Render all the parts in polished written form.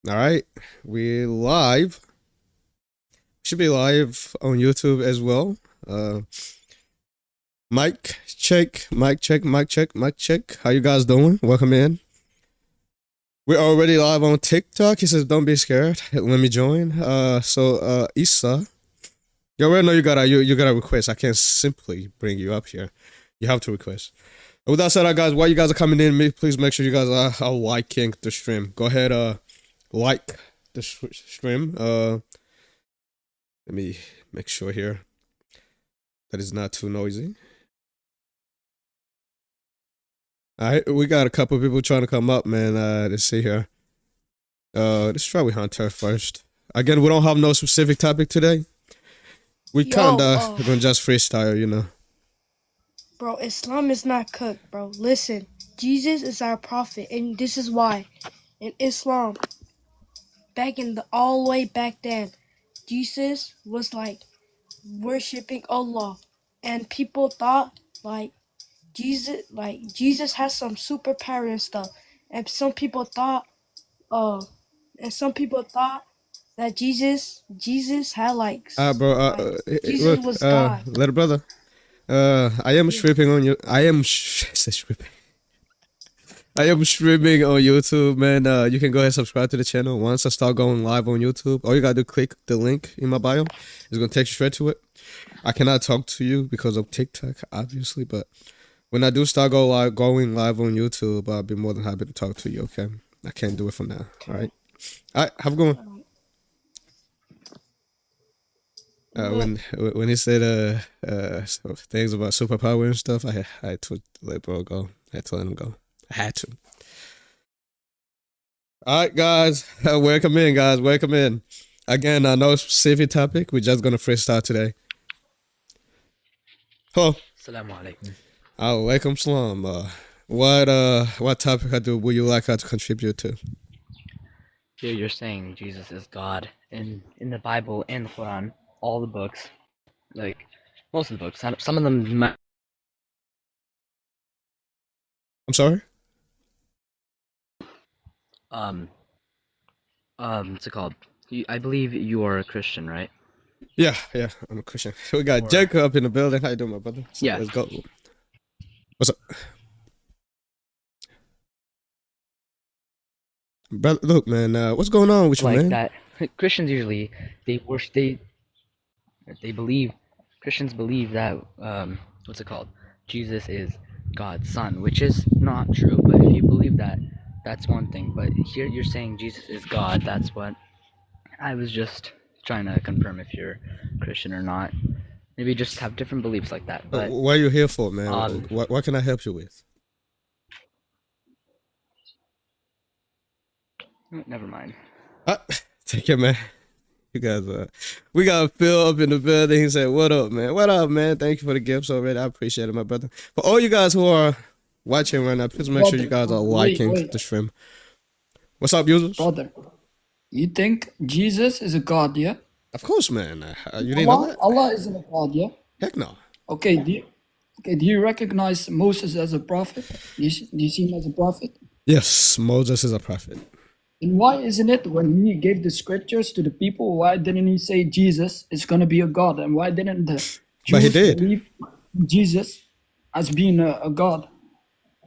All right, we live. Should be live on YouTube as well. Mic check, mic check, mic check, mic check. How you guys doing? Welcome in. We're already live on TikTok. He says, "Don't be scared. Let me join." Issa, you already know you got a request. I can't simply bring you up here. You have to request. With that said, guys, while you guys are coming in, please make sure you guys are liking the stream. Go ahead, like the stream. Let me make sure here that it's not too noisy. All right, we got a couple people trying to come up, man. Let's see here. Let's try with Hunter first. Again, we don't have no specific topic today. We kinda gonna just freestyle, you know. Bro, Islam is not cooked, bro. Listen, Jesus is our prophet, and this is why. In Islam, all the way back then, Jesus was like worshiping Allah, and people thought Jesus has some superpower and stuff, and some people thought that Jesus had Jesus was God. Little brother. I am stripping on you. I am stripping. I am streaming on YouTube, man. You can go ahead and subscribe to the channel. Once I start going live on YouTube, all you gotta do click the link in my bio. It's gonna take you straight to it. I cannot talk to you because of TikTok, obviously, but when I do start going live on YouTube, I'll be more than happy to talk to you. Okay, I can't do it for now. All right. Have a good one. When he said things about superpower and stuff, I had to let bro go. I had to let him go. I had to. All right, guys. Welcome in, guys. Welcome in. Again, no specific topic. We're just gonna freestyle today. Oh. Assalamu alaikum. Alaikum salam. What topic would you like us to contribute to? Here you're saying Jesus is God in the Bible and the Quran, all the books, like most of the books. Some of them. I'm sorry. What's it called? I believe you are a Christian, right? Yeah, I'm a Christian. We got Jacob in the building. How you doing, my brother? So yeah. Let's go. What's up? Brother, look, man, what's going on with you, man? Like that. Christians usually, Christians believe that, what's it called? Jesus is God's son, which is not true, but if you believe that, that's one thing. But here you're saying Jesus is God. That's what I was just trying to confirm if you're Christian or not. Maybe just have different beliefs like that. But what are you here for, man? What can I help you with? Never mind. Take it, man. You guys, we got Phil up in the building. He said, "What up, man? What up, man? Thank you for the gifts already. I appreciate it, my brother." For all you guys who are watching right now, please make sure you guys are liking the stream. What's up, users? Brother, you think Jesus is a god, yeah? Of course, man. You didn't know that? Allah isn't a god, yeah? Heck no. Okay, do you recognize Moses as a prophet? Do you see him as a prophet? Yes, Moses is a prophet. And why isn't it when he gave the scriptures to the people, why didn't he say Jesus is going to be a god? And why didn't the Jews believe Jesus as being a god?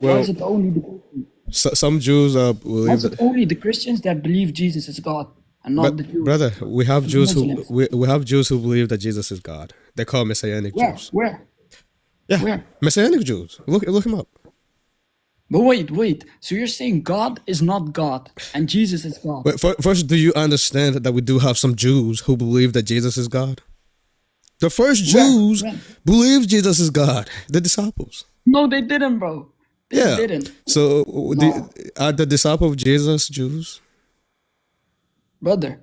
Well, why is it only the Christians? Some Jews believe why is it only the Christians that believe Jesus is God and not the Jews? Brother, we have Jews we have Jews who believe that Jesus is God. They call Messianic Jews. Where? Yeah, where? Messianic Jews. Look him up. But wait. So you're saying God is not God and Jesus is God? But first, do you understand that we do have some Jews who believe that Jesus is God? The first Jews believed Jesus is God. The disciples. No, they didn't, bro. They didn't. So are the disciples of Jesus Jews? Brother,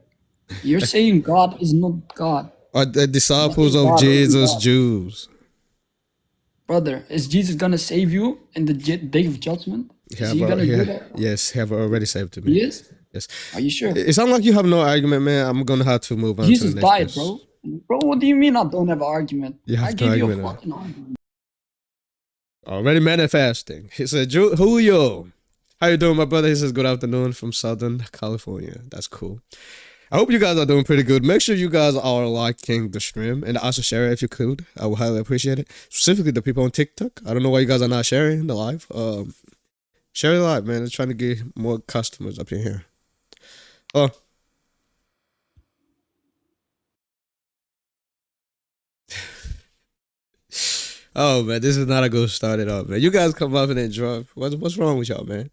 you're saying God is not God. Are the disciples of Jesus Jews? Brother, is Jesus gonna save you in the day of judgment? Is he gonna do that? Yes, he have already saved me. He is? Yes. Are you sure? It sounds like you have no argument, man. I'm gonna have to move on. Jesus to the next died, place. Bro, what do you mean I don't have an argument? You have I no gave you a argument. fucking argument. Already manifesting. He said, Julio, How you doing, my brother? He says good afternoon from Southern California. That's cool. I hope you guys are doing pretty good. Make sure you guys are liking the stream and also share it if you could. I would highly appreciate it. Specifically the people on TikTok. I don't know why you guys are not sharing the live. Share the live, man. I'm trying to get more customers up in here. Oh. Oh man, this is not a good start at all, man. You guys come up and then drop. What's wrong with y'all, man?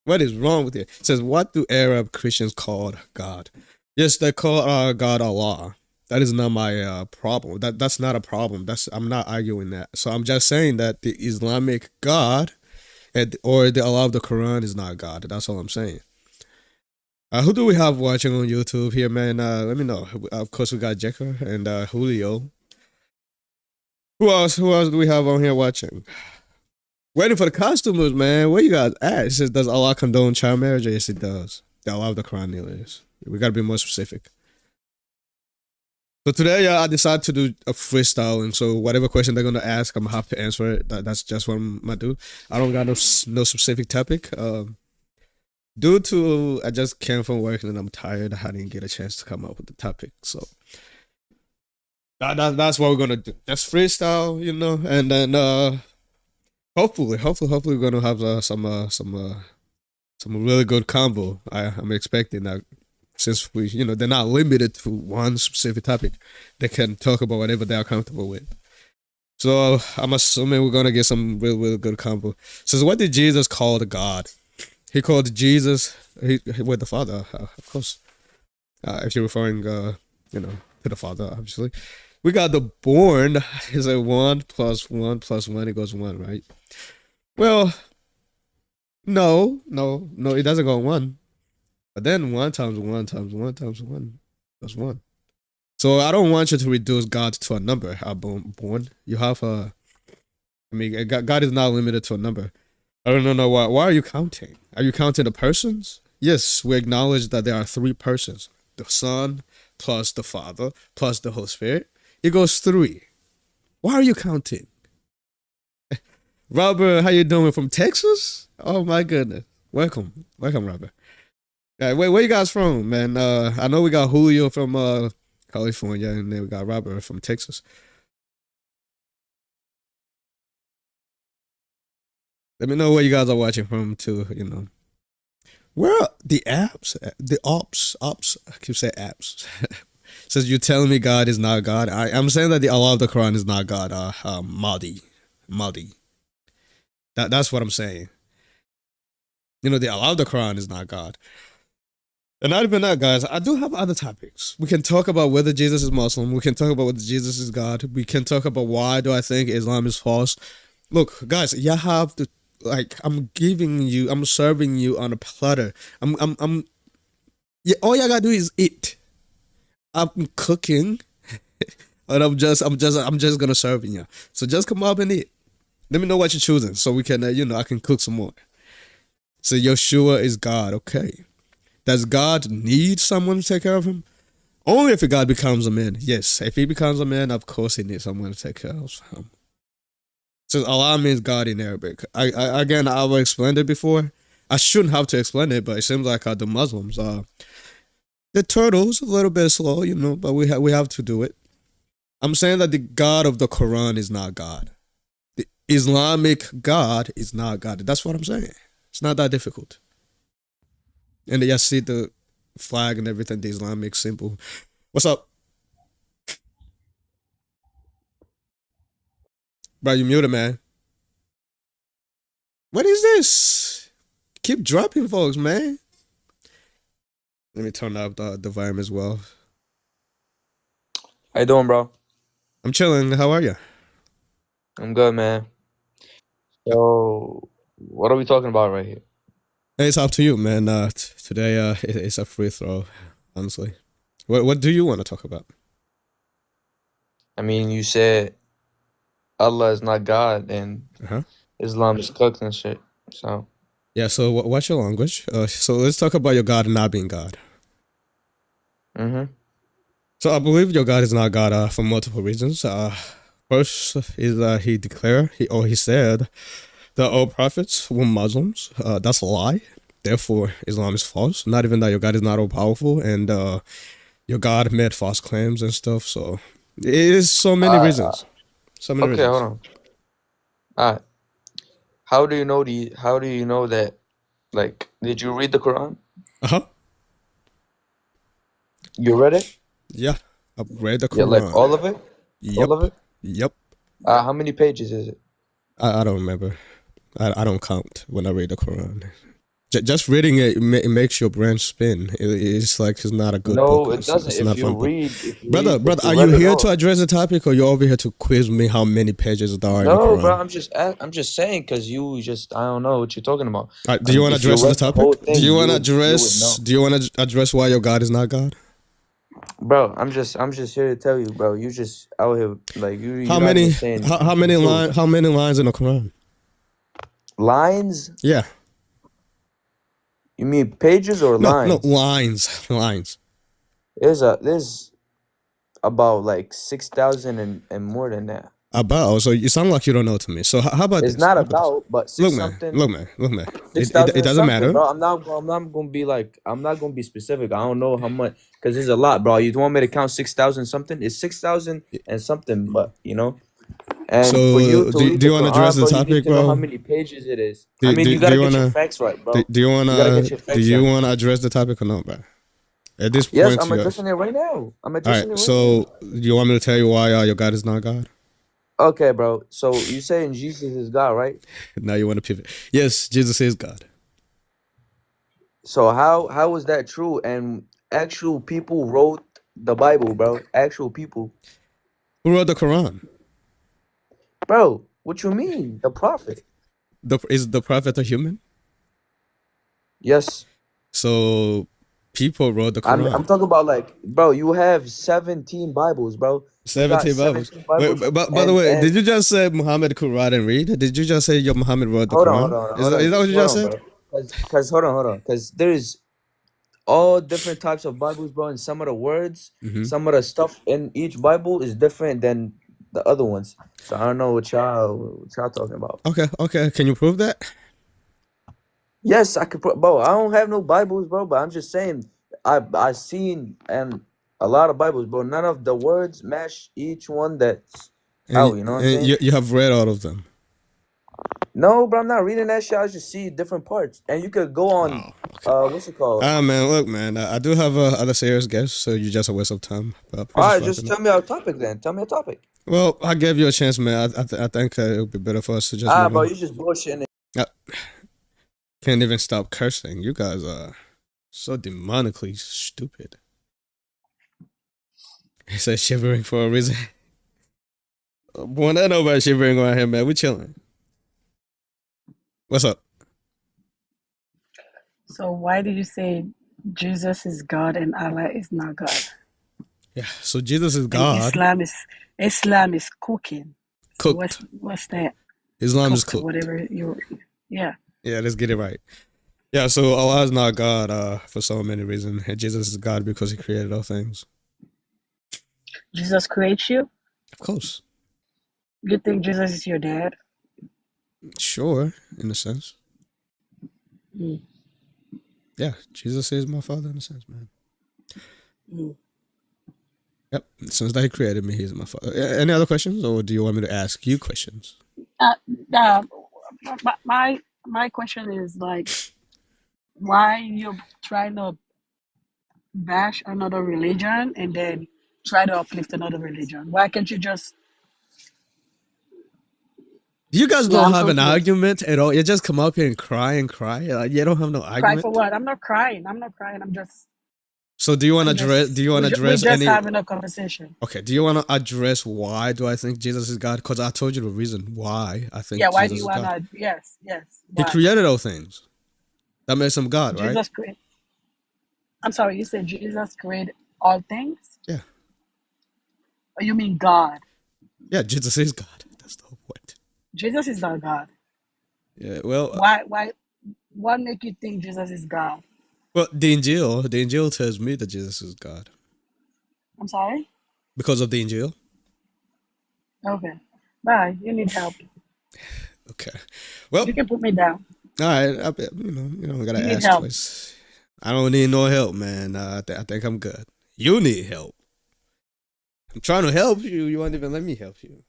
What is wrong with you? It says, what do Arab Christians call God? Yes, they call God Allah. That is not my problem. That's not a problem. I'm not arguing that. So I'm just saying that the Islamic God or the Allah of the Quran is not God. That's all I'm saying. Who do we have watching on YouTube here, man? Let me know. Of course, we got Jekyll and Julio. Who else do we have on here watching? Waiting for the customers, man. Where you guys at? It says, does Allah condone child marriage? Yes, it does. The Allah of the Quran is. We gotta be more specific. So today, I decided to do a freestyle, and so whatever question they're gonna ask, I'm gonna have to answer it. That's just what I'm gonna do. I don't got no specific topic. Due to I just came from work and I'm tired, I didn't get a chance to come up with the topic. So that's what we're gonna do. Just freestyle, you know, and then hopefully we're gonna have some really good combo. I'm expecting that. Since they're not limited to one specific topic, they can talk about whatever they are comfortable with. So I'm assuming we're gonna get some real good combo. So what did Jesus call the God? He called Jesus with the Father, of course. If you're referring, to the Father, obviously. We got the born. Is a 1 + 1 + 1 equals 1, right? Well, no, it doesn't go 1. But then 1 times 1 times 1 times 1 + 1. So I don't want you to reduce God to a number. Born. You have God is not limited to a number. I don't know why. Why are you counting? Are you counting the persons? Yes, we acknowledge that there are 3 persons: the Son plus the Father plus the Holy Spirit. Equals 3. Why are you counting? Robert, how you doing from Texas? Oh my goodness. Welcome, Robert. Where you guys from, man? I know we got Julio from California, and then we got Robert from Texas. Let me know where you guys are watching from too, Where are the apps? The ops. I keep saying apps. Says, you telling me God is not God? I'm saying that the Allah of the Quran is not God. Mahdi. That's what I'm saying. The Allah of the Quran is not God. And not even that, guys. I do have other topics. We can talk about whether Jesus is Muslim. We can talk about whether Jesus is God. We can talk about why do I think Islam is false. Look, guys, you have to, I'm serving you on a platter. All you gotta do is eat. I'm cooking, and I'm just gonna serve you. So just come up and eat. Let me know what you're choosing, so we can, I can cook some more. So Yeshua is God, okay? Does God need someone to take care of him? Only if God becomes a man. Yes, if he becomes a man, of course he needs someone to take care of him. So Allah means God in Arabic. I've explained it before. I shouldn't have to explain it, but it seems like the Muslims are the turtles a little bit slow, but we have to do it. I'm saying that the God of the Quran is not God. The Islamic God is not God. That's what I'm saying. It's not that difficult. And you see the flag and everything, the Islamic symbol. What's up? Bro, you muted, man. What is this? Keep dropping folks, man. Let me turn up the volume as well. How you doing, bro? I'm chilling. How are you? I'm good, man. So, what are we talking about right here? It's up to you, man. Today, it's a free throw, honestly. What do you want to talk about? I mean, you said Allah is not God and Islam is cooked and shit. So yeah. So what's your language? So let's talk about your God not being God. So I believe your God is not God for multiple reasons. First is he declared, he said The old prophets were Muslims. That's a lie. Therefore, Islam is false. Not even that your God is not all powerful, and your God made false claims and stuff. So it is so many reasons. So many Okay, reasons. hold on. All right. How do you know that? Like, did you read the Quran? Uh-huh. You read it? Yeah. I've read the Yeah, like Quran. all of it? All of Yep. it? Yep. How many pages is it? I don't remember. I don't count when I read the Quran. Just reading it, it makes your brain spin. It's like it's not a good book. No, it doesn't. It's not a fun book. If you Brother, if you are you read it here to all. address the topic, or you're over here to quiz me how many pages there are in the No, bro, Quran? I'm just saying because I don't know what you're talking about. All right, do you want to If you address the read the whole topic? thing, you would know. Do you want to address why your God is not God? Bro, I'm just here to tell you, bro. You just out here like How you're not many even saying how the many truth. how many lines in the Quran? Lines? Yeah. You mean pages or No, lines? lines. There's about like 6,000 and more than that. About, so you sound like you don't know to me. So how about It's this? not How about this? about, but Look, six man. something, Look, man. Look, man. six It thousand and doesn't something, matter. bro. I'm not gonna be like, I'm not gonna be specific. I don't know how much, because there's a lot, bro. You want me to count 6,000 something? It's 6,000 and something, but you know. And for you So to read do the you want to address Quran, the bro, you need topic, to know how bro? many pages it is. I mean, you Do gotta you get your wanna facts right, bro. do you You gotta wanna get your do facts you right. wanna address the topic or not, bro? At this Yes, point, I'm you addressing it right now. I'm all addressing right. it right now. So you want me to tell you why your God is not God? Okay, bro. So you saying Jesus is God, right? Now you want to pivot? Yes, Jesus is God. So how is that true? And actual people wrote the Bible, bro. Actual people. Who wrote the Quran? Bro, what you mean? The prophet. Is the prophet a human? Yes. So people wrote the I'm Quran. talking about like, bro, you have 17 Bibles, bro. You got 17 Bibles. 17 Wait, Bibles. by the way, did And you just say Muhammad could write and read? Did you just say your Muhammad wrote the Quran? Is that what Just you hold just on, said? bro. Cause hold on. Cause there's all different types of Bibles, bro, and some of the words, Mm-hmm. some of the stuff in each Bible is different than the other ones. So I don't know what y'all talking about. Okay. Can you prove that? Yes, I could, bro. I don't have no Bibles, bro, but I'm just saying I seen and a lot of Bibles, bro. None of the words match each one that's out. You know what I'm And saying? you have read all of them. No, bro, I'm not reading that shit. I just see different parts, and you could go on, Okay. what's it called? Man, look, man. I do have other serious guests, so you're just a waste of time. We're All just right, just wrapping up. tell me our topic then. Tell me a topic. Well, I gave you a chance, man. I think it would be better for us to just move Bro, on. you just bullshitting. I can't even stop cursing. You guys are so demonically stupid. He said shivering for a reason. Boy, I know about shivering around here, man. We chilling. What's up? So why did you say Jesus is God and Allah is not God? Yeah. So Jesus is And God. Islam is cooking. So Cooked. what's that? Islam is Cooked, cooked. whatever yeah. Yeah, let's get it right. Yeah, so Allah is not God for so many reasons. And Jesus is God because he created all things. Jesus creates you? Of course. You think Jesus is your dad? Sure, in a sense. Mm. Yeah, Jesus is my father in a sense, man. Mm. Yep, since that he created me, he's my father. Any other questions, or do you want me to ask you questions? Uh, my question is like, why you're trying to bash another religion and then try to uplift another religion? Why can't you just? You guys Yeah, don't I'm have an confused. argument at all. You just come up here and cry and cry. You don't have no Cry for argument. what? I'm not crying. I'm not crying. I'm just. So do you want to I'm address? just. Do you want to We're address just any? having a conversation. Okay. Do you want to address why do I think Jesus is God? Because I told you the reason why I think Yeah. Why do Jesus you is God. wanna? Yes. He Why? created all things. That makes him God, right? Jesus created. I'm sorry. You said Jesus created all things. Yeah. Or you mean God? Yeah. Jesus is God. That's the whole point. Jesus is not God. Yeah. Well. Why? What make you think Jesus is God? Well, the Injil tells me that Jesus is God I'm sorry. because of the Injil. Okay. Bye. You need help. Okay. Well, You can put me down. all right. You don't gotta You need ask help. twice. I don't need no help, man. I think I'm good. You need help. I'm trying to help you. You won't even let me help you.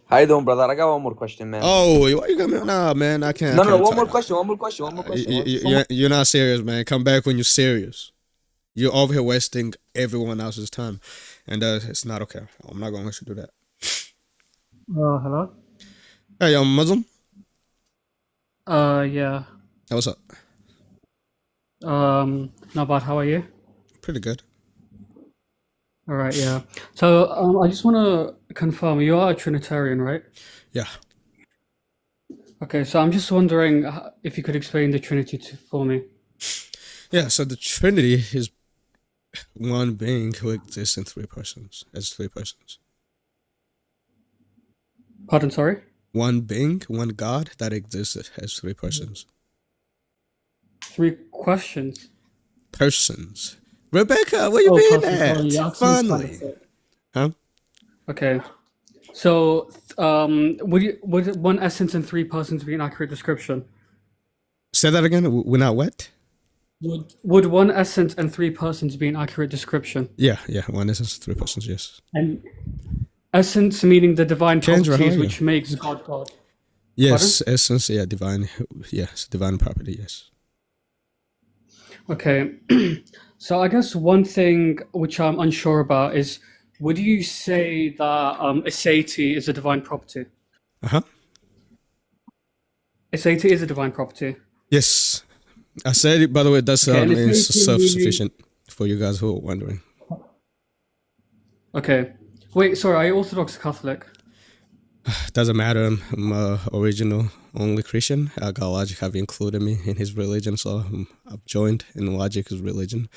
How you doing, brother? I got one more question, man. Oh, why you got me? Nah, man. I can't. No, I no, no. can't One more talk. question. One more question. One more question. You're not serious, man. Come back when you're serious. You're over here wasting everyone else's time, and it's not okay. I'm not gonna let you do that. Hello? Hey, I'm Muslim. Yeah. Hey, what's up? Not bad. How are you? Pretty good. All right, yeah. So, I just want to confirm you are a Trinitarian, right? Yeah. Okay, so I'm just wondering if you could explain the Trinity for me. Yeah. So the Trinity is one being who exists in three persons, as three persons. Pardon, sorry? One being, one God that exists as three persons. Three questions. Persons. Rebecca, where you Oh, been person, sorry, you at? asked me to Finally. clarify. Huh? Okay. So, would one essence and three persons be an accurate description? Say that again. We're not what? Would one essence and three persons be an accurate description? Yeah. One essence, three persons. Yes. And essence meaning the divine Kendra, how are properties you? which makes God God. Yes, essence. Yeah, divine. Yes, divine property. Yes. Okay. So I guess one thing which I'm unsure about is, would you say that aseity is a divine property? Uh-huh. Aseity is a divine property. Yes. I said it, by the way, that's Okay, and means aseity self-sufficient for you guys who are wondering. Okay. Wait, sorry, are you Orthodox Catholic? Doesn't matter. I'm original only Christian. God Logic have included me in his religion, so I've joined in Logic's religion.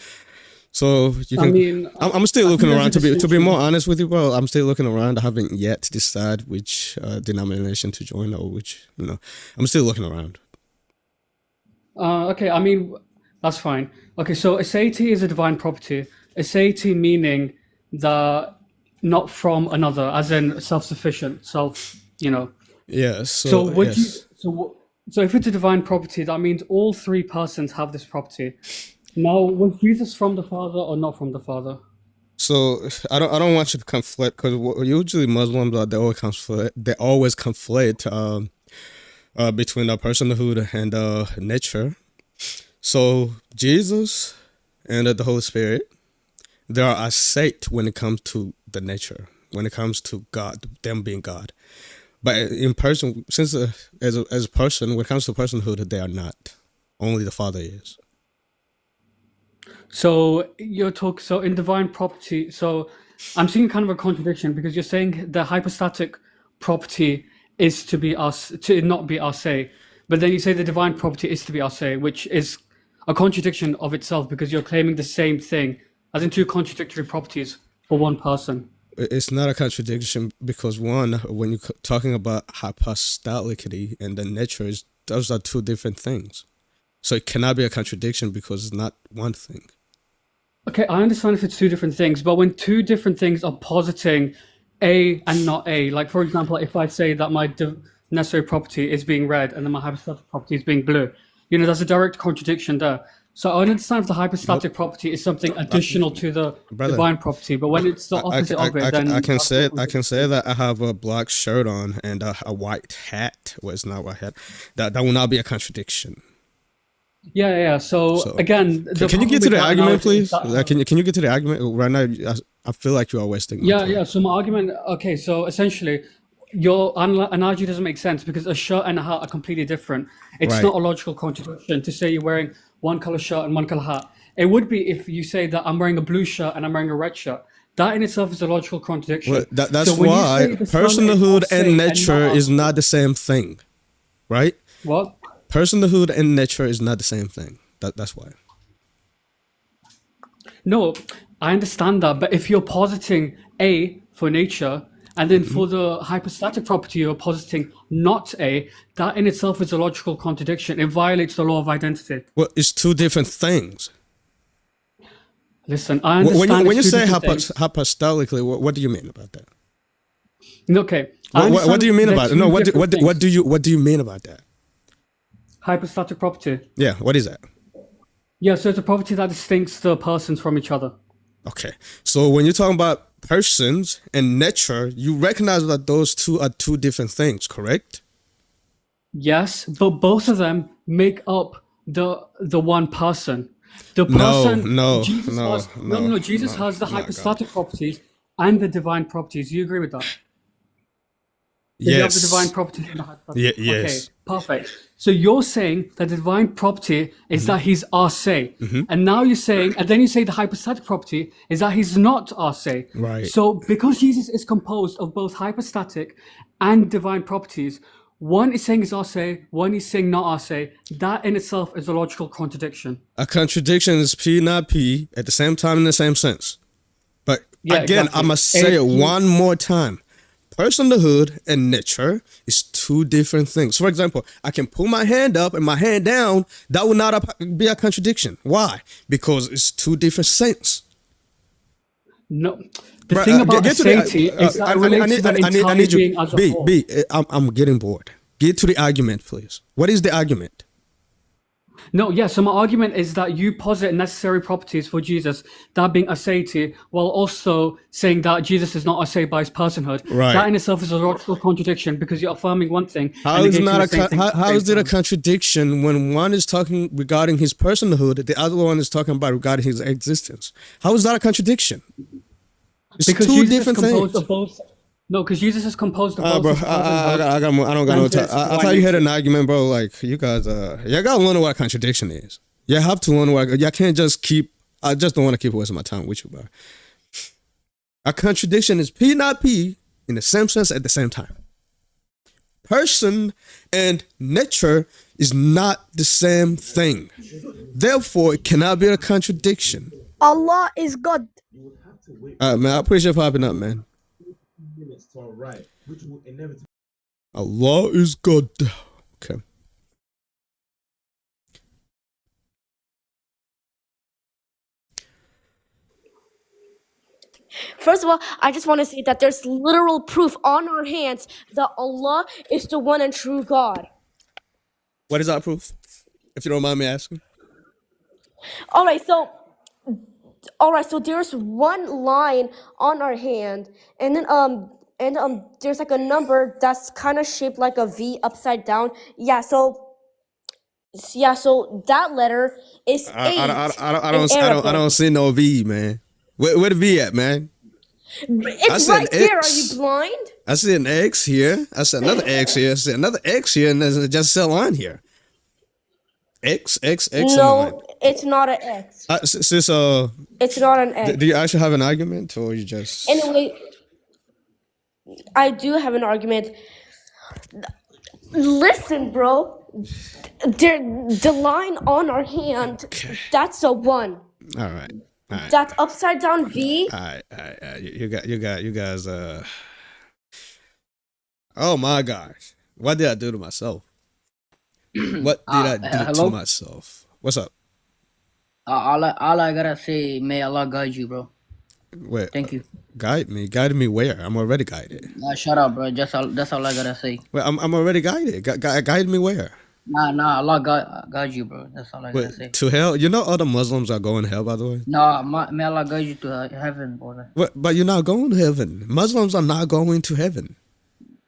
So you can. I mean, I'm still I looking think around. there's a To be more distinction. honest with you, bro, I'm still looking around. I haven't yet decided which denomination to join or which. I'm still looking around. Okay, I mean, that's fine. Okay, so aseity is a divine property. Aseity meaning that not from another, as in self-sufficient, Yeah. So So would you yes. so if it's a divine property, that means all three persons have this property. Now, was Jesus from the Father or not from the Father? So I don't want you to conflict because usually Muslims they always conflate between the personhood and nature. So Jesus and the Holy Spirit, they are a sect when it comes to the nature, when it comes to God, them being God. But in person, since as a person, when it comes to personhood, they are not. Only the Father is. So so in divine property, so I'm seeing kind of a contradiction because you're saying the hypostatic property is to be us to not be us say, but then you say the divine property is to be us say, which is a contradiction of itself because you're claiming the same thing as in two contradictory properties for one person. It's not a contradiction because one, when you're talking about hypostaticity and the nature, those are two different things. So it cannot be a contradiction because it's not one thing. Okay, I understand if it's two different things, but when two different things are positing A and not A, like for example, if I say that my necessary property is being red and then my hypostatic property is being blue, there's a direct contradiction there. So I understand if the hypostatic property is something additional to the Brother, divine property, but when it's the opposite of it, then I can that's say not I can say that I have a black shirt on and a white hat. Well, it's not a white hat. That will not be a contradiction. Yeah. So So again, the can you problem get to with the that argument, analogy is please? that Can you get to the argument right now? I feel like you are wasting my time. yeah. So my argument, okay, so essentially, your analogy doesn't make sense because a shirt and a hat are completely different. It's Right. not a logical contradiction to say you're wearing one color shirt and one color hat. It would be if you say that I'm wearing a blue shirt and I'm wearing a red shirt. That in itself is a logical contradiction. Well, that's So when you why say the sun is personhood us and say and nature not is us, not the same thing, right? what? Personhood and nature is not the same thing. That's why. No, I understand that, but if you're positing A for nature, and then for the hypostatic property you're positing not A, that in itself is a logical contradiction. It violates the law of identity. Well, it's two different things. Listen, I understand When you it's two say different things. hypostatically, what do you mean about that? Okay. What do you mean about it? No, what do you mean about that? Hypostatic property. Yeah, what is that? Yeah, so it's a property that distincts the persons from each other. Okay, so when you're talking about persons and nature, you recognize that those two are two different things, correct? Yes, but both of them make up the one person. The No, person no, Jesus no, has no, Jesus no, has the my God. hypostatic properties and the divine properties. Do you agree with that? Does he have the divine Yes. properties and the hypostatic? Yes. Okay, perfect. So you're saying that the divine property is that he's arse, and now you're saying, and then you say the hypostatic property is that he's not arse. Right. So because Jesus is composed of both hypostatic and divine properties, one is saying he's arse, one is saying not arse. That in itself is a logical contradiction. A contradiction is P, not P, at the same time in the same sense. But Yeah, again, exactly. I must say it one more time. Personhood and nature is two different things. For example, I can pull my hand up and my hand down. That would not be a contradiction. Why? Because it's two different saints. No, the thing about aseity is that it relates to the entire being as a whole. I'm getting bored. Get to the argument, please. What is the argument? No, yeah, so my argument is that you posit necessary properties for Jesus, that being aseity, while also saying that Jesus is not asay by his personhood. Right. That in itself is a logical contradiction because you're affirming one thing. How is it a contradiction when one is talking regarding his personhood, the other one is talking about regarding his existence? How is that a contradiction? It's because two Jesus different is composed things. of both. No, because Jesus is composed of both. Bro, his I personhood don't got no and time. his I thought divine you had nature. an argument, bro. Like you guys, you gotta learn what a contradiction is. You have to learn what. You can't just keep. I just don't want to keep wasting my time with you, bro. A contradiction is P, not P, in the same sense at the same time. Person and nature is not the same thing. Therefore, it cannot be a contradiction. Allah is God. Man, I appreciate you popping up, man. Allah is God. Okay. First of all, I just want to say that there's literal proof on our hands that Allah is the one and true God. What is that proof? If you don't mind me asking. All right, so there's one line on our hand, and then there's like a number that's kind of shaped like a V upside down. So that letter is eight in Arabic. I don't see no V, man. Where the V at, man? It's right here. Are you blind? I see an X here. I see another X here. I see another X here, and there's just a line here. X. No, it's not an X. It's not an X. Do you actually have an argument, or you just? Anyway, I do have an argument. Listen, bro. The line on our hand, that's a 1. All right. That's upside down V. All right. You guys. Oh my gosh! What did I do to myself? What did I do to myself? What's up? All I gotta say, may Allah guide you, bro. Wait, Thank you. Guide me where? I'm already guided. Shut up, bro. That's all I gotta say. Wait, I'm already guided. Guide me where? Nah, Allah guide you, bro. That's all I gotta say. To hell? You know other Muslims are going to hell, by the way? Nah, may Allah guide you to heaven, brother. But you're not going to heaven. Muslims are not going to heaven.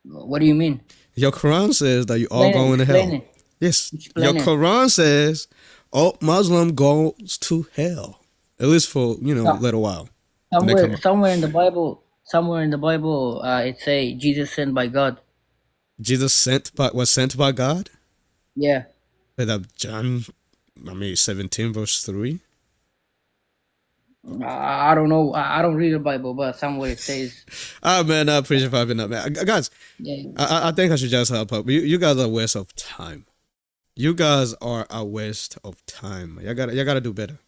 What do you mean? Your Quran says that you all going to hell. Yes. Your Quran says all Muslim goes to hell. At least for, a little while. Somewhere in the Bible, it say Jesus sent by God. Jesus was sent by God? Yeah. With John, 17 verse 3. I don't know. I don't read the Bible, but somewhere it says. Man, I appreciate you popping up, man. Guys, yeah. I think I should just help up. You guys are a waste of time. You guys are a waste of time. You gotta do better.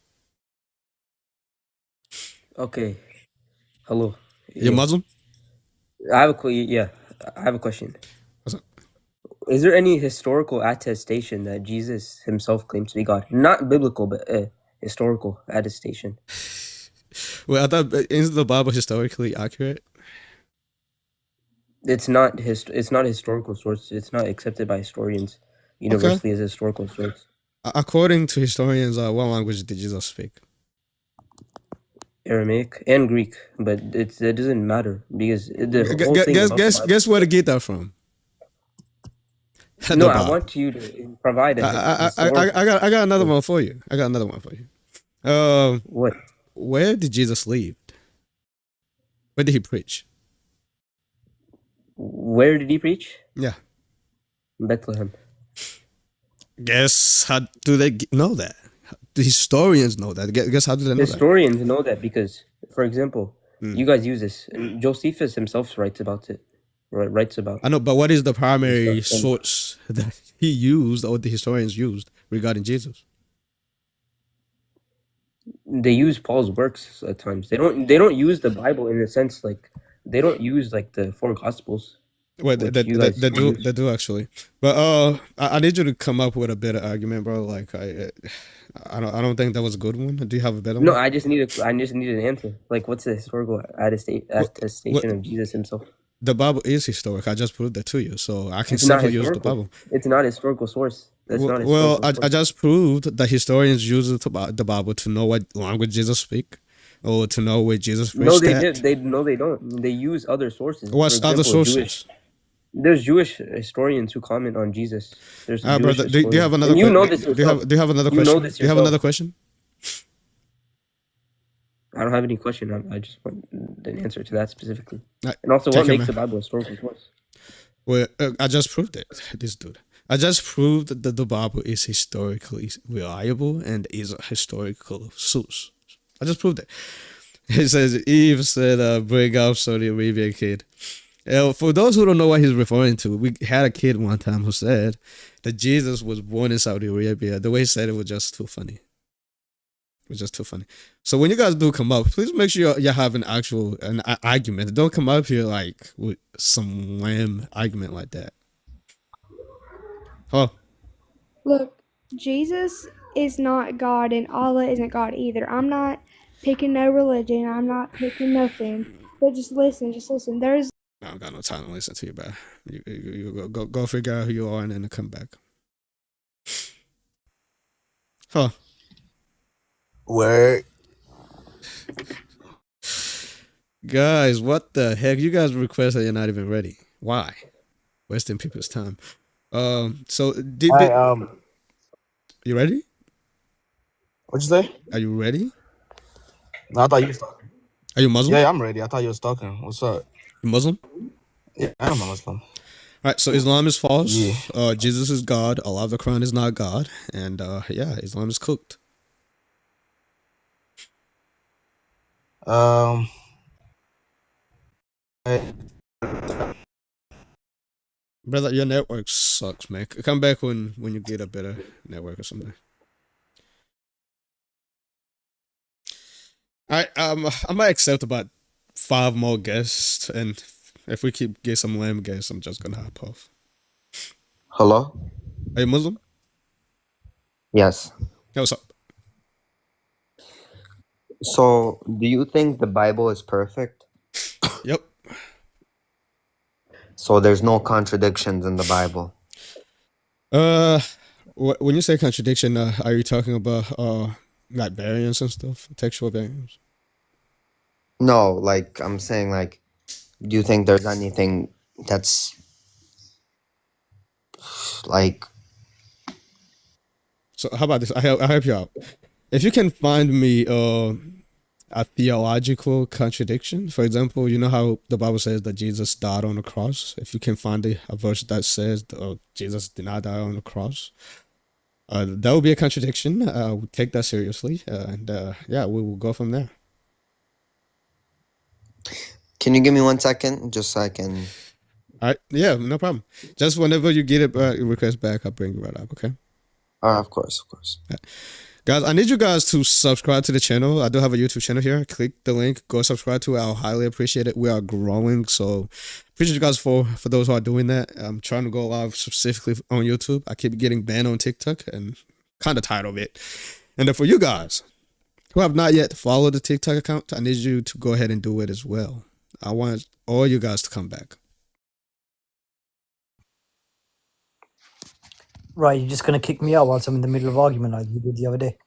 Okay. Hello. You're Muslim? I have a question. What's up? Is there any historical attestation that Jesus himself claims to be God? Not biblical, but historical attestation. Well, I thought, isn't the Bible historically accurate? It's not it's not a historical source. It's not accepted by historians Okay. universally as a historical source. According to historians, what language did Jesus speak? Aramaic and Greek, but it doesn't matter because the whole thing about the Bible. Guess where to get that from? No, The I Bible. want you to provide a I got another one for you. I got another one for you. What? Where did Jesus live? Where did he preach? Where did he preach? Yeah. Bethlehem. Guess how do they know that? The historians know that. Guess how do they know Historians know that because, for example, that? you guys use this. And Josephus himself writes about it. Writes about. I know, but what is the primary source that he used or the historians used regarding Jesus? They use Paul's works at times. They don't use the Bible in a sense like they don't use like the four gospels. Well, they do actually. But I need you to come up with a better argument, bro. Like I don't think that was a good one. Do you have a better one? No, I just need an answer. Like, what's the historical attestation of Jesus himself? The Bible is historic. I just proved that to you, so I can It's not simply use the historical. Bible. It's not a historical source. That's not a Well, historical source. I just proved that historians use the Bible to know what language Jesus speak, or to know where Jesus preached. No, they did. They don't. They use other sources. What's other sources? There's Jewish historians who comment on Jesus. There's brother, do you have another? You know this. Do you have another question? Do you have another question? I don't have any question. I just want an answer to that specifically. Right. And also, what makes the Bible a historical source? Well, I just proved it. This dude. I just proved that the Bible is historically reliable and is a historical source. I just proved it. It says Eve said, "Bring up Saudi Arabian kid." For those who don't know what he's referring to, we had a kid one time who said that Jesus was born in Saudi Arabia. The way he said it was just too funny. It was just too funny. So when you guys do come up, please make sure you have an argument. Don't come up here like with some lame argument like that. Huh? Look, Jesus is not God and Allah isn't God either. I'm not picking no religion. I'm not picking nothing. But just listen. There's I don't got no time to listen to you, bro. You go figure out who you are and then come back. Huh? Word. Guys, what the heck? You guys request that you're not even ready. Why? Wasting people's time. So you ready? What'd you say? Are you ready? No, I thought you was talking. Are you Muslim? Yeah, I'm ready. I thought you was talking. What's up? You Muslim? Yeah, I'm a Muslim. All right, so Islam is false. Yeah. Jesus is God. Allah of the Quran is not God. And yeah, Islam is cooked. Brother, your network sucks, man. Come back when you get a better network or something. All right, I might accept about 5 more guests, and if we get some lame guests, I'm just gonna hop off. Hello? Are you Muslim? Yes. Hey, what's up? So, do you think the Bible is perfect? Yep. So there's no contradictions in the Bible? When you say contradiction, are you talking about like variance and stuff, textual variance? No, like I'm saying, like, do you think there's anything that's like? So how about this? I'll help you out. If you can find me a theological contradiction, for example, you know how the Bible says that Jesus died on the cross. If you can find a verse that says Jesus did not die on the cross, that would be a contradiction. We'll take that seriously, and yeah, we will go from there. Can you give me 1 second, just so I can? All right, yeah, no problem. Just whenever you get it request back, I'll bring you right up. Okay. Of course. Right. Guys, I need you guys to subscribe to the channel. I do have a YouTube channel here. Click the link. Go subscribe to it. I'll highly appreciate it. We are growing, so appreciate you guys for those who are doing that. I'm trying to go live specifically on YouTube. I keep getting banned on TikTok and kind of tired of it. And then for you guys who have not yet followed the TikTok account, I need you to go ahead and do it as well. I want all you guys to come back. Right, you're just gonna kick me out whilst I'm in the middle of argument like you did the other day.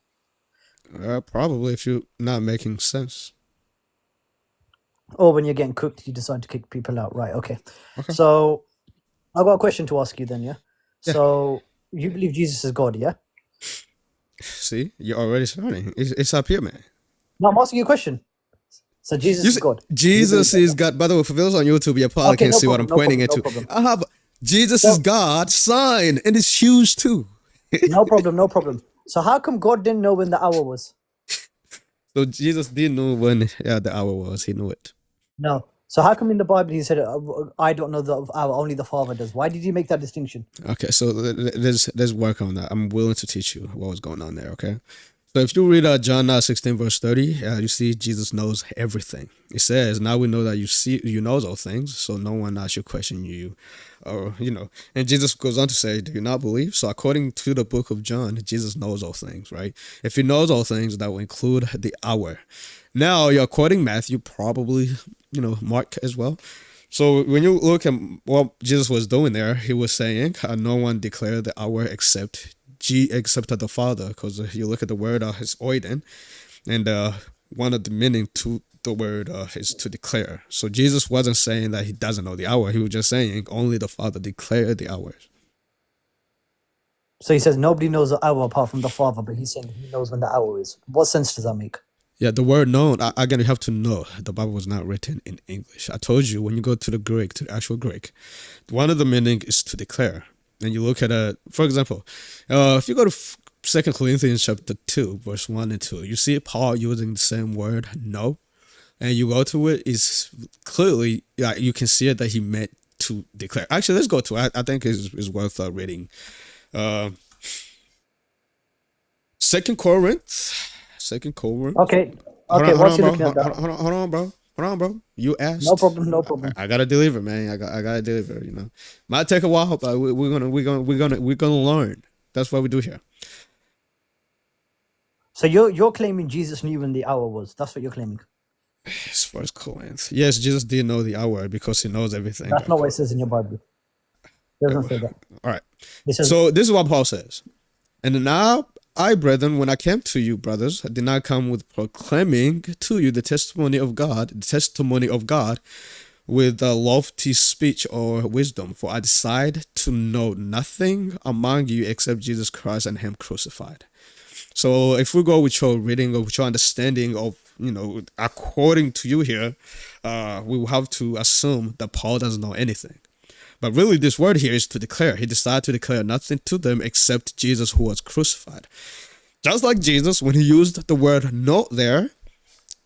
Probably if you're not making sense. Or when you're getting cooked, you decide to kick people out. Right, okay. Okay. So I've got a question to ask you then, yeah? Yeah. So you believe Jesus is God, yeah? See, you're already starting. It's up here, man. No, I'm asking you a question. So Jesus is God. Jesus is God. By the way, for those on YouTube, you probably can't see what I'm pointing into. I have Jesus is God sign, and it's huge too. No problem. So how come God didn't know when the hour was? So Jesus didn't know when the hour was. He knew it. No. So how come in the Bible he said, I don't know the hour, only the Father does? Why did he make that distinction? Okay, so let's work on that. I'm willing to teach you what was going on there, okay? So if you read John 16 verse 30, you see Jesus knows everything. It says, now we know that you know all things, so no one should question you. Or, and Jesus goes on to say, do you not believe? So according to the book of John, Jesus knows all things, right? If he knows all things, that will include the hour. Now, you're quoting Matthew, probably, Mark as well. So when you look at what Jesus was doing there, he was saying, no one declared the hour except the Father, because you look at the word is oiden, and one of the meaning to the word is to declare. So Jesus wasn't saying that he doesn't know the hour. He was just saying only the Father declared the hours. So he says nobody knows the hour apart from the Father, but he's saying he knows when the hour is. What sense does that make? Yeah, the word known, again, you have to know. The Bible was not written in English. I told you, when you go to the Greek, to the actual Greek, one of the meaning is to declare. And you look at for example, if you go to 2 Corinthians chapter 2, verse 1 and 2, you see Paul using the same word, know, and you go to it, is clearly, you can see it that he meant to declare. Actually, let's go to it. I think it's worth reading. 2 Corinthians. Okay, what's you looking at that? Hold on, bro. You asked. No problem. I gotta deliver, man. I gotta deliver. Might take a while, but we're gonna learn. That's what we do here. So you're claiming Jesus knew when the hour was. That's what you're claiming. As far as Corinth, yes, Jesus didn't know the hour because he knows everything. That's not what it says in your Bible. It doesn't say that. All right. So this is what Paul says. And now I, brethren, when I came to you, brothers, I did not come with proclaiming to you the testimony of God with a lofty speech or wisdom, for I decide to know nothing among you except Jesus Christ and him crucified. So if we go with your reading or with your understanding of, according to you here, we will have to assume that Paul doesn't know anything. But really, this word here is to declare. He decided to declare nothing to them except Jesus who was crucified. Just like Jesus, when he used the word know there,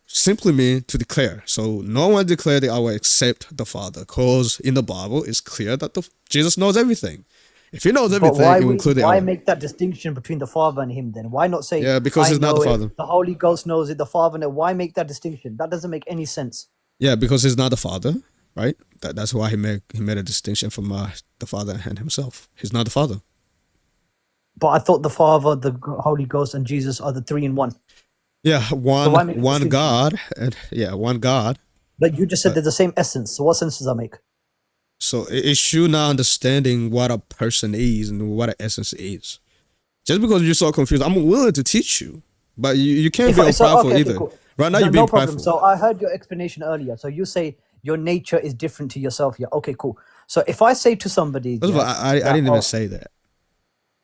simply mean to declare. So no one declared the hour except the Father, because in the Bible it's clear that Jesus knows everything. If he knows everything, it will include the hour. Why make that distinction between the Father and him then? Why not say, yeah, because he's not the Father. The Holy Ghost knows it, the Father knows. Why make that distinction? That doesn't make any sense. Yeah, because he's not the Father. Right, that's why he made a distinction from the Father and himself. He's not the Father. But I thought the Father, the Holy Ghost, and Jesus are the three in one. Yeah, one God, and one God. But you just said they're the same essence. So what sense does that make? So it's you not understanding what a person is and what an essence is. Just because you're so confused, I'm willing to teach you, but you can't be prideful either. Cool. Right now, you're being prideful. So I heard your explanation earlier. So you say your nature is different to yourself. Yeah. Okay, cool. So if I say to somebody, first of all, I didn't even say that.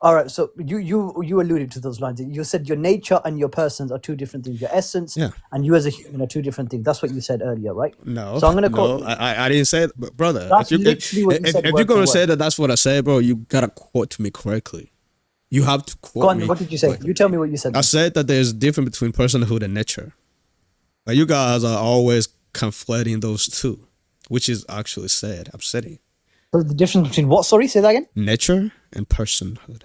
All right. So you alluded to those lines. You said your nature and your persons are two different things. Your essence and you as a human are two different things. That's what you said earlier, right? No. So I'm gonna quote. I didn't say it, but brother. That's literally what you said. If you're gonna say that that's what I said, bro, you gotta quote me correctly. You have to quote me. What did you say? Correctly. You tell me what you said. I said that there's a difference between personhood and nature. Like you guys are always conflating those two, which is actually sad, upsetting. So the difference between what? Sorry, say that again. Nature and personhood.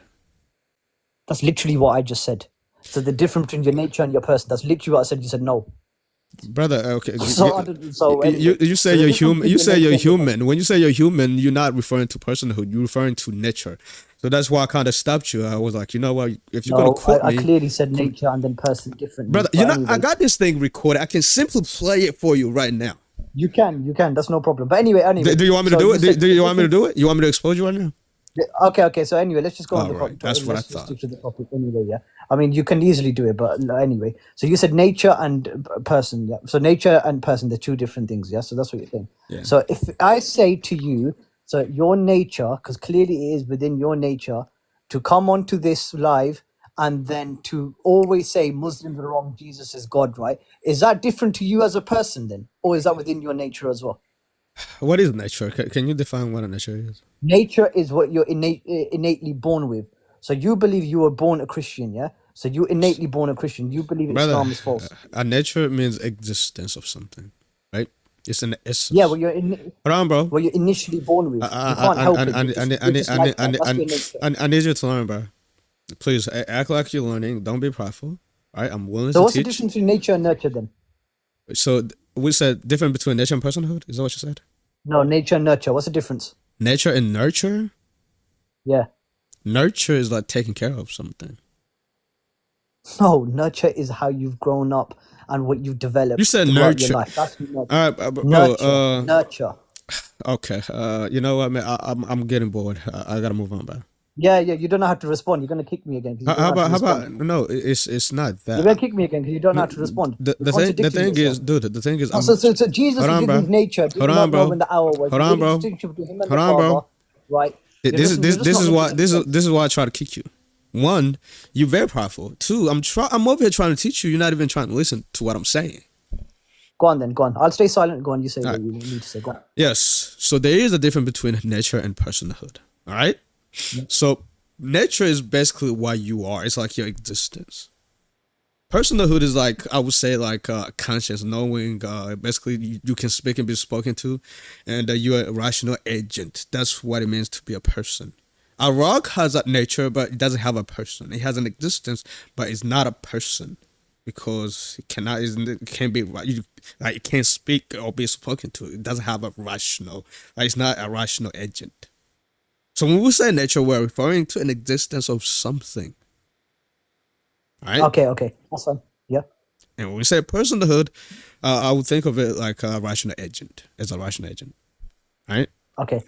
That's literally what I just said. So the difference between your nature and your person. That's literally what I said. You said no. Brother, okay. You say you're human. You say you're human. When you say you're human, you're not referring to personhood. You're referring to nature. So that's why I kind of stopped you. I was like, you know what? If you're gonna quote me, I clearly said nature and then person different. Brother, anyway. I got this thing recorded. I can simply play it for you right now. You can. That's no problem. But anyway. Do you want me to do it? Do you want me to do it? You want me to expose you right now? Okay. So anyway, let's just go on the right, that's what I let's just thought. stick to the topic anyway. Yeah, I mean you can easily do it, but anyway. So you said nature and person. Yeah. So nature and person, they're two different things. Yeah. So that's what you're saying. Yeah. So if I say to you, so your nature, because clearly it is within your nature to come onto this live and then to always say Muslims are wrong, Jesus is God, right? Is that different to you as a person then, or is that within your nature as well? What is nature? Can you define what a nature is? Nature is what you're innately born with. So you believe you were born a Christian, yeah? So you innately born a Christian. You believe Brother, Islam is false. a nature means existence of something, right? It's an essence. Yeah, Hold on, bro. what you're initially born with. You can't help it. You're just like that. That's your nature. I need you to learn, bro. Please act like you're learning. Don't be prideful. Right? I'm willing So to what's the teach. difference between nature and nurture then? So we said different between nature and personhood. Is that what you said? No, nature and nurture. What's the difference? Nature and nurture. Yeah. Nurture is like taking care of something. No, nurture is how you've grown up and what you've developed. You said throughout nurture. Your life. That's nurture. All right, bro. Nurture. Okay. You know what, man? I'm getting bored. I gotta move on, bro. Yeah. You don't know how to respond. You're gonna kick me again. How about? No, it's not that. You're gonna kick me again because you don't know how to respond. The thing is, dude. The thing is, so Jesus didn't give nature. Did not know when the hour was. Hold on, bro. Hold on, bro. Right. This is why I try to kick you. One, you're very powerful. Two, I'm over here trying to teach you. You're not even trying to listen to what I'm saying. Go on then. Go on. I'll stay silent. Go on. You say what you need to say. Go on. Yes. So there is a difference between nature and personhood. All right. Yeah. So nature is basically what you are. It's like your existence. Personhood is like, I would say, like conscious, knowing. Basically, you can speak and be spoken to, and you're a rational agent. That's what it means to be a person. A rock has a nature, but it doesn't have a person. It has an existence, but it's not a person because it can't be like it can't speak or be spoken to. It doesn't have a rational. Like it's not a rational agent. So when we say nature, we're referring to an existence of something. Right? Okay, that's fine. Yeah. And when we say personhood, I would think of it like a rational agent, as a rational agent, right? Okay.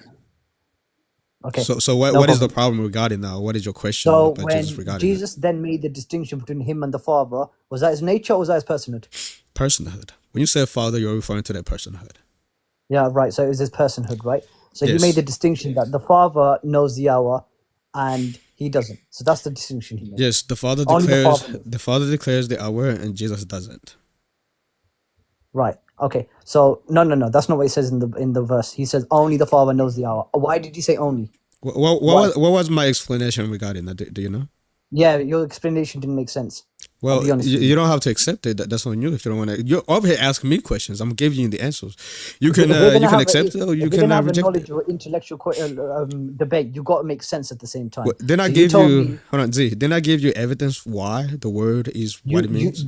So what is the problem regarding now? What is your question? So when Jesus then made the distinction between him and the Father, was that his nature or was that his personhood? Personhood. When you say Father, you're referring to their personhood. Yeah, right. So it was his personhood, right? So he made the distinction that the Father knows the hour and he doesn't. So that's the distinction he made. Yes, the Father declares the hour and Jesus doesn't. Right. Okay. So no. That's not what he says in the verse. He says only the Father knows the hour. Why did he say only? What was my explanation regarding that? Do you know? Yeah, your explanation didn't make sense. Well, you don't have to accept it. That's on you if you don't want to. You're over here asking me questions. I'm giving you the answers. You can accept it or you can reject it. If you're intellectual debate, you got to make sense at the same time. Well, then I gave you hold on, Z. Then I gave you evidence why the word is what it means.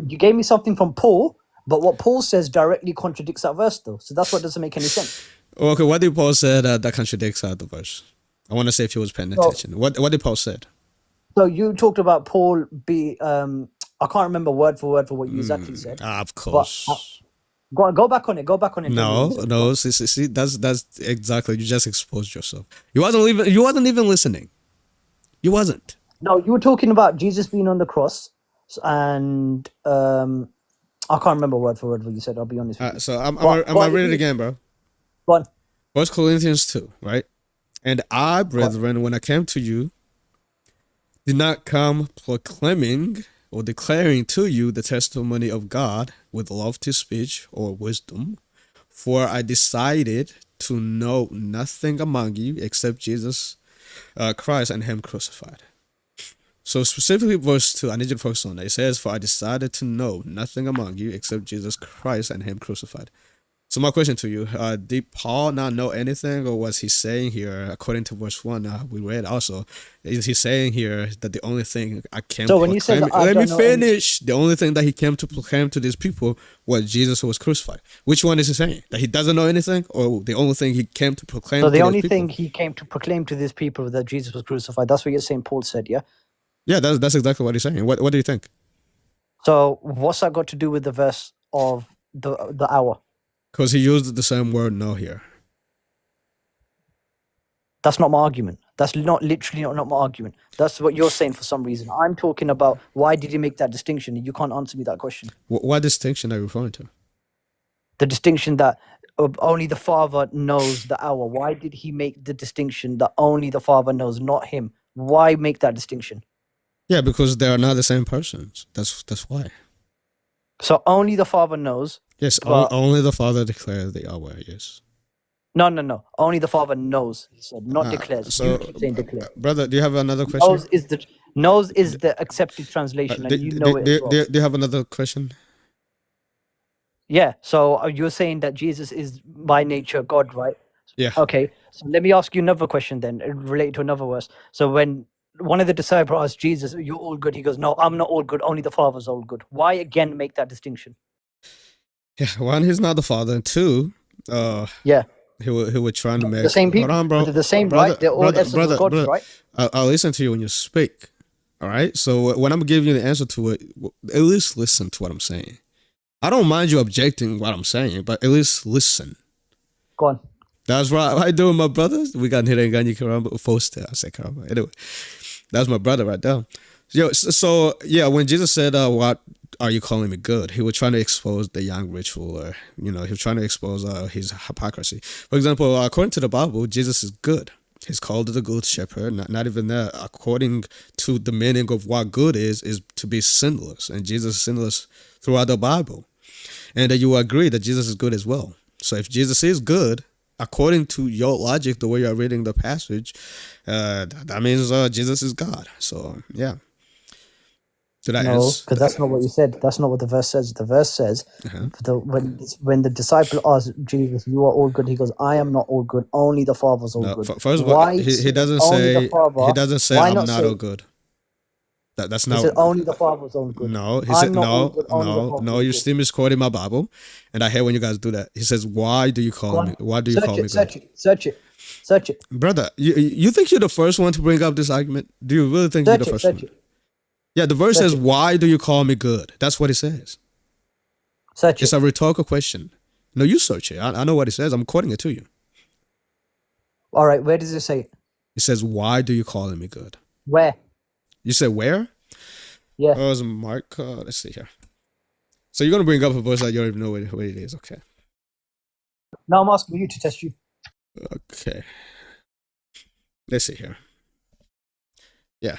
You gave me something from Paul, but what Paul says directly contradicts that verse, though. So that's what doesn't make any sense. Okay, what did Paul say that contradicts the verse? I want to say if he was paying attention. What did Paul said? So you talked about Paul I can't remember word for word for what you exactly said. Of course. Go back on it. Go back on it. No. See, that's exactly. You just exposed yourself. You wasn't even listening. You wasn't. No, you were talking about Jesus being on the cross, and I can't remember word for word what you said. I'll be honest with you. So I'm gonna read it again, bro. Go on. 1 Corinthians 2, right? And I, brethren, when I came to you, did not come proclaiming or declaring to you the testimony of God with lofty speech or wisdom, for I decided to know nothing among you except Jesus Christ and him crucified. So specifically verse 2, I need you to focus on that. It says, for I decided to know nothing among you except Jesus Christ and him crucified. So my question to you, did Paul not know anything, or was he saying here, according to verse 1 we read also, is he saying here that the only thing I came to proclaim, let me finish, the only thing that he came to proclaim to these people was Jesus who was crucified? Which one is he saying? That he doesn't know anything, or the only thing he came to proclaim to these people? So the only thing he came to proclaim to these people that Jesus was crucified, that's what you're saying Paul said, yeah? Yeah, that's exactly what he's saying. What do you think? So what's that got to do with the verse of the hour? Because he used the same word "know" here. That's not my argument. That's not literally not my argument. That's what you're saying for some reason. I'm talking about why did he make that distinction? You can't answer me that question. What distinction are you referring to? The distinction that only the Father knows the hour. Why did he make the distinction that only the Father knows, not him? Why make that distinction? Yeah, because they are not the same persons. That's why. So only the Father knows. Yes, but only the Father declares the hour. Yes. No. Only the Father knows. He said, not declares. So, You keep saying declare. brother, do you have another question? Knows is the accepted translation, and you know it as well. Do you have another question? Yeah. So you're saying that Jesus is by nature God, right? Yeah. Okay. So let me ask you another question then, related to another verse. So when one of the disciples asked Jesus, "You're all good," he goes, "No, I'm not all good. Only the Father's all good." Why again make that distinction? Yeah. One, he's not the Father, and two, yeah. He was trying to make the same people. Hold on, bro. They're the same, brother, right? They're all essence of God, right? I'll listen to you when you speak. All right. So when I'm giving you the answer to it, at least listen to what I'm saying. I don't mind you objecting what I'm saying, but at least listen. Go on. That's right. How you doing, my brothers? We got Hirengani Karamba Foster. I said Karamba. Anyway, that's my brother right there. Yo, so yeah, when Jesus said, "What are you calling me good?" He was trying to expose the young rich ruler. He was trying to expose his hypocrisy. For example, according to the Bible, Jesus is good. He's called the good shepherd. Not even that. According to the meaning of what good is to be sinless, and Jesus is sinless throughout the Bible. And that you agree that Jesus is good as well. So if Jesus is good, according to your logic, the way you're reading the passage, that means Jesus is God. So yeah. Did I No, because that's not what you said. That's not what the verse says. The verse says, when the disciple asked Jesus, "You are all good," he goes, "I am not all good. Only the Father's all good." First of all, he doesn't say. He doesn't say I'm not all good. That's not. He said only the Father's all good. No, he said no. You're still misquoting my Bible, and I hate when you guys do that. He says, "Why do you call me? Why do you call me good?" Search it, brother. You think you're the first one to bring up this argument? Do you really think you're the first one? Yeah, the verse says, "Why do you call me good?" That's what it says. It's a rhetorical question. No, you search it. I know what it says. I'm quoting it to you. All right, where does it say it? It says, "Why do you call me good?" Where? You said where? Yeah. Oh, it's Mark. Let's see here. So you're gonna bring up a verse that you don't even know what it is. Okay. Now I'm asking you to test you. Okay. Let's see here. Yeah.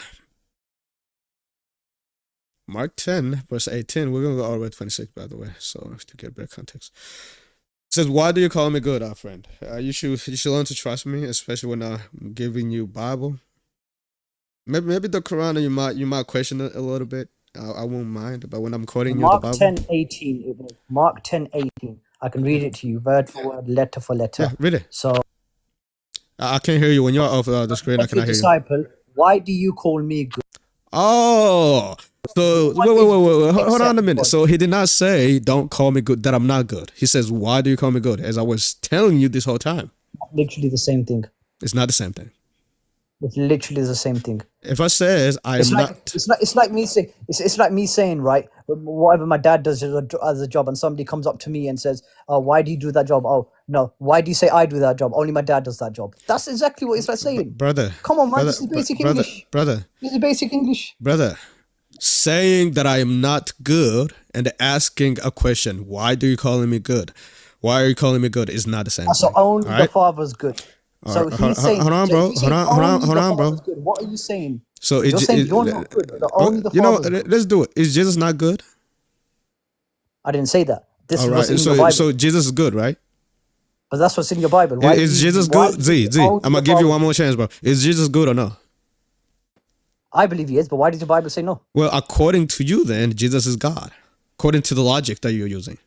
Mark 10, verse 18. We're going to go all the way to 26, by the way, so to get better context. It says, "Why do you call me good, our friend? You should learn to trust me, especially when I'm giving you Bible. Maybe the Quran you might question it a little bit. I won't mind, but when I'm quoting you the Bible." Mark 10:18. Mark 10:18. I can read it to you, word for word, letter for letter. Yeah, read it. So I can't hear you when you're off the screen. I cannot hear you. Disciple, why do you call me good? Oh, so wait. Hold on a minute. So he did not say, "Don't call me good," that I'm not good. He says, "Why do you call me good?" As I was telling you this whole time. Literally the same thing. It's not the same thing. It's literally the same thing. If I says it's like me saying it's like me saying, right, whatever my dad does as a job, and somebody comes up to me and says, "Oh, why do you do that job?" "Oh, no, why do you say I do that job? Only my dad does that job." That's exactly what it's like saying. Brother, come on, man, this is basic English. Brother, this is basic English. Brother, saying that I am not good and asking a question, "Why do you calling me good? Why are you calling me good?" is not the same. So thing. only the Father's good. So he's saying, hold on, bro. Hold on, bro. What are you saying? So you're saying you're not good. Only the Father's good. Let's do it. Is Jesus not good? I didn't say that. This all was right. in the Bible. So Jesus is good, right? But that's what's in your Bible. Why is Jesus good? Z. I'm gonna give you one more chance, bro. Is Jesus good or no? I believe he is, but why did the Bible say no? Well, according to you, then Jesus is God. According to the logic that you're using.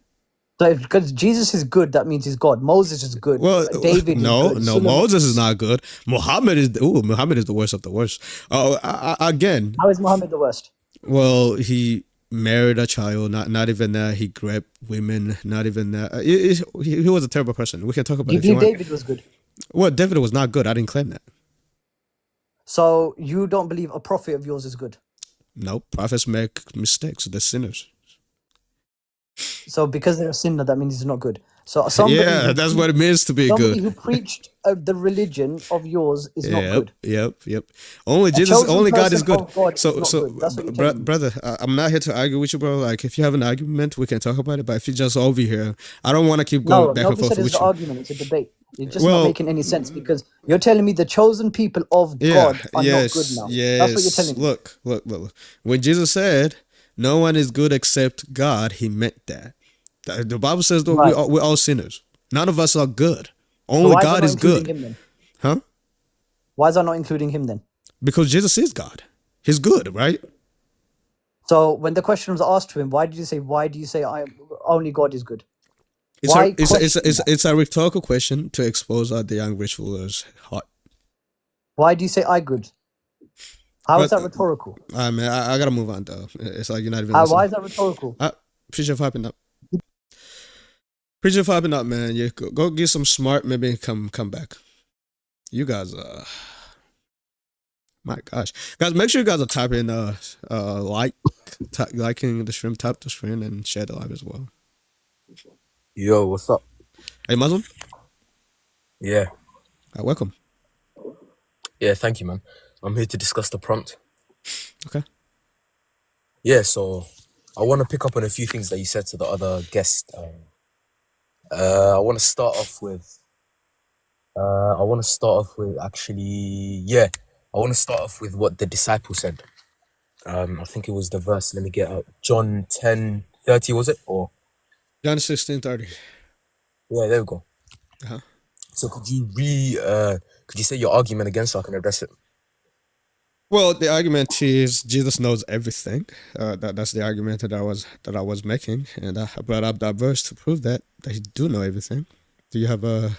So because Jesus is good, that means he's God. Moses is good. Well, David no, is good. Moses is not good. Muhammad is the worst of the worst. Again. How is Muhammad the worst? Well, he married a child. Not even that. He grabbed women. Not even that. He was a terrible person. We can talk about it. You believe David was good? Well, David was not good. I didn't claim that. So you don't believe a prophet of yours is good? No, prophets make mistakes. They're sinners. So because they're a sinner, that means he's not good. So somebody Yeah, who that's what it means to be somebody good. who preached the religion of yours is not good. Yep. Only A Jesus, chosen only God is person good. of God is So, not good. That's what you're telling me. brother, I'm not here to argue with you, bro. Like, if you have an argument, we can talk about it. But if you're just over here, I don't want to keep going No, back and nobody forth said it's with an you. argument. It's a debate. You're just not Well, making any sense because you're telling me the chosen people of God are not good now. That's what you're telling me. Look. When Jesus said, "No one is good except God," he meant that. The Bible says that Right. we're all sinners. None of us are good. So Only why is that God not is including good. him then? Huh? Why is that not including him then? Because Jesus is God. He's good, right? So when the question was asked to him, why do you say only God is good? It's Why a it's a, it's question a, it's, that? a, it's a rhetorical question to expose the young rich ruler's heart. Why do you say I good? How is But that rhetorical? man, I gotta move on though. It's like you're not even listening. Why is that rhetorical? Appreciate you hopping up. Appreciate you hopping up, man. Yeah, go get some smart. Maybe come back. You guys, my gosh, guys, make sure you guys are typing liking the stream, tap the screen, and share the live as well. Yo, what's up? Hey, Muslim. Yeah. Welcome. Yeah, thank you, man. I'm here to discuss the prompt. Okay. Yeah, so I want to pick up on a few things that you said to the other guest. I want to start off with. I want to start off with what the disciple said. I think it was the verse. Let me get out. John 10:30, was it? Or John 16:30. yeah, there we go. Uh-huh. So could you say your argument against so I can address it? Well, the argument is Jesus knows everything. That's the argument that I was making, and I brought up that verse to prove that he do know everything. Do you have a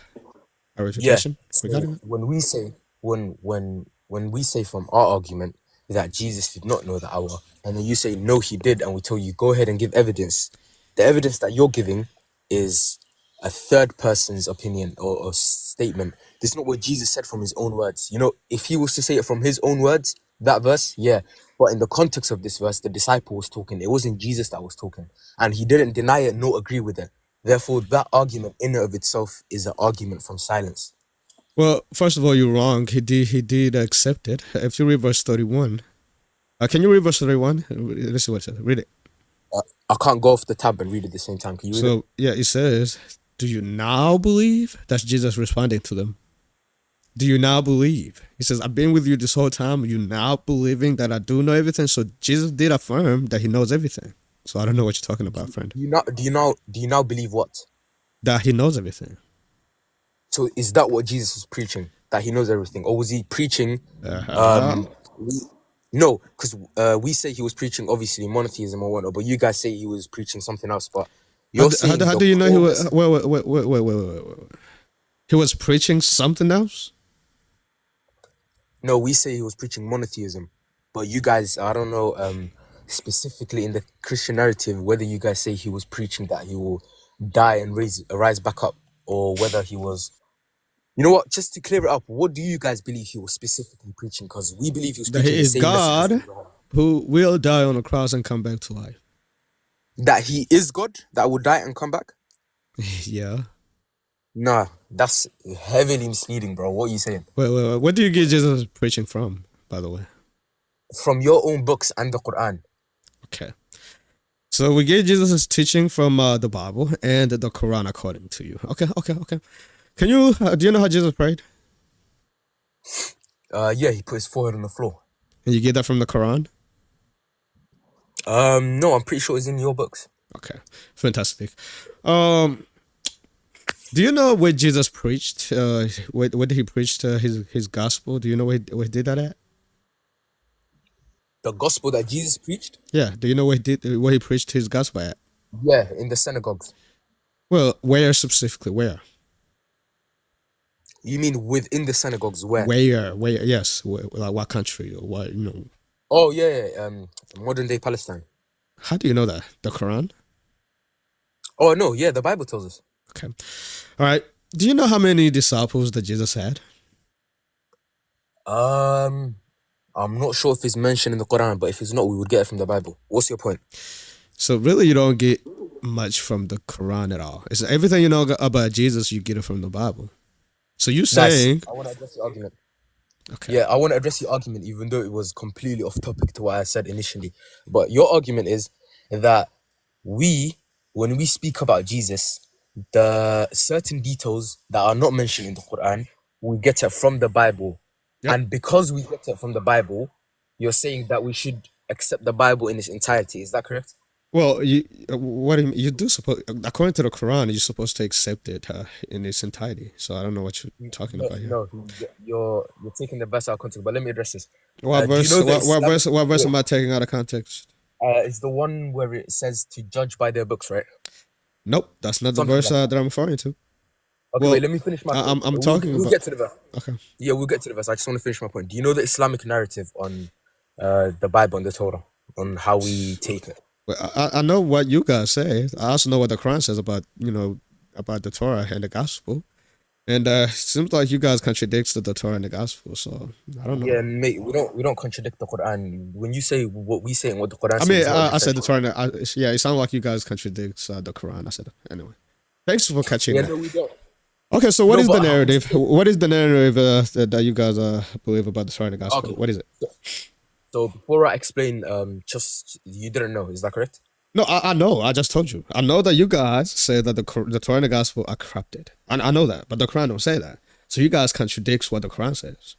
refutation regarding that? When we say when we say from our argument that Jesus did not know the hour, and then you say no, he did, and we tell you go ahead and give evidence, the evidence that you're giving is a third person's opinion or statement. This is not what Jesus said from his own words. You know, if he was to say it from his own words, that verse, yeah. But in the context of this verse, the disciple was talking. It wasn't Jesus that was talking, and he didn't deny it nor agree with it. Therefore, that argument in and of itself is an argument from silence. Well, first of all, you're wrong. He did accept it. If you read verse 31, can you read verse 31? Let's see what it says. Read it. I can't go off the tab and read at the same time. Can you read it? So yeah, it says, "Do you now believe?" That's Jesus responding to them. Do you now believe? He says, "I've been with you this whole time. Are you now believing that I do know everything?" So Jesus did affirm that he knows everything. So I don't know what you're talking about, friend. Do you now believe what? That he knows everything. So is that what Jesus was preaching? That he knows everything, or was he preaching? No, because we say he was preaching obviously monotheism or whatnot, but you guys say he was preaching something else. But you're saying how do you know he was? Wait. He was preaching something else? No, we say he was preaching monotheism, but you guys, I don't know, specifically in the Christian narrative, whether you guys say he was preaching that he will die and rise back up, or whether he was. You know what? Just to clear it up, what do you guys believe he was specifically preaching? Because we believe he was That preaching he the is same message. God who will die on the cross and come back to life. That he is God that will die and come back? Yeah. Nah, that's heavily misleading, bro. What are you saying? Wait. What do you get Jesus preaching from, by the way? From your own books and the Quran. Okay. So we get Jesus' teaching from the Bible and the Quran according to you. Okay. Can you, do you know how Jesus prayed? Yeah, he put his forehead on the floor. And you get that from the Quran? No, I'm pretty sure it's in your books. Okay, fantastic. Do you know where Jesus preached? Where did he preach his gospel? Do you know where he did that at? The gospel that Jesus preached? Yeah. Do you know where he preached his gospel at? Yeah, in the synagogues. Well, where specifically? Where? You mean within the synagogues? Where? Where? Yes. Like what country or what? You know. Oh yeah. Modern day Palestine. How do you know that? The Quran? Oh no, yeah, the Bible tells us. Okay. All right. Do you know how many disciples that Jesus had? I'm not sure if it's mentioned in the Quran, but if it's not, we would get it from the Bible. What's your point? So really, you don't get much from the Quran at all. It's everything you know about Jesus, you get it from the Bible. So you Nice. saying? I want to address your argument. Okay. Yeah, I want to address your argument, even though it was completely off topic to what I said initially. But your argument is that when we speak about Jesus, the certain details that are not mentioned in the Quran, we get it from the Bible. Yep. And because we get it from the Bible, you're saying that we should accept the Bible in its entirety. Is that correct? Well, you do suppose, according to the Quran, you're supposed to accept it in its entirety. So I don't know what you're talking about here. No, you're taking the verse out of context. But let me address this. What verse? Do you know What verse am I taking out of context? It's the one where it says to judge by their books, right? Nope, that's not the Something verse like that I'm referring to. Okay, Well, wait, let me finish my point. I'm talking We'll about. get to the verse. Okay. Yeah, we'll get to the verse. I just want to finish my point. Do you know the Islamic narrative on the Bible and the Torah, on how we take it? Well, I know what you guys say. I also know what the Quran says about about the Torah and the Gospel, and it seems like you guys contradicts the Torah and the Gospel. So I don't know. Yeah, mate, we don't contradict the Quran. When you say what we say and what the Quran says, I mean, it's not I said the different. Torah. Yeah, it sounds like you guys contradict the Quran. I said it anyway. Thanks for catching Yeah, that. no, we don't. Okay, so what No, is the but narrative? What is the narrative that you guys believe about the Torah and the Gospel? Okay. What is it? So before I explain, just you didn't know, is that correct? No, I know. I just told you. I know that you guys say that the Torah and the Gospel are corrupted. I know that, but the Quran don't say that. So you guys contradicts what the Quran says.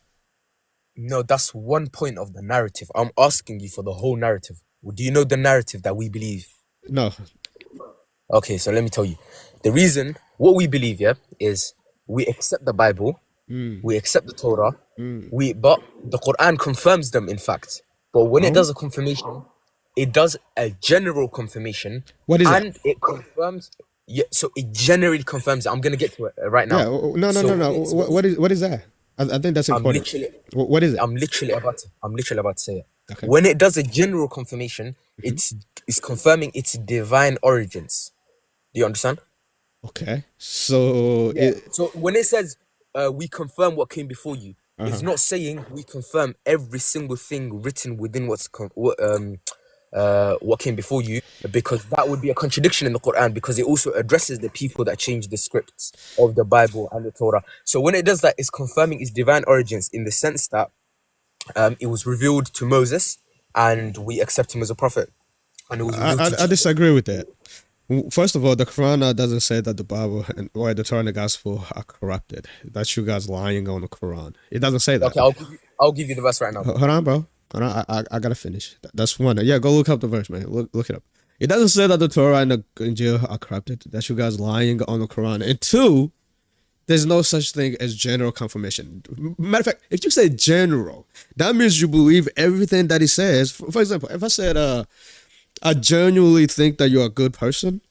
No, that's one point of the narrative. I'm asking you for the whole narrative. Do you know the narrative that we believe? No. Okay, so let me tell you. The reason, what we believe, yeah, is we accept the Bible, we accept the Torah, but the Quran confirms them, in fact. But when it does a confirmation, it does a general confirmation. What is and it? it confirms, yeah, so it generally confirms it. I'm going to get to it right now. Yeah. No. So What is that? I think that's important. What is it? I'm literally about to say it. Okay. When it does a general confirmation, it's confirming its divine origins. Do you understand? Okay. So So when it says we confirm what came before you, it's not saying we confirm every single thing written within what came before you, because that would be a contradiction in the Quran, because it also addresses the people that changed the scripts of the Bible and the Torah. So when it does that, it's confirming its divine origins in the sense that it was revealed to Moses and we accept him as a prophet. And it was revealed to I disagree with that. First of all, the Quran doesn't say that the Bible or the Torah and the Gospel are corrupted. That's you guys lying on the Quran. It doesn't say that. Okay, I'll give you the verse right now. Hold on, bro. Hold on. I gotta finish. That's one. Yeah, go look up the verse, man. Look it up. It doesn't say that the Torah and the Injil are corrupted. That's you guys lying on the Quran. And two, there's no such thing as general confirmation. Matter of fact, if you say general, that means you believe everything that he says. For example, if I said, I genuinely think that you're a good person,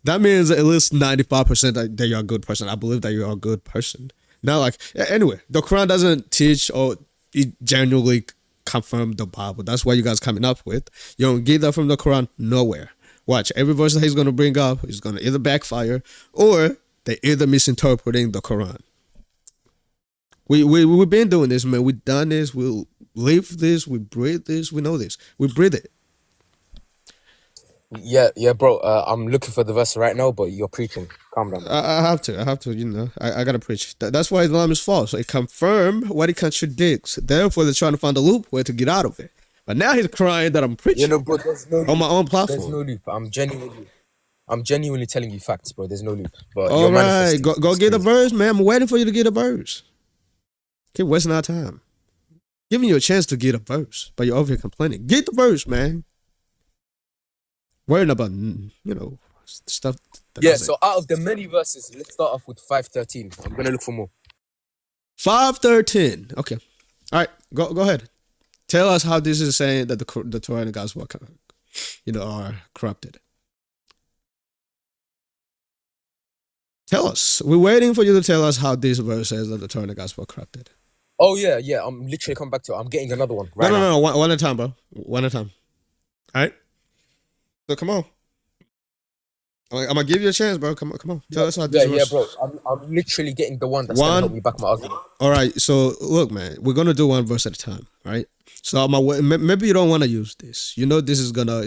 that means at least 95% that you're a good person. I believe that you're a good person. Now, like, anyway, the Quran doesn't teach or it genuinely confirm the Bible. That's what you guys coming up with. You don't get that from the Quran nowhere. Watch, every verse that he's going to bring up is going to either backfire or they're either misinterpreting the Quran. We've been doing this, man. We've done this. We live this. We breathe this. We know this. We breathe it. Yeah, bro. I'm looking for the verse right now, but you're preaching. Calm down. I have to. You know, I gotta preach. That's why Islam is false. It confirms what it contradicts. Therefore, they're trying to find a loophole to get out of it. But now he's crying that I'm preaching Bro, there's no on my own platform. There's no loop. I'm genuinely telling you facts, bro. There's no loop. But All right, go get a verse, man. I'm waiting for you to get a verse. Keep wasting our time. Giving you a chance to get a verse, but you're over here complaining. Get the verse, man. Worrying about stuff. Yeah. So out of the many verses, let's start off with 5:13. I'm gonna look for more. 5:13. Okay. All right. Go ahead. Tell us how this is saying that the Torah and the Gospel, are corrupted. Tell us. We're waiting for you to tell us how this verse says that the Torah and the Gospel are corrupted. Oh yeah. I'm literally coming back to it. I'm getting another one right now. No. One at a time, bro. One at a time. All right. So come on. I'm gonna give you a chance, bro. Come on. Tell us how this Yeah, bro. I'm literally getting the one that's gonna help me back my argument. All right. So look, man, we're gonna do one verse at a time, right? So maybe you don't want to use this. This is gonna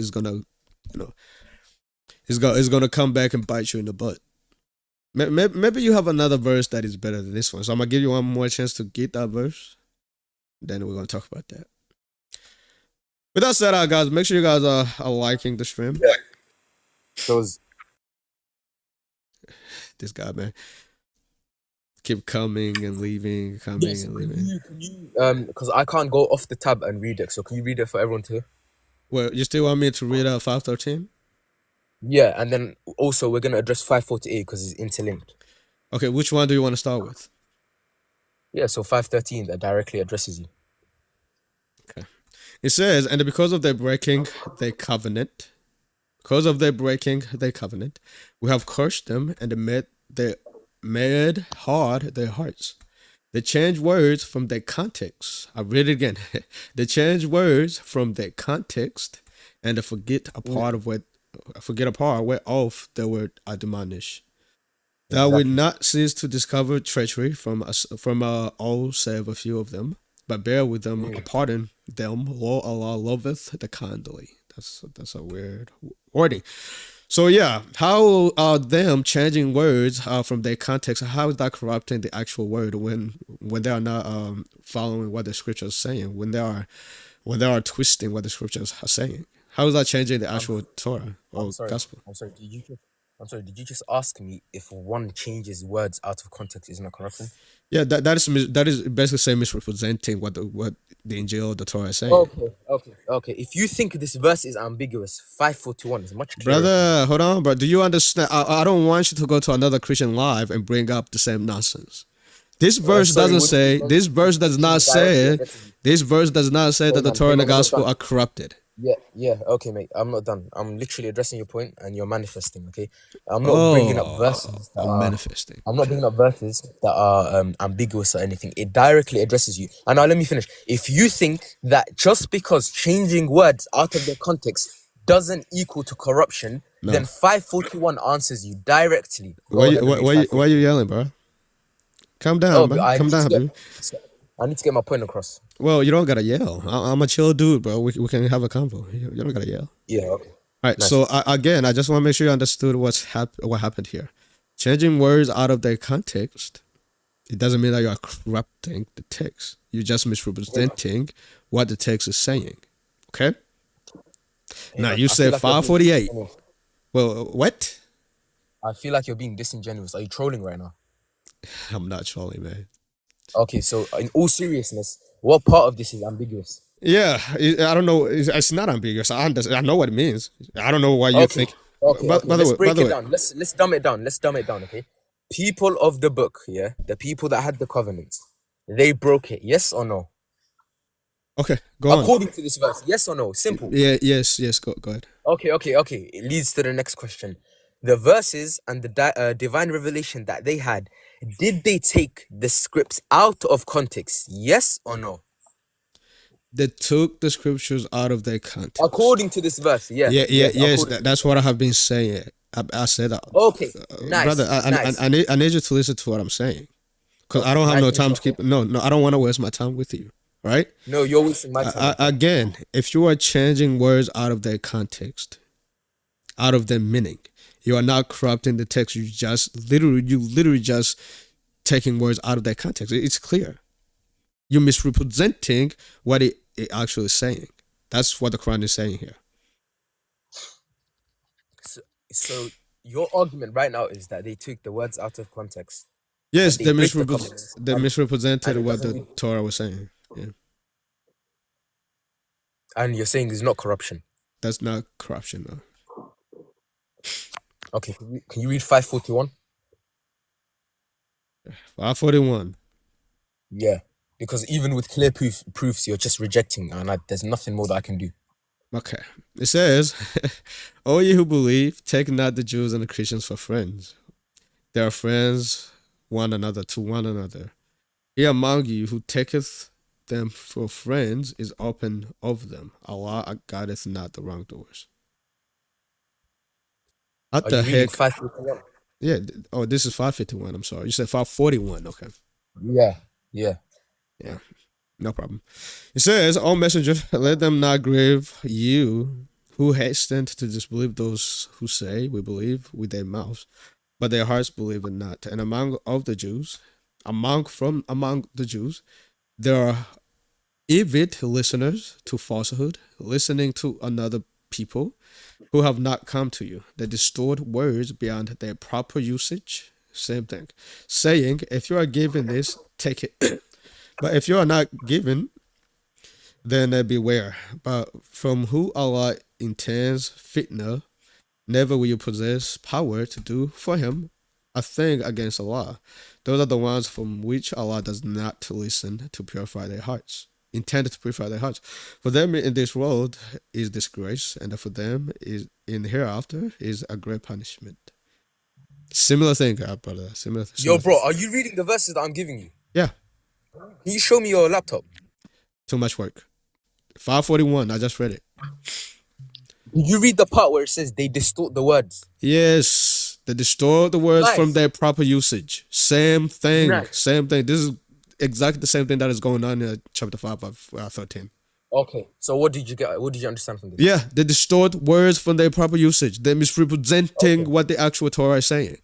it's gonna come back and bite you in the butt. Maybe you have another verse that is better than this one. So I'm gonna give you one more chance to get that verse. Then we're gonna talk about that. With that said, guys, make sure you guys are liking the stream. Yeah. Those. This guy, man, keep coming and leaving, coming Yes, and leaving. can you because I can't go off the tab and read it. So can you read it for everyone to hear? Well, you still want me to read out 513? Yeah, and then also we're gonna address 548 because it's interlinked. Okay, which one do you want to start with? Yeah, so 513 that directly addresses you. Okay. It says, and because of their breaking their covenant, we have cursed them and made hard their hearts. They change words from their context. I read it again. They change words from their context and forget a part whereof they were admonished. Thou wilt not cease to discover treachery from all save a few of them, but bear with them, pardon them. Lo Allah loveth the kindly. That's a weird wording. So yeah, how are them changing words from their context? How is that corrupting the actual word when they are not following what the scripture is saying? When they are twisting what the scriptures are saying? How is that changing the actual Torah or gospel? I'm sorry. Did you just ask me if one changes words out of context is not corruption? Yeah, that is basically saying misrepresenting what the Injil or the Torah is saying. Okay. If you think this verse is ambiguous, 541 is much clearer. Brother, hold on, bro. Do you understand? I don't want you to go to another Christian live and bring up the same nonsense. This verse doesn't say. This verse does not say. This verse does not say that the Torah and the gospel are corrupted. Yeah, okay, mate. I'm not done. I'm literally addressing your point and you're manifesting, okay? I'm not bringing up verses that are manifesting. I'm not bringing up verses that are ambiguous or anything. It directly addresses you. And now let me finish. If you think that just because changing words out of their context doesn't equal to corruption, then 541 answers you directly. Why you yelling, bro? Calm down, bro. Calm down, dude. I need to get my point across. Well, you don't gotta yell. I'm a chill dude, bro. We can have a convo. You don't gotta yell. Yeah, okay. All right. Nice. So again, I just want to make sure you understood what happened here. Changing words out of their context, it doesn't mean that you are corrupting the text. You're just misrepresenting what the text is saying. Okay. Now you said 548. Well, what? I feel like you're being disingenuous. Are you trolling right now? I'm not trolling, man. Okay, so in all seriousness, what part of this is ambiguous? Yeah, I don't know. It's not ambiguous. I know what it means. I don't know why you think. Okay. Let's break it down. Let's dumb it down. Okay. People of the book, yeah, the people that had the covenant, they broke it. Yes or no? Okay, go on. According to this verse, yes or no? Simple. Yeah. Yes. Go ahead. Okay. It leads to the next question. The verses and the divine revelation that they had, did they take the scripts out of context? Yes or no? They took the scriptures out of their context. According to this verse, yes. That's what I have been saying. I said that. Okay, nice, brother. nice. I need you to listen to what I'm saying, because I don't have no time to keep. No. I don't want to waste my time with you. Right? No, you're wasting my time. Again, if you are changing words out of their context, out of their meaning, you are not corrupting the text. You literally just taking words out of their context. It's clear. You're misrepresenting what it actually is saying. That's what the Quran is saying here. So your argument right now is that they took the words out of context. Yes, they misrepresented what the Torah was saying. Yeah. And you're saying it's not corruption. That's not corruption, no. Okay, can you read 541? 541. Yeah, because even with clear proofs, you're just rejecting, and there's nothing more that I can do. Okay. It says, O ye who believe, take not the Jews and the Christians for friends. They are friends to one another. He among you who taketh them for friends is open of them. Allah guideth not the wrongdoers. What the heck? 551? Yeah. Oh, this is 551. I'm sorry. You said 541. Okay. Yeah. No problem. It says, O messenger, let them not grieve you who hasten to disbelieve those who say we believe with their mouths, but their hearts believe it not. And among the Jews, there are avid listeners to falsehood, listening to another people who have not come to you. They distort words beyond their proper usage. Same thing. Saying, if you are given this, take it. But if you are not given, then beware. But from who Allah intends fitna, never will you possess power to do for him a thing against Allah. Those are the ones from which Allah does not listen to purify their hearts. Intended to purify their hearts. For them in this world is disgrace, and for them is in hereafter is a great punishment. Similar thing, brother. Similar. Yo, bro, are you reading the verses that I'm giving you? Yeah. Can you show me your laptop? Too much work. 541. I just read it. Did you read the part where it says they distort the words? Yes, they distort the words from their proper usage. Same thing. Nice. Same thing. This is exactly the same thing that is going on in chapter 5 of 13. Okay, so what did you get? What did you understand from this? Yeah, they distort words from their proper usage. They're misrepresenting what the actual Torah is saying.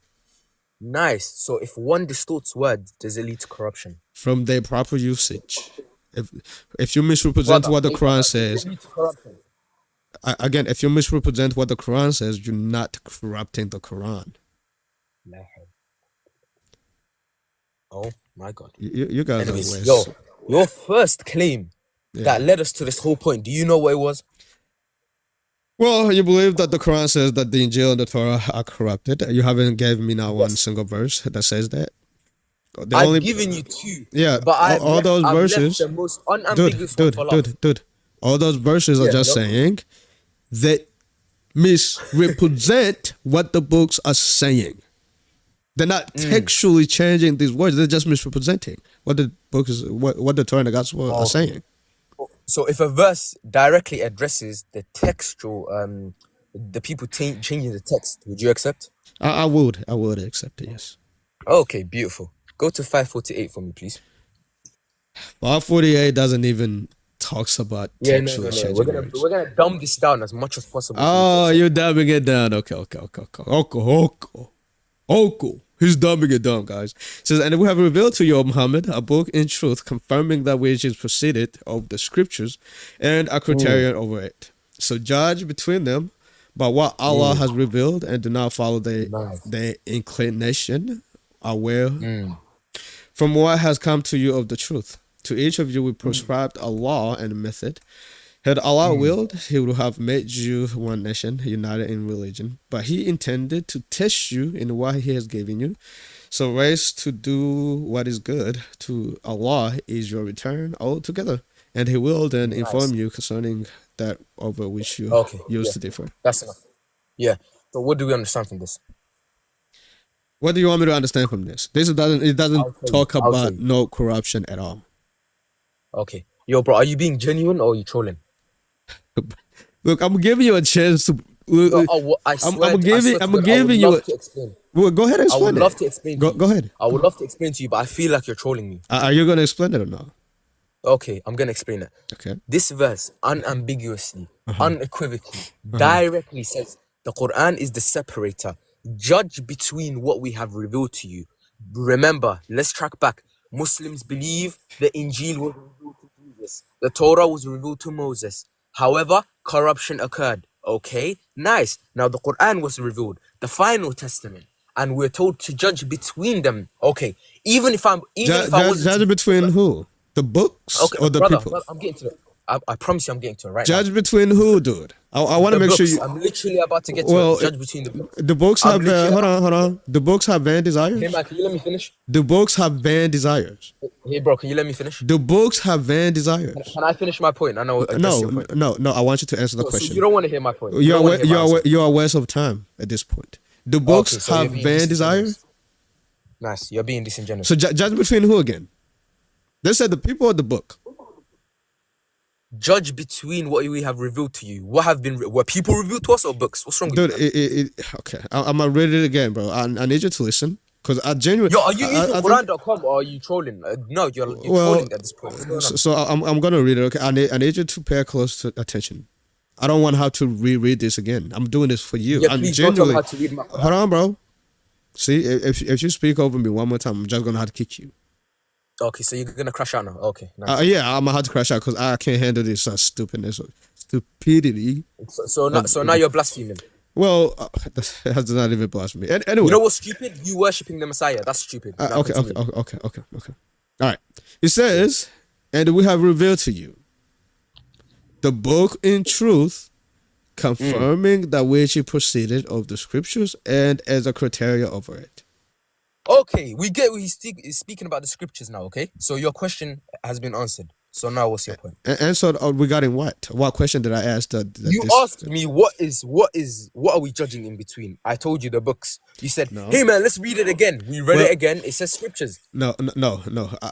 Nice. So if one distorts words, does it lead to corruption? From their proper usage. If you misrepresent what the Quran says, again, if you misrepresent what the Quran says, you're not corrupting the Quran. Oh my God. You guys Anyways, are waste. yo, your first claim that led us to this whole point, do you know what it was? Well, you believe that the Quran says that the Injil and the Torah are corrupted. You haven't given me now one single verse that says that. I've given you two. Yeah, but all those verses. The most unambiguous one for love. Dude. All those verses are just saying that misrepresent what the books are saying. They're not textually changing these words. They're just misrepresenting what the book is, what the Torah and the Gospel are saying. So if a verse directly addresses the textual, the people changing the text, would you accept? I would accept it. Yes. Okay, beautiful. Go to 548 for me, please. 548 doesn't even talks about textual changing words. We're gonna dumb this down as much as possible. Oh, you're dumbing it down. Okay. He's dumbing it down, guys. It says, and we have revealed to you, O Muhammad, a book in truth, confirming that which is proceeded of the scriptures and a criterion over it. So judge between them by what Allah has revealed, and do not follow their inclination aware from what has come to you of the truth. To each of you we prescribed a law and a method. Had Allah willed, he would have made you one nation, united in religion. But he intended to test you in what he has given you. So race to do what is good to Allah is your return altogether. And he will then inform you concerning that over which you used to differ. That's enough. Yeah. So what do we understand from this? What do you want me to understand from this? It doesn't talk about no corruption at all. Okay. Yo, bro, are you being genuine or are you trolling? Look, I'm giving you a chance to. I'm giving you. Well, go ahead and explain. I would love to explain. Go ahead. I would love to explain to you, but I feel like you're trolling me. Are you gonna explain it or not? Okay, I'm gonna explain it. Okay. This verse unambiguously, unequivocally, directly says the Quran is the separator. Judge between what we have revealed to you. Remember, let's track back. Muslims believe the Injil was revealed to Jesus. The Torah was revealed to Moses. However, corruption occurred. Okay, nice. Now the Quran was revealed, the final testament, and we're told to judge between them. Okay, judge between who? The books or the people? Brother, I'm getting to it. I promise you I'm getting to it right now. Judge between who, dude? I want to make sure you... I'm literally about to get to it. Judge between the books. The books have... hold on. The books have vain desires? Hey, man, can you let me finish? The books have vain desires. Hey, bro, can you let me finish? The books have vain desires. Can I finish my point? I know. No. I want you to answer the question. So you don't want to hear my point. You're a waste of time at this point. The books have vain desires? Nice. You're being disingenuous. So judge between who again? They said the people or the book? Judge between what we have revealed to you. Were people revealed to us or books? What's wrong with you? Okay, I'm gonna read it again, bro. I need you to listen because I genuinely. Yo, are you using Quran.com or are you trolling? No, you're trolling at this point. So I'm gonna read it. Okay, I need you to pay close attention. I don't want to have to reread this again. I'm doing this for you. Yeah, I'm please don't tell me genuinely. how to read my Quran. Hold on, bro. See, if you speak over me one more time, I'm just gonna have to kick you. Okay, so you're gonna crash out now. Okay, nice. Yeah, I'm gonna have to crash out because I can't handle this stupidity. So now you're blaspheming. Well, that's not even blasphemy. Anyway, You know what's stupid? You worshipping the Messiah. That's stupid. Now okay. continue. All right. It says, and we have revealed to you the book in truth, confirming that which it proceeded of the scriptures and as a criteria over it. Okay, we get what he's speaking about the scriptures now. Okay, so your question has been answered. So now what's your point? Answered regarding what? What question did I ask? You asked me what are we judging in between? I told you the books. You said, No. hey man, let's read it again. We read it again. It says scriptures. No.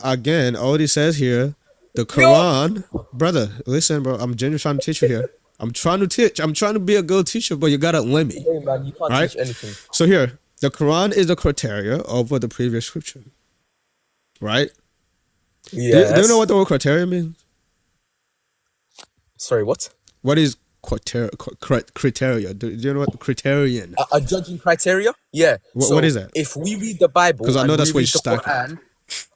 Again, all it says here, the Quran, brother. Listen, bro. I'm genuinely trying to teach you here. I'm trying to teach. I'm trying to be a good teacher, but you gotta let me. Hey man, you can't teach anything. So here, the Quran is the criteria over the previous scripture, right? Yes. Do you know what the word criteria means? Sorry, what? What is criteria? Do you know what criterion? A judging criteria? Yeah. What is that? If we read the Bible, Because I know that's what you're stuck.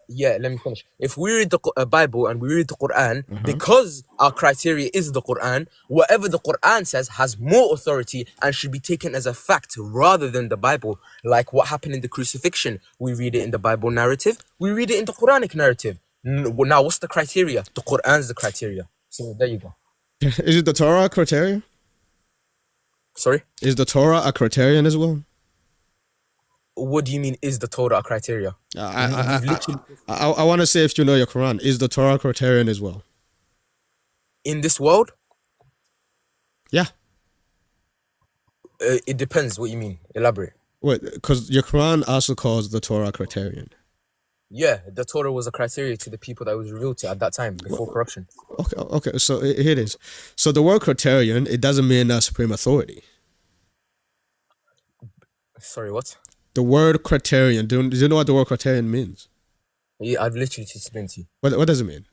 Yeah, let me finish. If we read the Bible and we read the Quran, because our criteria is the Quran, whatever the Quran says has more authority and should be taken as a fact rather than the Bible. Like what happened in the crucifixion. We read it in the Bible narrative. We read it in the Quranic narrative. Now, what's the criteria? The Quran's the criteria. So there you go. Is it the Torah criteria? Sorry? Is the Torah a criterion as well? What do you mean, is the Torah a criteria? I want to say, if you know your Quran, is the Torah criterion as well? In this world? Yeah. It depends what you mean. Elaborate. Wait, because your Quran also calls the Torah criterion. Yeah, the Torah was a criteria to the people that was revealed to at that time, before corruption. Okay, so here it is. So the word criterion, it doesn't mean supreme authority. Sorry, what? The word criterion, do you know what the word criterion means? Yeah, I've literally just explained to you. What does it mean?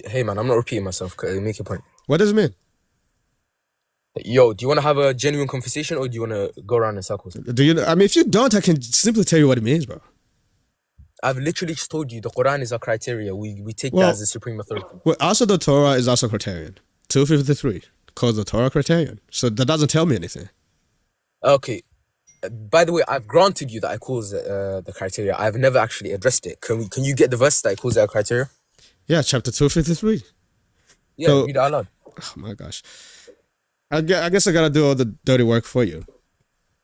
Hey man, I'm not repeating myself. Make your point. What does it mean? Yo, do you want to have a genuine conversation or do you want to go around in circles? Do you know? I mean, if you don't, I can simply tell you what it means, bro. I've literally just told you the Quran is our criteria. We take that as the supreme authority. Well, also the Torah is also criterion. 253 calls the Torah criterion. So that doesn't tell me anything. Okay. By the way, I've granted you that it calls the criteria. I've never actually addressed it. Can you get the verse that it calls that criteria? Yeah, chapter 253. Yeah, so, read it out loud. Oh my gosh. I guess I gotta do all the dirty work for you.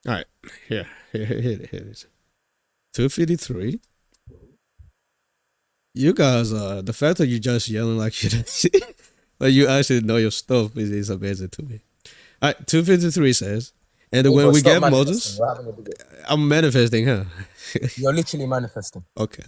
All right, here it is. 253. You guys, the fact that you just yelling like you like you actually know your stuff is amazing to me. All right, 253 says, and when we gave Moses, I'm manifesting, huh? You're literally manifesting. Okay.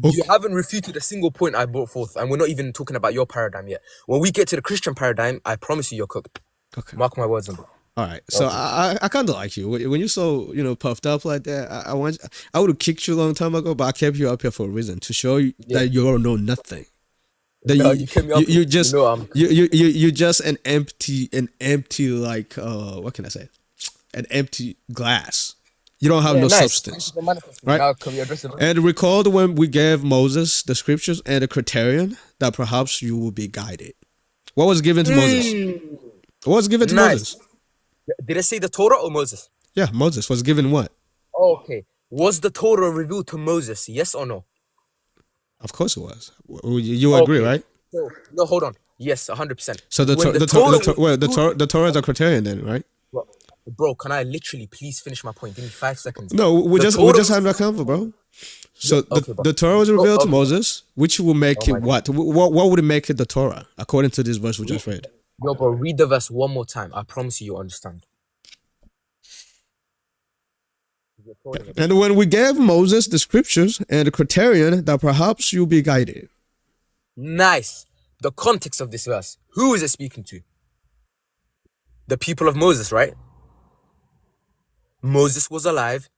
You haven't refuted a single point I brought forth, and we're not even talking about your paradigm yet. When we get to the Christian paradigm, I promise you you're cooked. Okay. Mark my words on that. All right. So I kind of like you. When you're so, puffed up like that, I would have kicked you a long time ago, but I kept you up here for a reason, to show you that you don't know nothing. That you're just an empty like what can I say? An empty glass. You don't have no substance. Right? Now, can we address it? And recall when we gave Moses the scriptures and the criterion that perhaps you will be guided. What was given to Moses? What was given to Moses? Did I say the Torah or Moses? Yeah, Moses was given what? Okay. Was the Torah revealed to Moses? Yes or no? Of course it was. You agree, right? No, hold on. Yes, 100%. So the Torah is a criterion then, right? Bro, can I literally please finish my point? Give me 5 seconds. No, we just having a convo, bro. So the Torah was revealed to Moses, which will make it what? What would it make it the Torah, according to this verse we just read? Yo, bro, read the verse one more time. I promise you'll understand. And when we gave Moses the scriptures and the criterion that perhaps you'll be guided. Nice. The context of this verse. Who is it speaking to? The people of Moses, right? Moses was alive.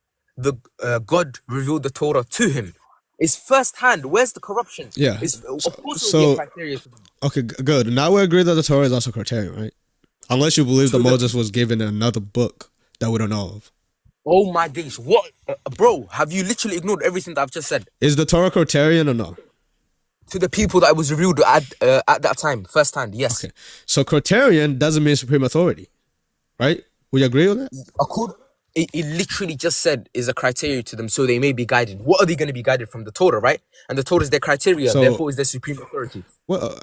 God revealed the Torah to him. It's first hand. Where's the corruption? Yeah. Of course, it will be a criteria. Okay, good. Now we agree that the Torah is also Quaternion, right? Unless you believe that Moses was given another book that we don't know of. Oh my days! What, bro? Have you literally ignored everything that I've just said? Is the Torah Quaternion or no? To the people that it was revealed at that time, first hand, yes. Okay, so Quaternion doesn't mean supreme authority, right? We agree on that? It literally just said is a criteria to them, so they may be guided. What are they going to be guided from? The Torah, right? And the Torah is their criteria, So- therefore is their supreme authority. Well,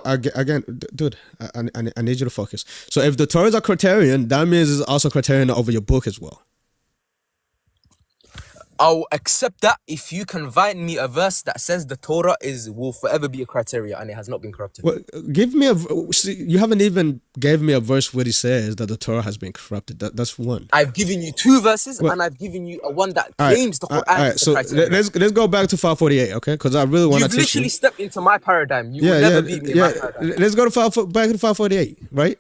again, dude, I need you to focus. So if the Torah is a Quaternion, that means it's also Quaternion over your book as well. I'll accept that if you can find me a verse that says the Torah will forever be a criteria and it has not been corrupted. Well, give me you haven't even gave me a verse where he says that the Torah has been corrupted. That's one. I've given you two verses Well, and I've given you a one that All right, claims the all Quran right, is so the criteria. let's go back to 548, okay? Because I really want to You've teach you. literally stepped into my paradigm. You will never beat me in my paradigm. Let's go to back to 548, right?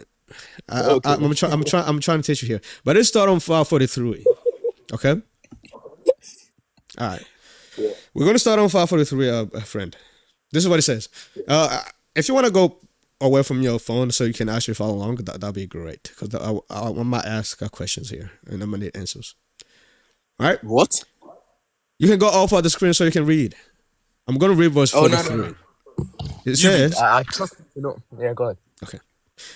Okay. I'm trying to teach you here, but let's start on 543, okay? All right, we're gonna start on 543, friend. This is what it says. If you want to go away from your phone so you can actually follow along, that'd be great. Because I might ask questions here, and I'm gonna need answers. All right? What? You can go off of the screen so you can read. I'm gonna read verse 43. No. It says, I trust you to know. Yeah, go ahead. okay.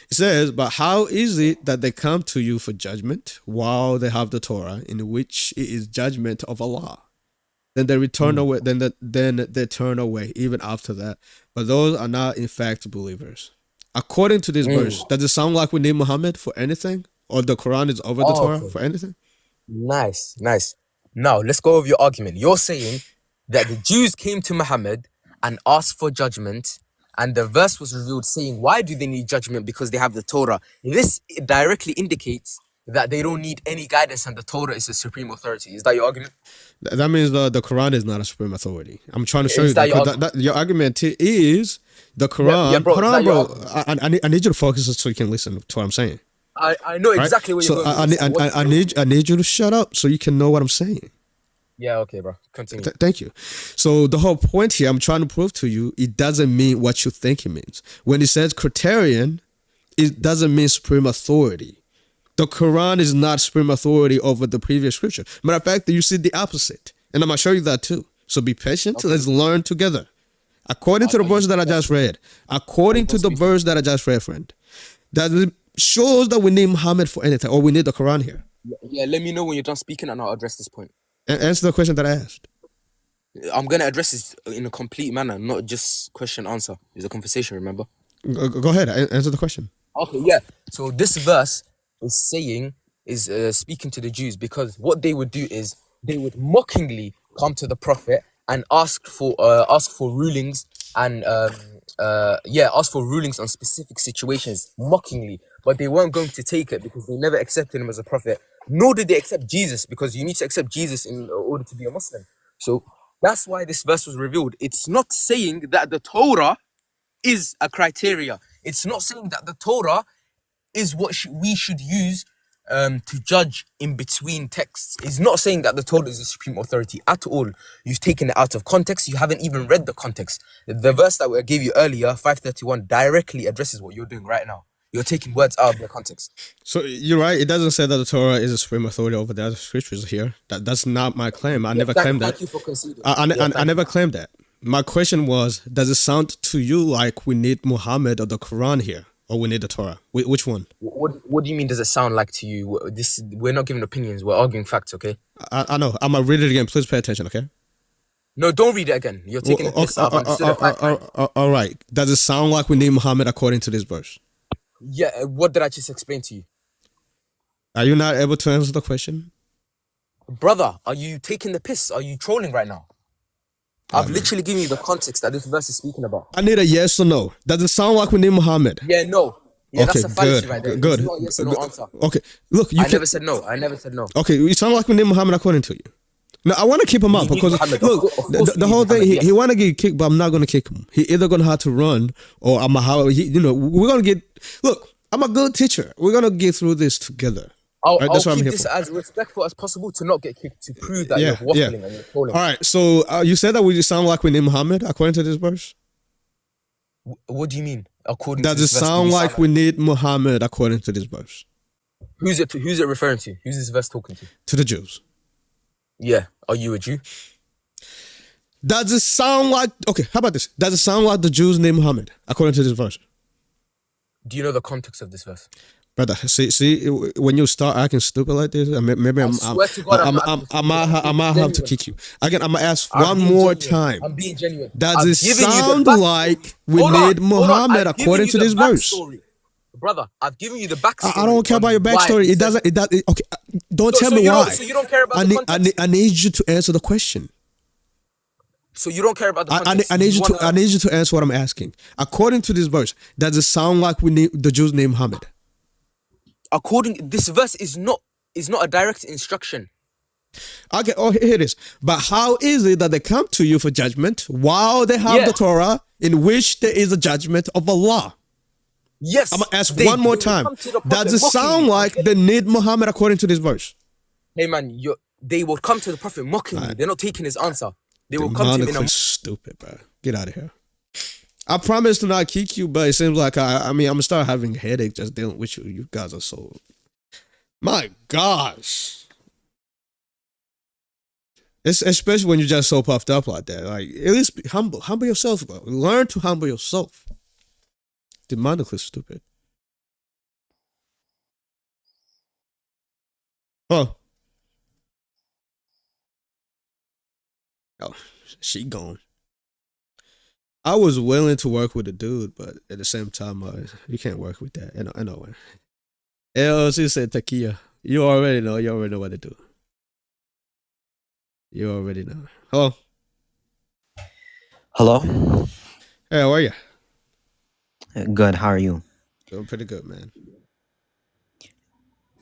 It says, but how is it that they come to you for judgment while they have the Torah, in which it is judgment of Allah? Then they return away. Then they turn away even after that. But those are not in fact believers. According to this verse, does it sound like we need Muhammad for anything, or the Quran is over the Torah for anything? Nice. Now let's go over your argument. You're saying that the Jews came to Muhammad and asked for judgment, and the verse was revealed saying, why do they need judgment? Because they have the Torah. This directly indicates that they don't need any guidance and the Torah is the supreme authority. Is that your argument? That means the Quran is not a supreme authority. I'm trying to show you that your argument is the Quran. Yeah, bro, Hold is on, that your bro. I need you to focus so you can listen to what I'm saying. I know exactly Right? where you're So going. I need you to shut up so you can know what I'm saying. Yeah, okay, bro. Continue. Thank you. So the whole point here, I'm trying to prove to you, it doesn't mean what you think it means. When it says Quaternion, it doesn't mean supreme authority. The Quran is not supreme authority over the previous scripture. Matter of fact, you see the opposite. And I'm going to show you that too. So be patient. Okay. Let's learn together. According to the verse that I just read, friend, that shows that we need Muhammad for anything, or we need the Quran here. Yeah, let me know when you're done speaking and I'll address this point. Answer the question that I asked. I'm going to address this in a complete manner, not just question answer. It's a conversation, remember? Go ahead. Answer the question. Okay, yeah. So this verse is speaking to the Jews, because what they would do is they would mockingly come to the prophet and ask for rulings and ask for rulings on specific situations mockingly, but they weren't going to take it because they never accepted him as a prophet, nor did they accept Jesus, because you need to accept Jesus in order to be a Muslim. So that's why this verse was revealed. It's not saying that the Torah is a criteria. It's not saying that the Torah is what we should use to judge in between texts. It's not saying that the Torah is the supreme authority at all. You've taken it out of context. You haven't even read the context. The verse that I gave you earlier, 531, directly addresses what you're doing right now. You're taking words out of their context. So you're right. It doesn't say that the Torah is a supreme authority over the other scriptures here. That's not my claim. I never claimed that. Thank you for conceding. I never claimed that. My question was, does it sound to you like we need Muhammad or the Quran here? Or we need the Torah? Which one? What do you mean does it sound like to you? We're not giving opinions. We're arguing facts, okay? I know. I'm going to read it again. Please pay attention, okay? No, don't read it again. You're taking the piss out. All right. Does it sound like we need Muhammad according to this verse? Yeah, what did I just explain to you? Are you not able to answer the question? Brother, are you taking the piss? Are you trolling right now? I've literally given you the context that this verse is speaking about. I need a yes or no. Does it sound like we need Muhammad? Yeah, no. Yeah, okay, that's a fallacy right there. Good. It's not yes or no answer. Okay, look, never said no. I never said no. Okay, you sound like we need Muhammad according to you. Now, I want to keep him up because, look, the whole thing, he want to get kicked, but I'm not going to kick him. He either going to have to run or we're going to get, look, I'm a good teacher. We're going to get through this together. I'll keep this as respectful as possible to not get kicked, to prove that you're waffling and you're trolling. All right, so you said that we sound like we need Muhammad according to this verse? What do you mean? According Does to it this verse, do sound we like sound we like need Muhammad according to this verse? who's it referring to? Who's this verse talking to? To the Jews. Yeah. Are you a Jew? Does it sound like, okay, how about this? Does it sound like the Jews named Muhammad according to this verse? Do you know the context of this verse? Brother, see, when you start acting stupid like this, maybe I swear to God, I might have to kick you. Again, I'm gonna ask one being more genuine. time. I'm being genuine. Does I've it given you the sound backstory. like we Hold need on. Muhammad I've given according you to the this verse? backstory. Brother, I've given you the backstory. I don't care about your on why backstory. he It said- doesn't. Okay, don't So- tell so me you why. don't- so you don't care about I the need, context? I need you to answer the question. So you don't care about the I context? need you wanna- to. I need you to answer what I'm asking. According to this verse, does it sound like we need the Jews named Muhammad? This verse is not a direct instruction. Okay, oh, here it is. But how is it that they come to you for judgment while they have the Torah in which there is a judgment of Allah? Yes. I'm gonna ask one more time. Does it sound like they need Muhammad according to this verse? Hey man, they will come to the Prophet mockingly. They're not taking his answer. They will come to him in a stupid, bro. Get out of here. I promise to not kick you, but it seems like I'm gonna start having a headache just dealing with you. You guys are so, my gosh. It's especially when you're just so puffed up like that. Like, at least be humble yourself, bro. Learn to humble yourself. Demonically stupid. Oh, she gone. I was willing to work with a dude, but at the same time, you can't work with that. I know. LLC said Takia. You already know. You already know what to do. You already know. Hello. Hello. Hey, how are you? Good. How are you? Doing pretty good, man.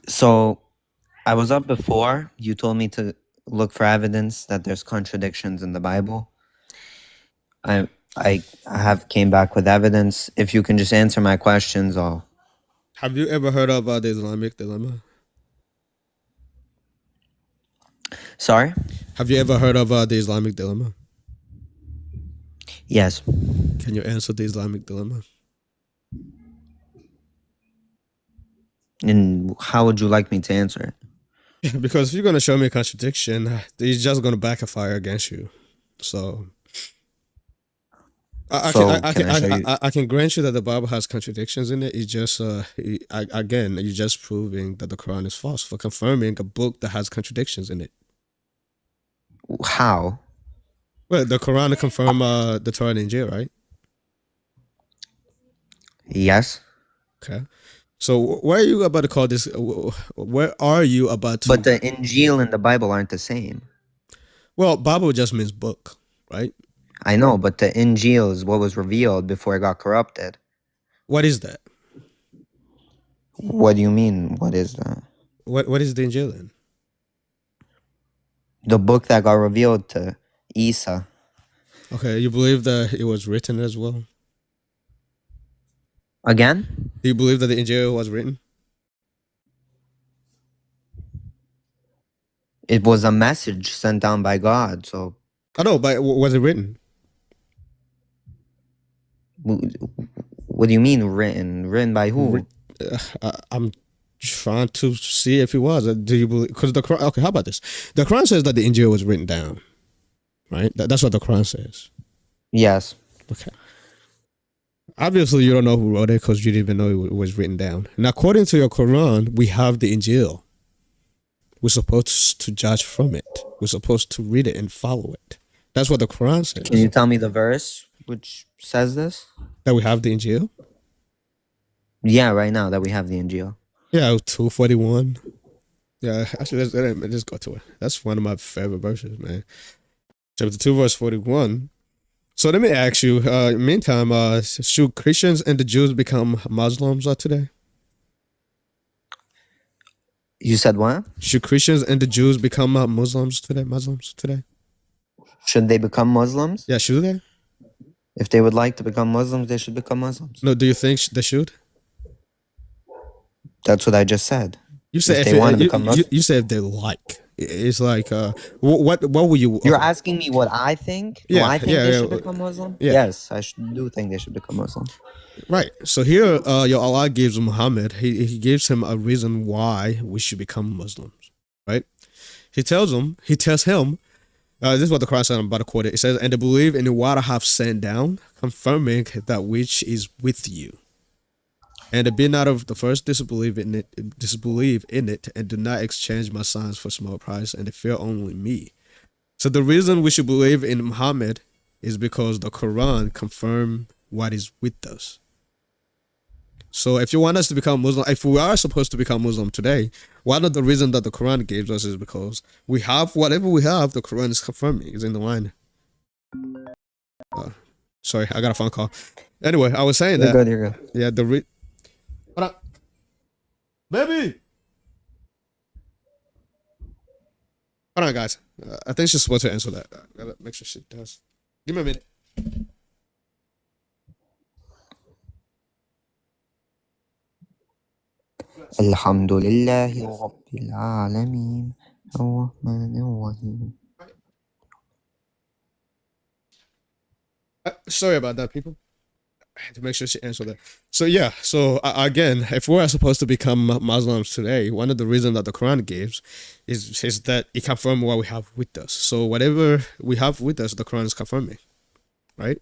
So, I was up before. You told me to look for evidence that there's contradictions in the Bible. I have came back with evidence. If you can just answer my questions, I'll. Have you ever heard of the Islamic dilemma? Sorry? Have you ever heard of the Islamic dilemma? Yes. Can you answer the Islamic dilemma? And how would you like me to answer it? Because if you're going to show me a contradiction, it's just going to backfire against you. So I can grant you that the Bible has contradictions in it. It's just, again, you're just proving that the Quran is false for confirming a book that has contradictions in it. How? Well, the Quran confirm the Torah and Injil, right? Yes. Okay. So where are you about to call this? Where are you about to? But the Injil and the Bible aren't the same. Well, Bible just means book, right? I know, but the Injil is what was revealed before it got corrupted. What is that? What do you mean? What is that? What is the Injil then? The book that got revealed to Isa. Okay, you believe that it was written as well? Again? Do you believe that the Injil was written? It was a message sent down by God, so... I know, but was it written? What do you mean written? Written by who? I'm trying to see if it was. Do you believe? Because the Quran. Okay, how about this? The Quran says that the Injil was written down, right? That's what the Quran says. Yes. Okay. Obviously, you don't know who wrote it because you didn't even know it was written down. And according to your Quran, we have the Injil. We're supposed to judge from it. We're supposed to read it and follow it. That's what the Quran says. Can you tell me the verse which says this? That we have the Injil? Yeah, right now that we have the Injil. Yeah, 241. Yeah, actually, let's go to it. That's one of my favorite verses, man. Chapter 2, verse 41. So let me ask you, meantime, should Christians and the Jews become Muslims today? You said what? Should Christians and the Jews become Muslims today? Should they become Muslims? Yeah, should they? If they would like to become Muslims, they should become Muslims. No, do you think they should? That's what I just said. You said if they want to become Muslims. You said if they like. It's like what will you? You're Okay. asking me what I think? Do Yeah, I think yeah, they yeah, should become Muslim? yeah. Yes, do think they should become Muslim. Right. So here, your Allah gives Muhammad. He gives him a reason why we should become Muslims. Right. He tells him. This is what the Quran says. I'm about to quote it. It says, "And to believe in what I have sent down, confirming that which is with you, and to be not of the first disbelieve in it, and do not exchange my signs for small price, and to fear only me." So the reason we should believe in Muhammad is because the Quran confirm what is with us. So if you want us to become Muslim, if we are supposed to become Muslim today, one of the reasons that the Quran gives us is because we have whatever we have, the Quran is confirming, is in the line. Sorry, I got a phone call. Anyway, I was saying You're good. Yeah, Hold on. Baby! Hold on, guys. I think she's supposed to answer that. I gotta make sure she does. Give me a minute. Alhamdulillahi Rabbil Alameen. Sorry about that, people. I had to make sure she answered that. So yeah, again, if we are supposed to become Muslims today, one of the reasons that the Quran gives is that it confirms what we have with us. So whatever we have with us, the Quran is confirming, right?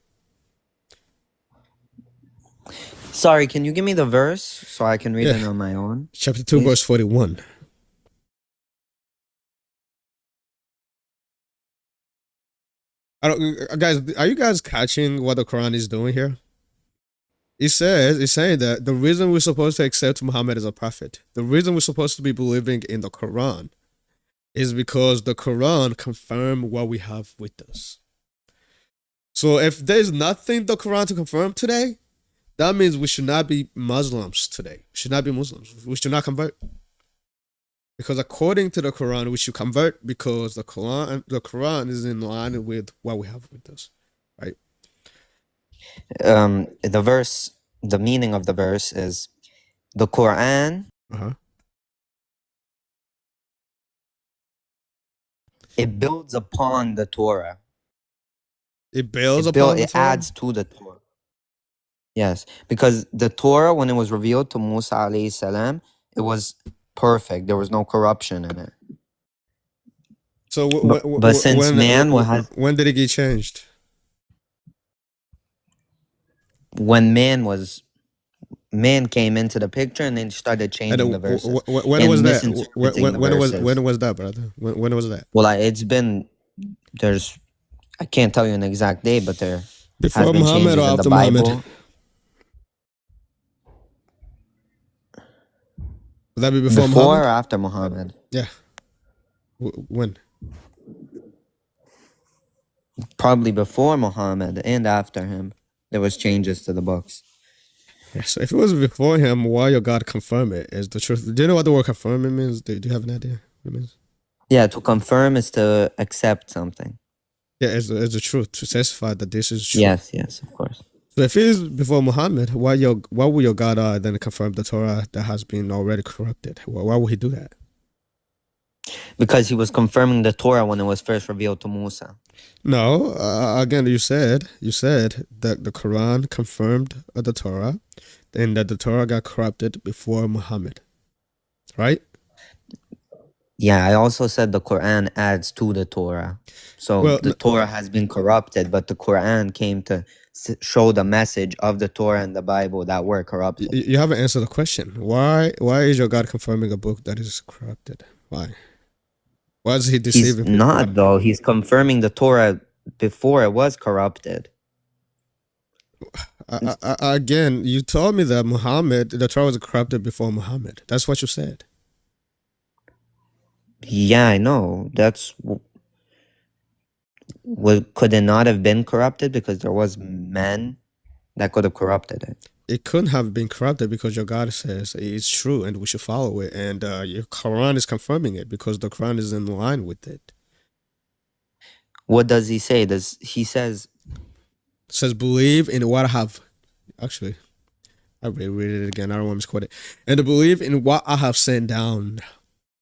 Sorry, can you give me the verse so I can read it on my own? Chapter 2, verse 41. Guys, are you guys catching what the Quran is doing here? It's saying that the reason we're supposed to accept Muhammad as a prophet, the reason we're supposed to be believing in the Quran is because the Quran confirms what we have with us. So if there's nothing the Quran to confirm today, that means we should not be Muslims today. We should not be Muslims. We should not convert. Because according to the Quran, we should convert because the Quran is in line with what we have with us, right? The meaning of the verse is the Quran. It builds upon the Torah. It adds to the Torah. Yes, because the Torah, when it was revealed to Musa alayhi salam, it was perfect. There was no corruption in it. So, but since when did it get changed? When man came into the picture and then started changing the verses. When was that? When was that, brother? When was that? Well, I can't tell you an exact date, but there before has been Muhammad changes or in the after Bible. Muhammad? Would that be before Muhammad? Or after Muhammad? Yeah. When? Probably before Muhammad and after him. There was changes to the books. Yeah, so if it was before him, why your God confirm it is the truth. Do you know what the word confirm means? Do you have an idea what it means? Yeah, to confirm is to accept something. Yeah, it's the truth, to testify that this is true. Yes, of course. So if it is before Muhammad, why will your God then confirm the Torah that has been already corrupted? Why would he do that? Because he was confirming the Torah when it was first revealed to Musa. No, again, you said that the Quran confirmed the Torah, and that the Torah got corrupted before Muhammad, right? Yeah, I also said the Quran adds to the Torah. So the Torah has been corrupted, but the Quran came to show the message of the Torah and the Bible that were corrupted. You haven't answered the question. Why is your God confirming a book that is corrupted? Why? Why is he deceiving people? He's not, though. He's confirming the Torah before it was corrupted. Again, you told me that the Torah was corrupted before Muhammad. That's what you said. Yeah, I know. Could it not have been corrupted because there was men that could have corrupted it? It couldn't have been corrupted because your God says it's true and we should follow it. And your Quran is confirming it because the Quran is in line with it. What does he say? He says, believe in what I have. Actually, I read it again. I don't want to misquote it. And to believe in what I have sent down.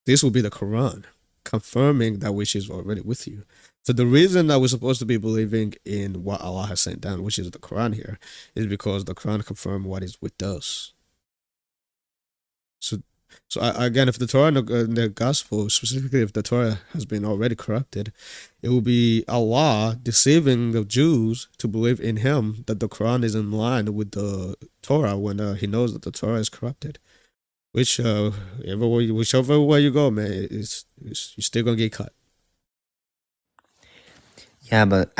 This will be the Quran, confirming that which is already with you. So the reason that we're supposed to be believing in what Allah has sent down, which is the Quran here, is because the Quran confirms what is with us. So again, if the Torah and the Gospel, specifically if the Torah has been already corrupted, it will be Allah deceiving the Jews to believe in Him that the Quran is in line with the Torah when He knows that the Torah is corrupted. Whichever way you go, man, you're still gonna get cut. Yeah, but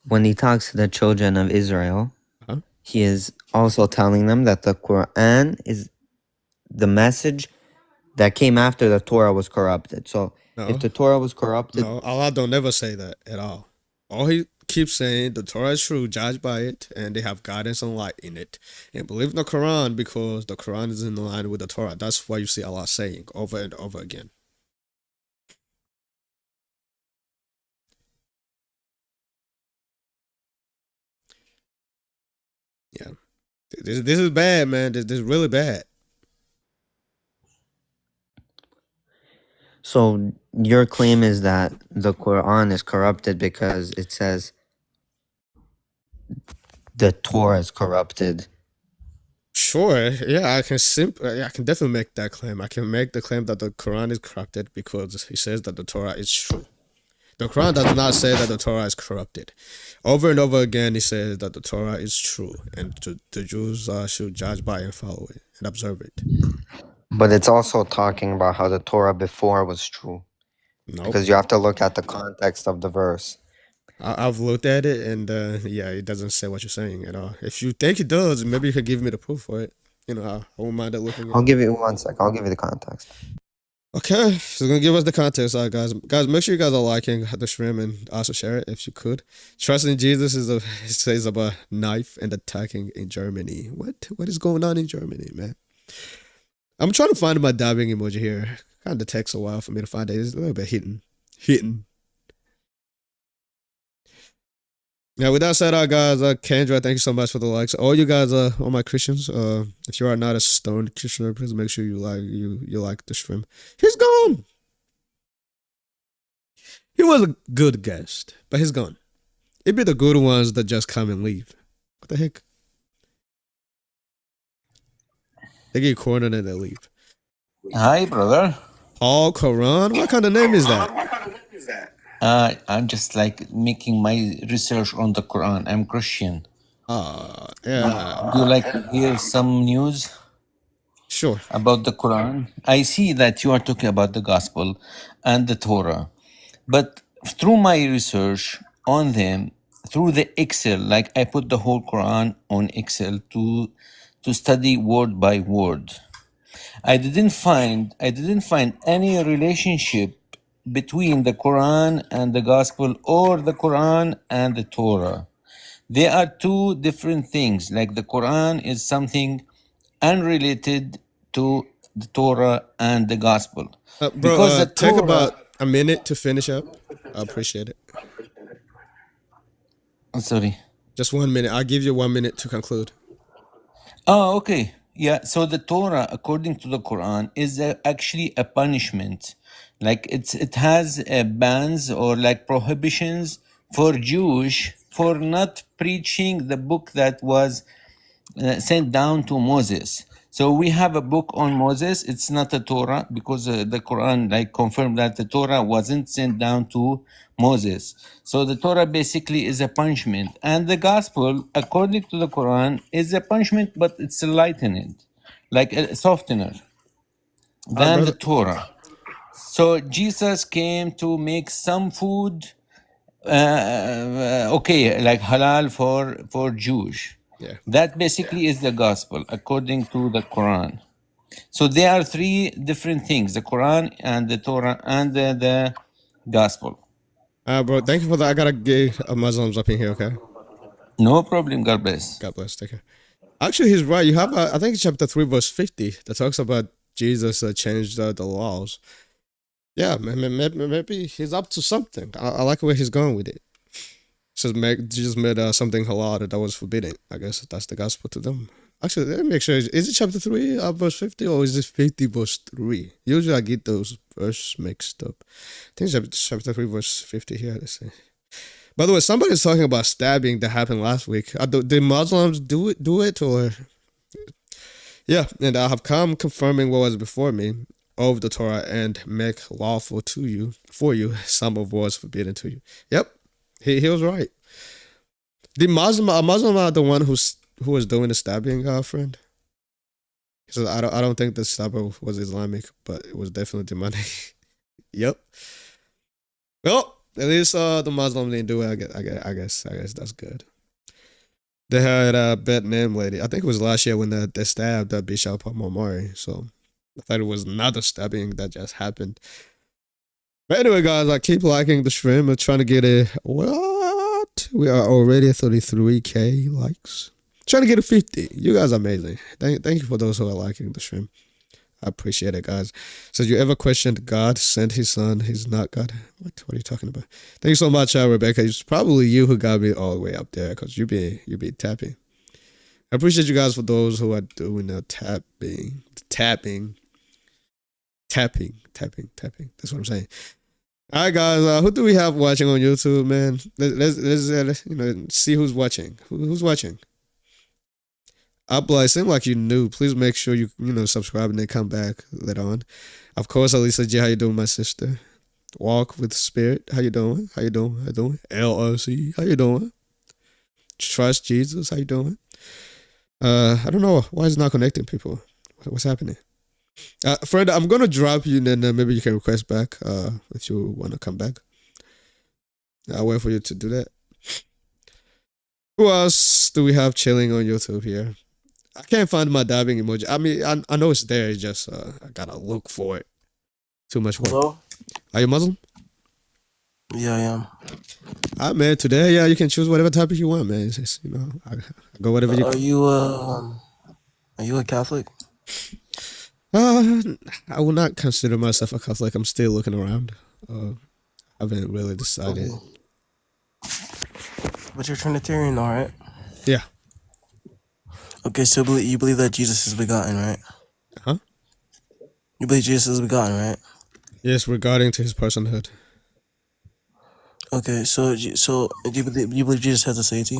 when he talks to the children of Israel, he is also telling them that the Quran is the message that came after the Torah was corrupted. So if the Torah was corrupted... No, Allah don't never say that at all. All He keeps saying, the Torah is true, judge by it, and they have guidance and light in it. And believe in the Quran because the Quran is in line with the Torah. That's why you see Allah saying over and over again. Yeah. This is bad, man. This is really bad. So your claim is that the Quran is corrupted because it says the Torah is corrupted. Sure, yeah, I can definitely make that claim. I can make the claim that the Quran is corrupted because He says that the Torah is true. The Quran does not say that the Torah is corrupted. Over and over again, He says that the Torah is true, and the Jews should judge by and follow it and observe it. But it's also talking about how the Torah before was true. Nope. Because you have to look at the context of the verse. I've looked at it, and yeah, it doesn't say what you're saying at all. If you think it does, maybe you could give me the proof for it. I won't mind it looking. I'll give you 1 sec. I'll give you the context. Okay, so gonna give us the context, all right, guys. Guys, make sure you guys are liking the stream and also share it if you could. Trust in Jesus it says about knife and attacking in Germany. What is going on in Germany, man? I'm trying to find my dabbing emoji here. Kind of takes a while for me to find it. It's a little bit hitting. Yeah, with that said, guys, Kendra, thank you so much for the likes. All you guys, all my Christians, if you are not a stoned Christian, please make sure you like the stream. He's gone. He was a good guest, but he's gone. It'd be the good ones that just come and leave. What the heck? They get cornered and they leave. Hi, brother. Paul Quran? What kind of name is that? I'm just like making my research on the Quran. I'm Christian. Yeah. Do you like to hear some news? Sure. About the Quran? I see that you are talking about the Gospel and the Torah. But through my research on them, through the Excel, like I put the whole Quran on Excel to study word by word. I didn't find any relationship between the Quran and the Gospel or the Quran and the Torah. They are two different things. Like the Quran is something unrelated to the Torah and the Gospel. Bro, take about a minute to finish up. I appreciate it. I'm sorry. Just 1 minute. I'll give you 1 minute to conclude. Oh, okay. Yeah, so the Torah, according to the Quran, is actually a punishment. Like it has bans or like prohibitions for Jewish for not preaching the book that was sent down to Moses. So we have a book on Moses. It's not a Torah because the Quran like confirmed that the Torah wasn't sent down to Moses. So the Torah basically is a punishment, and the Gospel, according to the Quran, is a punishment, but it's a lightening, like a softener than the Torah. So Jesus came to make some food okay, like halal for Jewish. Yeah. That basically is the Gospel according to the Quran. So there are three different things: the Quran and the Torah and the Gospel. Bro, thank you for that. I gotta get Muslims up in here, okay? No problem. God bless. God bless. Take care. Actually, he's right. You have, I think, chapter 3, verse 50 that talks about Jesus changed the laws. Yeah, maybe he's up to something. I like where he's going with it. Says Jesus made something halal that was forbidden. I guess that's the gospel to them. Actually, let me make sure. Is it chapter 3, verse 50, or is it 50, verse 3? Usually I get those verses mixed up. I think it's chapter 3, verse 50 here. Let's see. By the way, somebody's talking about stabbing that happened last week. Did Muslims do it, or? Yeah, and I have come confirming what was before me of the Torah and make lawful for you some of what was forbidden to you. Yep, he was right. The Muslim are the one who was doing the stabbing, friend. So I don't think the stabber was Islamic, but it was definitely demonic. Yep. Well, at least the Muslim didn't do it. I guess that's good. They had a bad name lady. I think it was last year when they stabbed Bishop Momori. So I thought it was another stabbing that just happened. But anyway, guys, I keep liking the stream. I'm trying to get a what? We are already at 33K likes. Trying to get a 50. You guys are amazing. Thank you for those who are liking the stream. I appreciate it, guys. So you ever questioned God sent his son? He's not God. What are you talking about? Thank you so much, Rebecca. It's probably you who got me all the way up there because you be tapping. I appreciate you guys for those who are doing the tapping. That's what I'm saying. All right, guys. Who do we have watching on YouTube, man? Let's see who's watching. Who's watching? Abla, it seemed like you knew. Please make sure you subscribe and then come back later on. Of course, Alisa J, how you doing, my sister? Walk with Spirit, how you doing? LLC, how you doing? Trust Jesus, how you doing? I don't know why it's not connecting people. What's happening? Fred, I'm gonna drop you, and then maybe you can request back if you want to come back. I'll wait for you to do that. Who else do we have chilling on YouTube here? I can't find my dabbing emoji. I mean, I know it's there. It's just I gotta look for it. Too much work. Hello? Are you Muslim? Yeah, I am. Ah, man. Today, yeah, you can choose whatever topic you want, man. It's just, I go whatever you. Are you a Catholic? I will not consider myself a Catholic. I'm still looking around. I haven't really decided. Okay. But you're Trinitarian, all right? Yeah. Okay, so you believe that Jesus is begotten, right? Huh? You believe Jesus is begotten, right? Yes, regarding to his personhood. Okay, so do you believe Jesus has a deity?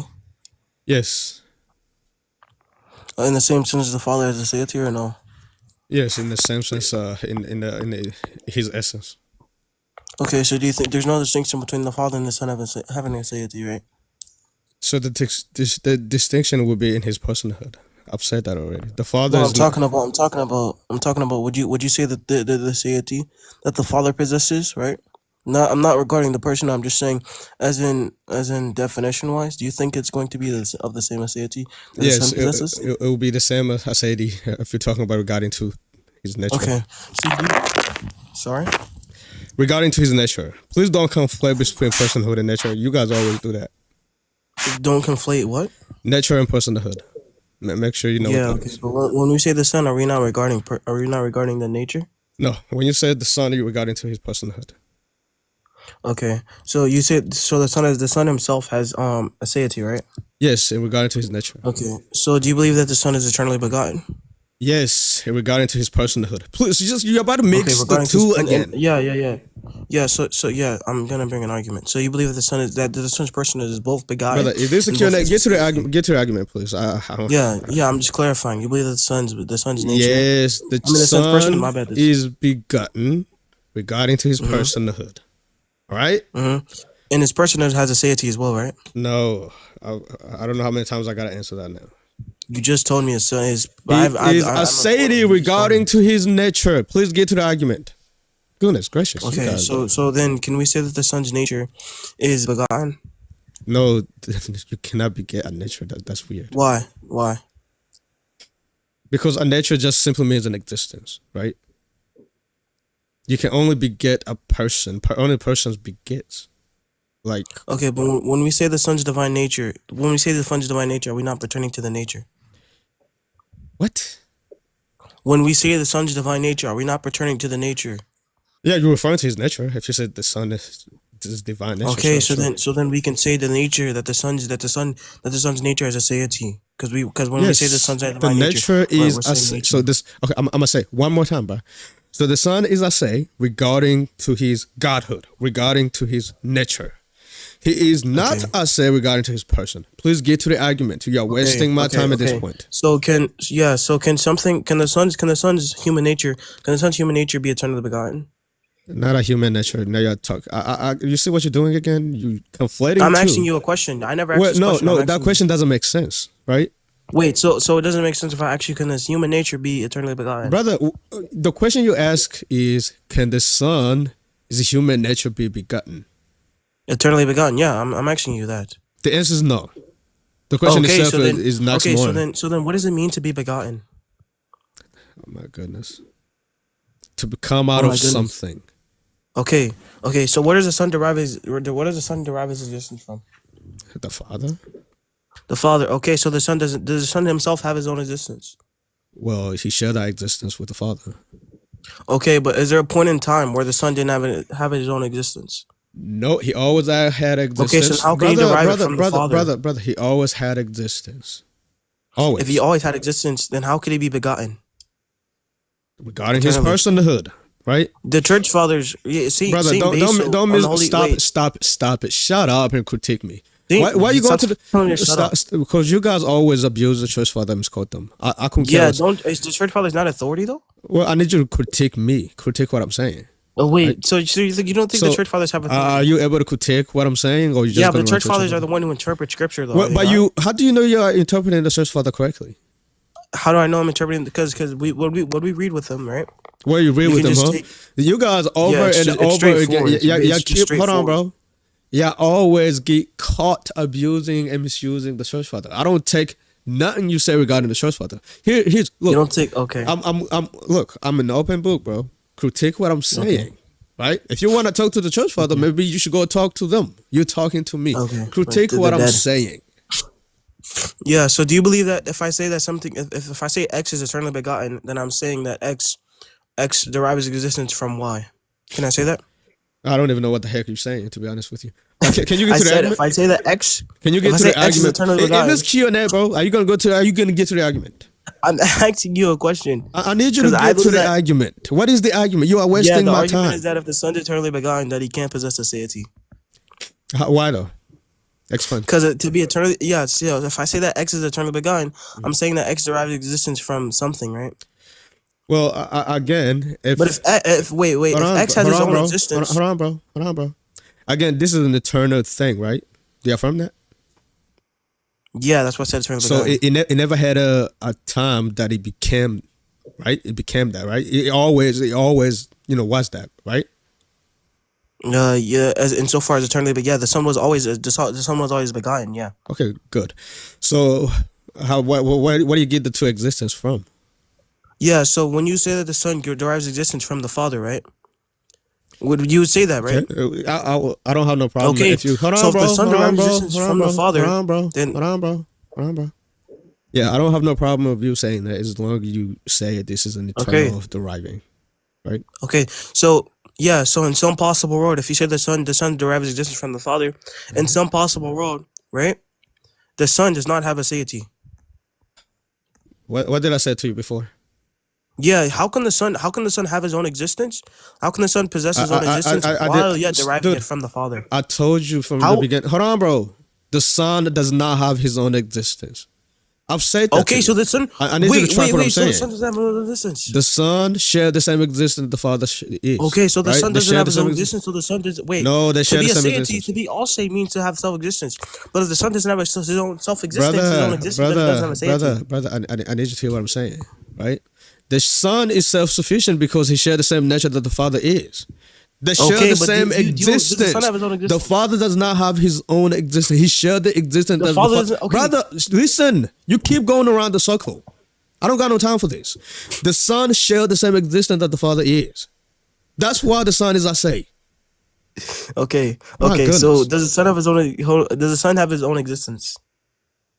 Yes. In the same sense as the Father has a deity, or no? Yes, in the same sense, in his essence. Okay, so do you think there's no distinction between the Father and the Son having a deity, right? So the distinction would be in his personhood. I've said that already. The Father. No, I'm talking about. Would you say that the deity that the Father possesses, right? No, I'm not regarding the person. I'm just saying, as in definition wise, do you think it's going to be of the same aseity that the Son possesses? It will be the same aseity if you're talking about regarding to his nature. Okay. Sorry. Regarding to his nature, please don't conflate between personhood and nature. You guys always do that. Don't conflate what? Nature and personhood. Make sure you know. Yeah. Okay. But when we say the Son, are we not regarding the nature? No. When you say the Son, you're regarding to his personhood. Okay, so you said the Son himself has aseity, right? Yes, in regarding to his nature. Okay, so do you believe that the Son is eternally begotten? Yes, in regarding to his personhood. Please, you're about to mix the two again. Yeah. So yeah, I'm gonna bring an argument. So you believe that the Son's personhood is both begotten? Brother, if this is a Q&A, get to the argument, please. Yeah. I'm just clarifying. You believe that the Son's nature? Yes, the Son is begotten regarding to his personhood. All right. Mm-hmm. And his personhood has aseity as well, right? No, I don't know how many times I gotta answer that now. You just told me his son is. Aseity regarding to his nature. Please get to the argument. Goodness gracious. Okay, so then can we say that the Son's nature is begotten? No, you cannot beget a nature. That's weird. Why? Because a nature just simply means an existence, right? You can only beget a person. Only persons begets. Like. Okay, but when we say the Son's divine nature, are we not pertaining to the nature? What? When we say the Son's divine nature, are we not pertaining to the nature? Yeah, you're referring to his nature. If you said the Son his divine nature. Okay, so then we can say the nature that the son's nature has a deity, because when we say the son's divine nature is we're saying nature. so this. Okay, I'm gonna say one more time, bro. So the son is regarding to his godhood, regarding to his nature. He is not regarding to his person. Please get to the argument. You are wasting my time at this point. So can the son's human nature be eternally begotten? Not a human nature. Now you're talking. You see what you're doing again? You conflating. I'm asking you a question. I never asked this question. No, that question doesn't make sense, right? Wait, so it doesn't make sense if I ask you, can this human nature be eternally begotten? Brother, the question you ask is, can the son, is the human nature be begotten? Eternally begotten, yeah, I'm asking you that. The answer is no. The question itself is not more. So then what does it mean to be begotten? Oh my goodness. To come out of something. Okay, so where does the son derive his existence from? The Father. The Father. Okay, so does the Son himself have his own existence? Well, he shared that existence with the Father. Okay, but is there a point in time where the Son didn't have his own existence? No, he always had existence. Okay, so how can he derive it from the Father? Brother, he always had existence. Always. If he always had existence, then how could he be begotten? Regarding his personhood, right? The church fathers, brother, stop it. Shut up and critique me. Why you going to the because you guys always abuse the church father and misquote them. I couldn't care. Is the church fathers not authority though? Well, I need you to critique what I'm saying. Oh wait, right? so you don't think the church fathers have authority? Are you able to critique what I'm saying, or you just but the church fathers are the one who interpret scripture though? Well, how do you know you are interpreting the church father correctly? How do I know I'm interpreting? Because what we read with them, right? Well, you read with them, huh? You guys over and over again. Hold on, bro. Yeah, always get caught abusing and misusing the church father. I don't take nothing you say regarding the church father. Here's look. You don't take I'm an open book, bro. Critique what I'm saying, right? If you want to talk to the church father, maybe you should go talk to them. You're talking to me. Critique what I'm saying. Yeah. So do you believe that if I say that something, if I say X is eternally begotten, then I'm saying that X derives existence from Y? Can I say that? I don't even know what the heck you're saying, to be honest with you. Can you get to the argument? If I say that X, can you get to the argument? In this Q&A, bro, are you gonna get to the argument? I'm asking you a question. I need you to get to the argument. What is the argument? You are wasting my time. The argument is that if the Son is eternally begotten, that he can't possess a deity. Why though? Explain. Because to be eternally, if I say that X is eternally begotten, I'm saying that X derives existence from something, right? Well, again, if X has its own existence, hold on, bro. Again, this is an eternal thing, right? Do you affirm that? Yeah, that's what I said. Eternal. So it never had a time that it became, right? It became that, right? It always, was that, right? As insofar as eternally, but yeah, the Son was always begotten. Yeah. Okay, good. So, where do you get the two existence from? Yeah, so when you say that the Son derives existence from the Father, right? Would you say that, right? Okay. I don't have no problem. Okay, if you hold on, so bro, if the Son derives existence from the Father, hold on, bro. Yeah, I don't have no problem with you saying that as long as you say this is an eternal deriving, right? Okay, so yeah, so in some possible world, if you say the Son derives existence from the Father, in some possible world, right? The Son does not have a deity. What did I say to you before? Yeah, how can the Son have his own existence? How can the Son possess his own existence while yet deriving it from the Father? I told you from the beginning. Hold on, bro. The Son does not have his own existence. I've said that. Okay, so the Son. I need you to track what I'm saying. So the Son doesn't have his own existence. The Son shared the same existence the Father is. Okay, so the Son doesn't have his own existence. So the Son does. Wait. No, they share the same existence. To be all say means to have self-existence, but if the Son doesn't have his own self-existence, his own existence, then he doesn't have a deity. Brother, I need you to hear what I'm saying, right? The Son is self-sufficient because he shared the same nature that the Father is. They share the same existence. Does the Son have his own existence? The Father does not have his own existence. He shared the existence of the Father. Brother, listen. You keep going around the circle. I don't got no time for this. The Son shared the same existence that the Father is. That's why the Son is, I say. Okay. So does the Son have his own? Does the Son have his own existence?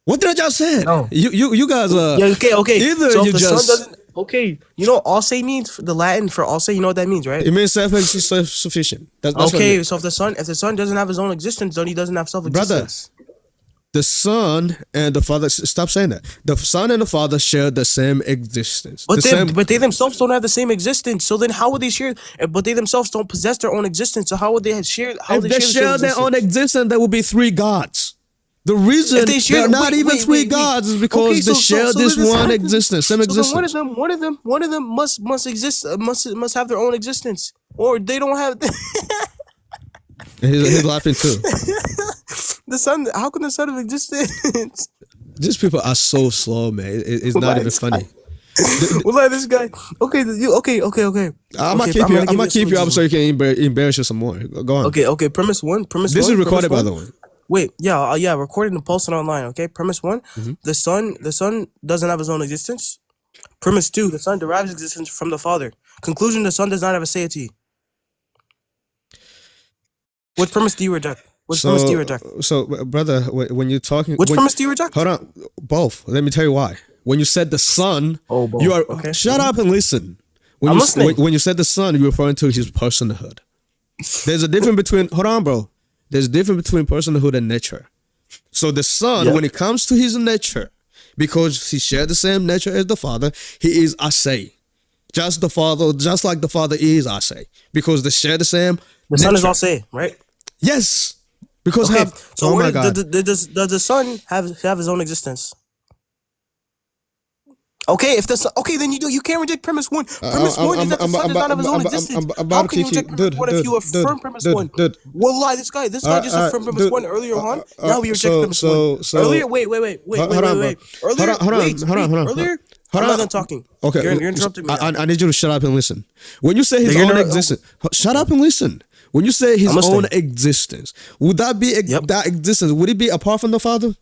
What did I just say? No. You guys okay. Either so you just Okay, you know all say means the Latin for all say. You know what that means, right? It means self-sufficient. That's okay. What it means. So if the son doesn't have his own existence, then he doesn't have self-existence. Brother, the Son and the Father. Stop saying that. The Son and the Father share the same existence. But they themselves don't have the same existence. So then how would they share? But they themselves don't possess their own existence. So how would they share? If they share their own existence, there will be three gods. The reason they're not even three gods is because they share this one existence, same existence. So one of them must exist, must have their own existence, or they don't have. He's laughing too. The Son. How can the Son have existence? These people are so slow, man. It's not even funny. Well, this guy. Okay. I'm gonna keep you up so you can embarrass you some more. Go on. Okay. Premise one. This is recorded, by the way. Wait, yeah, recorded and posted online. Okay. Premise one: the Son doesn't have his own existence. Premise two: the Son derives existence from the Father. Conclusion: the Son does not have a deity. What premise do you reject? Premise do you reject? So, brother, when you're talking, which premise do you reject? Hold on, both. Let me tell you why. When you said the Son, you are okay. Shut up and listen. I'm listening. When you said the Son, you're referring to his personhood. There's a difference between. Hold on, bro. There's a difference between personhood and nature. So the Son, when it comes to his nature, because he shared the same nature as the Father, he is Asay. Just like the Father is Asay. Because they share the same The Son is Asay, right? Yes. Because so my God. Does the Son have his own existence? Okay, then you can't reject premise one. Premise one is that the Son does not have his own existence. How can you reject premise one if you affirm premise one? Wallah, this guy just affirmed premise one earlier on. Now we reject premise one. Earlier, wait. Earlier, I'm not done talking. Okay, you're interrupting me. I need you to shut up and listen. When you say his own existence, shut up and listen. When you say his own existence, would that be that existence? Would it be apart from the Father?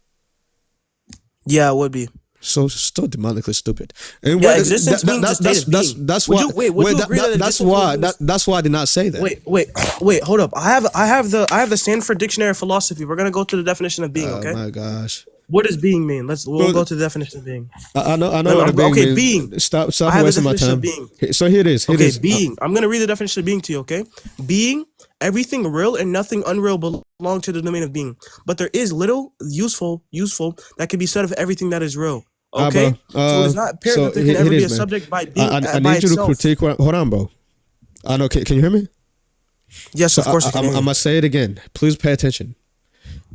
Yeah, it would be. So demonically stupid. And existence means that's why. That's why I did not say that. Wait. Hold up. I have the Stanford Dictionary of Philosophy. We're gonna go to the definition of being. Okay. Oh my gosh. What does being mean? We'll go to the definition of being. I know what being means. Being. Stop wasting my time. So here it is. Being. I'm gonna read the definition of being to you. Okay. Being. Everything real and nothing unreal belong to the domain of being. But there is little useful that can be said of everything that is real. Okay, so it's not apparent that there can ever be a subject by being I by need you to itself. critique. Hold on, bro. I know. Can you hear me? Yes, of course. I'm gonna say it again. Please pay attention.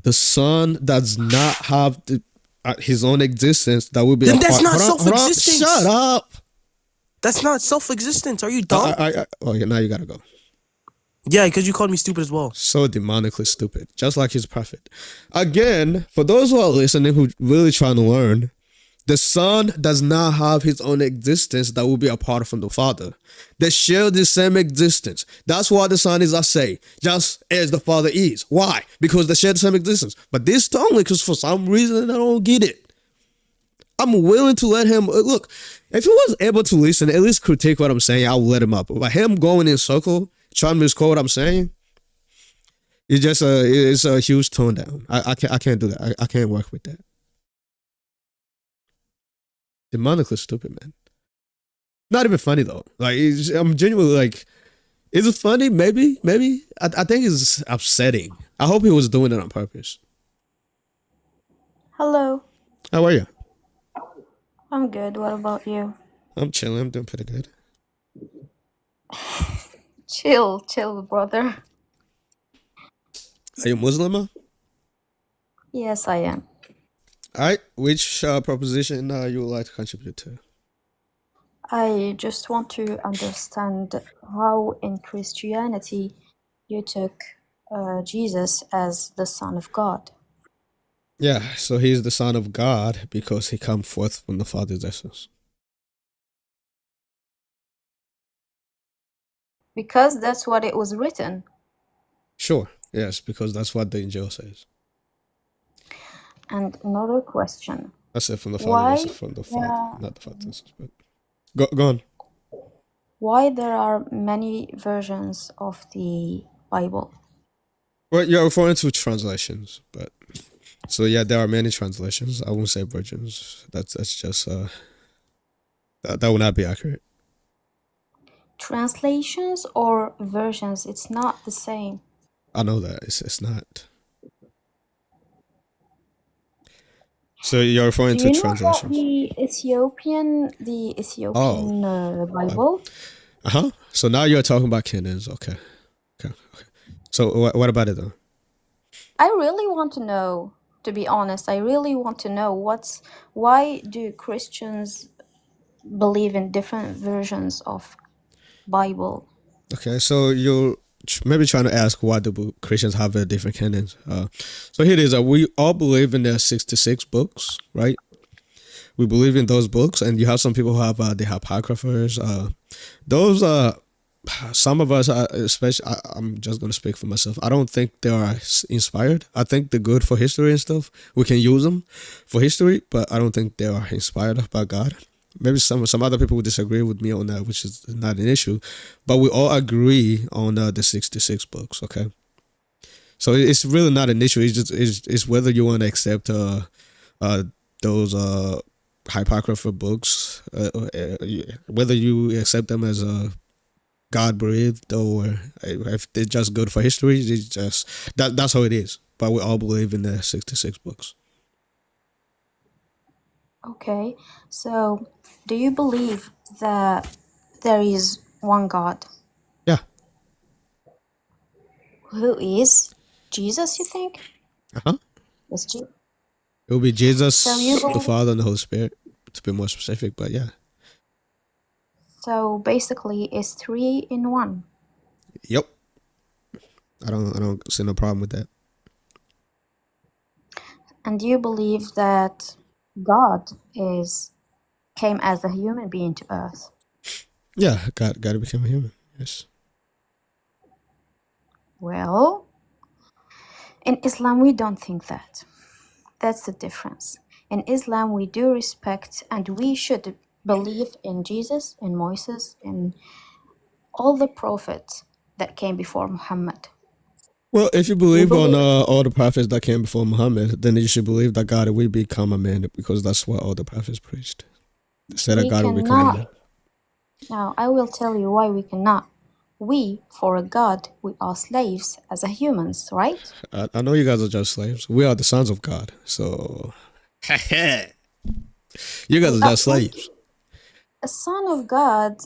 The Son does not have his own existence. That would be. Then that's not self-existence. Shut up. That's not self-existence. Are you dumb? Okay, now you gotta go. Yeah, because you called me stupid as well. So demonically stupid, just like his prophet. Again, for those who are listening, who really trying to learn. The Son does not have his own existence that will be apart from the Father. They share the same existence. That's why the Son is Asay, just as the Father is. Why? Because they share the same existence. But this only because for some reason I don't get it. I'm willing to let him look. If he was able to listen, at least critique what I'm saying, I will let him up. But him going in circle, trying to misquote what I'm saying, it's a huge tone down. I can't do that. I can't work with that. Demonically stupid, man. Not even funny though. Like I'm genuinely like, is it funny? Maybe. I think it's upsetting. I hope he was doing it on purpose. Hello. How are you? I'm good. What about you? I'm chilling. I'm doing pretty good. Chill, brother. Are you Muslim? Yes, I am. All right. Which proposition you would like to contribute to? I just want to understand how in Christianity you took Jesus as the Son of God. Yeah, so he's the Son of God because he comes forth from the Father's essence. Because that's what it was written. Sure, yes, because that's what the angel says. And another question. I said from the Father, from the Father, not the Father's essence. But go on. Why there are many versions of the Bible? Well, you're referring to translations, but so yeah, there are many translations. I won't say versions. That's just That would not be accurate. Translations or versions, it's not the same. I know that it's not. So you're referring Do to you know that translations? the Ethiopian Bible? So now you're talking about canons. Okay. So what about it though? I really want to know. To be honest, I really want to know why do Christians believe in different versions of Bible? Okay, so you're maybe trying to ask why do Christians have a different canons? So here it is. We all believe in the 66 books, right? We believe in those books, and you have some people who have the apocryphers. Those some of us, especially, I'm just gonna speak for myself. I don't think they are inspired. I think they're good for history and stuff. We can use them for history, but I don't think they are inspired by God. Maybe some other people would disagree with me on that, which is not an issue. But we all agree on the 66 books. Okay, so it's really not an issue. It's just it's whether you want to accept those apocryphal books, whether you accept them as God breathed, or if they're just good for history. It's just that's how it is. But we all believe in the 66 books. Okay, so do you believe that there is one God? Yeah. Who is Jesus, you think? It's Jesus. It will be Jesus, So you the believe, Father, and the Holy Spirit, to be more specific. But yeah. so basically it's 3 in 1. Yep. I don't see no problem with that. And do you believe that God came as a human being to earth? Yeah, God became a human. Yes. Well, in Islam we don't think that. That's the difference. In Islam we do respect and we should believe in Jesus, in Moses, in all the prophets that came before Muhammad. Well, if you believe on all the prophets that came before Muhammad, then you should believe that God will become a man, because that's what all the prophets preached. They said that God will become a man. Now, I will tell you why we cannot. We, for a God, we are slaves as a humans, right? I know you guys are just slaves. We are the sons of God. So, you guys are just slaves. A son of God,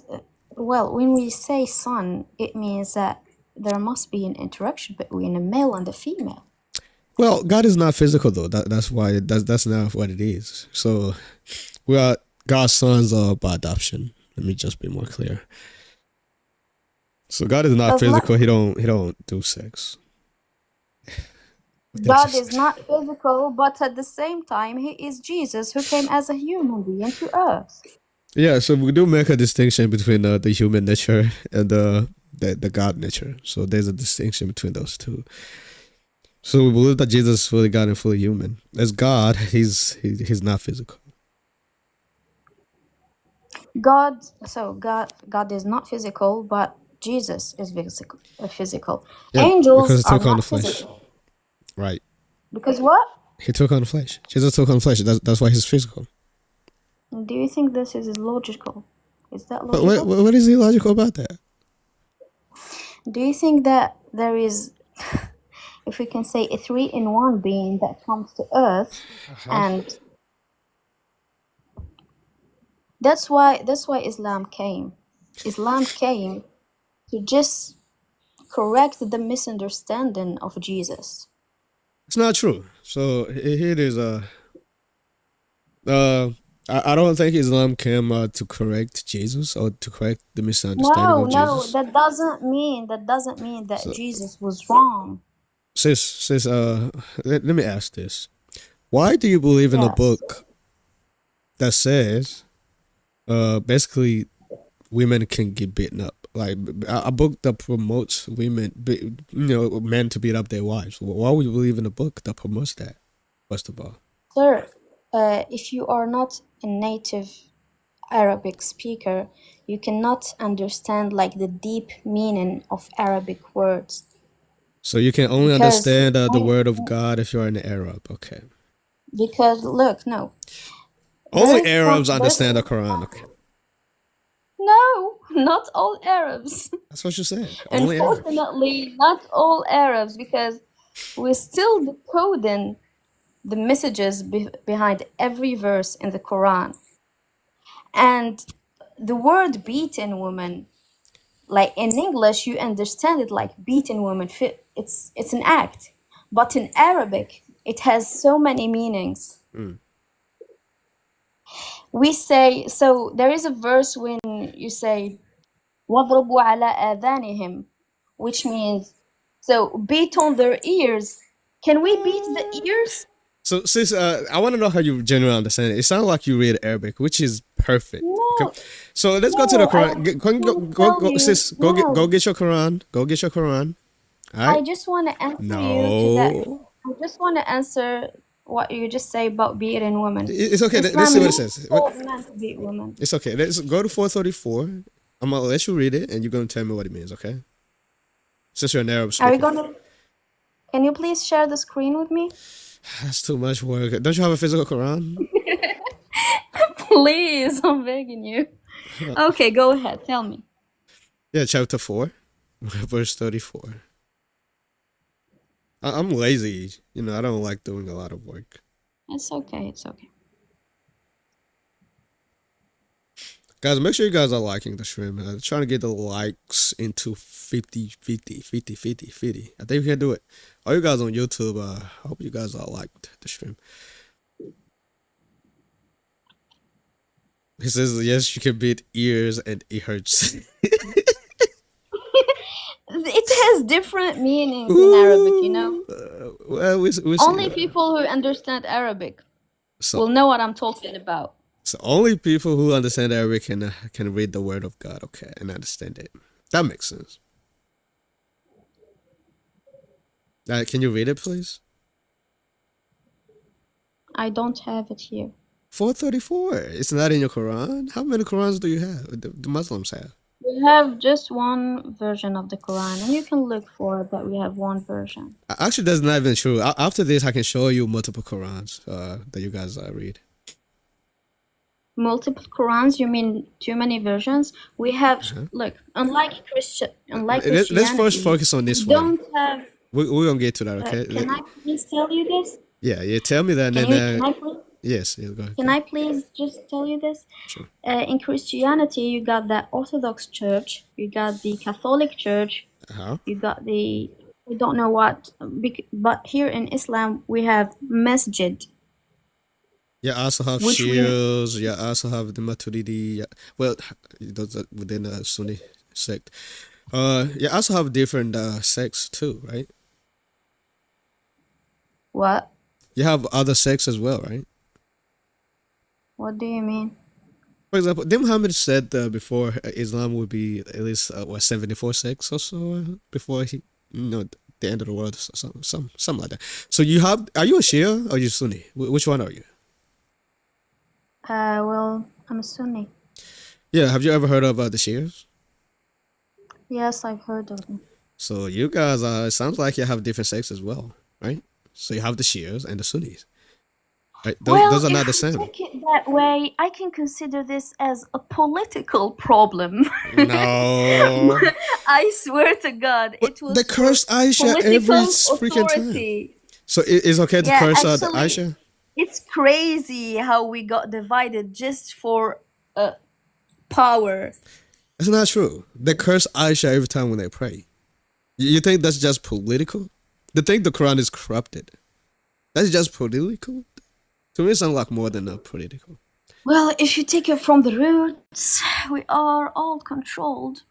well, when we say son, it means that there must be an interaction between a male and a female. Well, God is not physical though. That's why that's not what it is. So we are God's sons by adoption. Let me just be more clear. So God is not physical. He don't do sex. God is not physical, but at the same time, he is Jesus who came as a human being to earth. Yeah, so we do make a distinction between the human nature and the God nature. So there's a distinction between those two. So we believe that Jesus is fully God and fully human. As God, he's not physical. God is not physical, but Jesus is physical. Yeah, Angels because he are took on the not flesh. physical. Right. Because what? He took on the flesh. Jesus took on the flesh. That's why he's physical. Do you think this is logical? Is that logical? But what is illogical about that? Do you think that there is, if we can say, a 3 in 1 being that comes to earth, and that's why Islam came. Islam came to just correct the misunderstanding of Jesus. It's not true. So here it is. I don't think Islam came to correct Jesus or to correct the misunderstanding of Jesus. That doesn't mean that Jesus was wrong. Sis, let me ask this. Why do you believe in a book that says basically women can get beaten up? Like a book that promotes men to beat up their wives. Why would you believe in a book that promotes that, first of all? Sir, if you are not a native Arabic speaker, you cannot understand like the deep meaning of Arabic words. So you can only understand the word of God if you're an Arab, okay? Because look, no. Only Arabs understand the Quran, okay? No, not all Arabs. That's what you said. Only Arabs. Unfortunately, not all Arabs, because we're still decoding the messages behind every verse in the Quran. And the word beaten woman, like in English, you understand it like beaten woman. It's an act. But in Arabic, it has so many meanings. We say, so there is a verse when you say, وَضْرِبُوا عَلَىٰ آذَانِهِمْ, which means, so beat on their ears. Can we beat the ears? So, sis, I want to know how you genuinely understand it. It sounds like you read Arabic, which is perfect. No, okay. So let's go to the Quran. Go, sis, go get your Quran. Go get your Quran. All right? I just want to answer you to that. I just want to answer what you just say about beating women. It's okay. Let's see what it says. Men to beat women. It's okay. Let's go to 434. I'm gonna let you read it, and you're gonna tell me what it means. Okay? Since you're an Arab speaker. Are we gonna? Can you please share the screen with me? That's too much work. Don't you have a physical Quran? Please, I'm begging you. Okay, go ahead. Tell me. Yeah, chapter 4, verse 34. I'm lazy. You know, I don't like doing a lot of work. It's okay. It's okay. Guys, make sure you guys are liking the stream. I'm trying to get the likes into 50. I think we can do it. All you guys on YouTube, I hope you guys all liked the stream. He says, yes, you can beat ears and it hurts. It has different meanings in Arabic, you know? Well, we only people who understand Arabic will know what I'm talking about. So only people who understand Arabic can read the word of God, okay, and understand it. That makes sense. Can you read it, please? I don't have it here. 434. It's not in your Quran. How many Qurans do you have? The Muslims have. We have just one version of the Quran, and you can look for it, but we have one version. Actually, that's not even true. After this, I can show you multiple Qurans that you guys read. Multiple Qurans? You mean too many versions? We have, look, unlike Christianity. Let's first focus on this one. Don't have. We're gonna get to that, okay? Can I please tell you this? Yeah. Tell me that, and then. Can I please? Yes, go ahead. Can I please just tell you this? Sure. In Christianity, you got the Orthodox Church, you got the Catholic Church, you got the, I don't know what, but here in Islam, we have masjid. You also have Shias, you also have the Maturidi, well, those are within the Sunni sect. You also have different sects too, right? What? You have other sects as well, right? What do you mean? For example, did Muhammad said before Islam would be at least 74 sects or so before the end of the world, something like that. So you have, are you a Shia or are you Sunni? Which one are you? Well, I'm a Sunni. Yeah, have you ever heard of the Shias? Yes, I've heard of them. So you guys, it sounds like you have different sects as well, right? So you have the Shias and the Sunnis. Right? Those are not the same. Take it that way, I can consider this as a political problem. No. I swear to God, it was. They curse Aisha every freaking time. So it's okay to curse Aisha? It's crazy how we got divided just for power. That's not true. They curse Aisha every time when they pray. You think that's just political? They think the Quran is corrupted. That's just political? To me, it sounds like more than political. Well, if you take it from the roots, we are all controlled.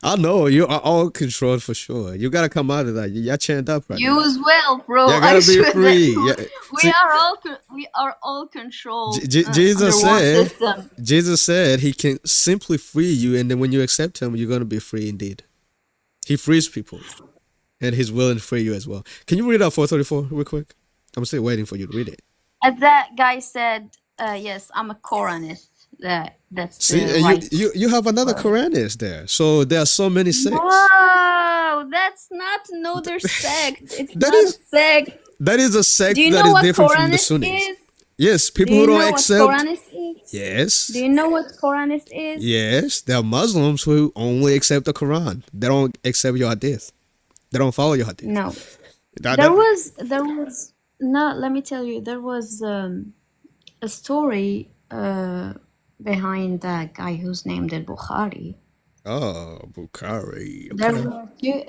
I know, you are all controlled for sure. You gotta come out of that. Y'all chant up right now. You as well, bro. You gotta be free. We are all controlled. Jesus said he can simply free you, and then when you accept him, you're gonna be free indeed. He frees people, and he's willing to free you as well. Can you read out 434 real quick? I'm still waiting for you to read it. As that guy said, yes, I'm a Quranist. That's see, you have another Quranist there. So there are so many sects. Wow, that's not another sect. It's not a sect. That is a sect that is different from the Sunnis. Yes, Do people you who don't know what accept. Quranist is? Yes. Do you know what Quranist is? Yes, there are Muslims who only accept the Quran. They don't accept your hadith. They don't follow your hadith. No. That, There that, was no, let me tell you, there was a story behind that guy who's named Al Bukhari. oh, Bukhari. There Okay. were few,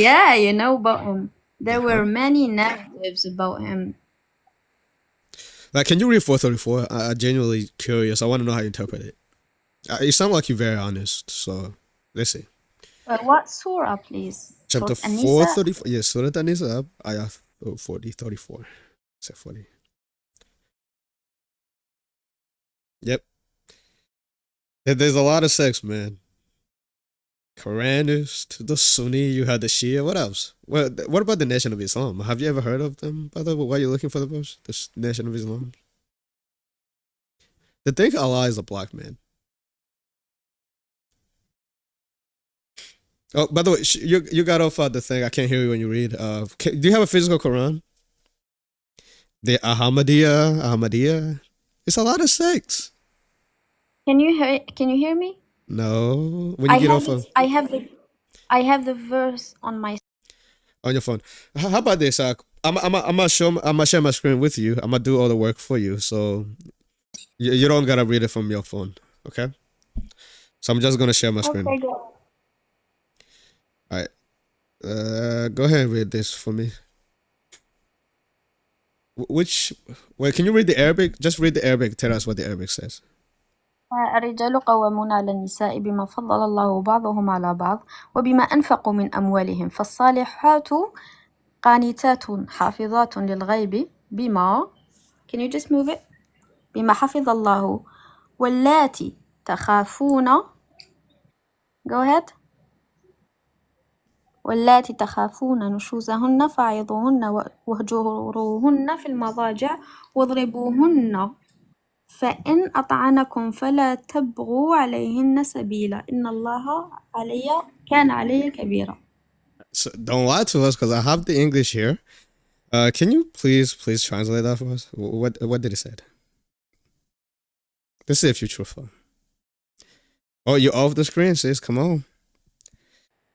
yeah, you know about him. There Uh-huh. were many narratives about him. Like, can you read 434? I'm genuinely curious. I want to know how you interpret it. You sound like you're very honest. So, let's see. What surah, please? Chapter Surah An-Nisa? 434. Yes, Surah An-Nisa, ayah 40, 34. Say 40. Yep. There's a lot of sects, man. Quranist, the Sunni, you had the Shia. What else? What about the Nation of Islam? Have you ever heard of them, by the way? Why are you looking for the verse? The Nation of Islam. They think Allah is a black man. Oh, by the way, you got off the thing. I can't hear you when you read. Do you have a physical Quran? The Ahmadiyya. It's a lot of sects. Can you hear me? No. When you get off of I have the verse on my on your phone. How about this? I'm gonna share my screen with you. I'm gonna do all the work for you, so you don't gotta read it from your phone. Okay. So I'm just gonna share my screen. Okay, go. All right. Go ahead and read this for me. Can you read the Arabic? Just read the Arabic. Tell us what the Arabic says. الرجال قوامون على النساء بما فضل الله بعضهم على بعض وبما أنفقوا من أموالهم فالصالحات قانتات حافظات للغيب بما Can you just move it? بما حفظ الله واللاتي تخافون Go ahead واللاتي تخافون نشوزهن فعظوهن واهجروهن في المضاجع واضربوهن فإن أطعنكم فلا تبغوا عليهن سبيلا إن الله كان علي كبيرا. So don't lie to us because I have the English here. Can you please translate that for us? What did it say? Let's see if you're truthful. Oh, you're off the screen, sis. Come on.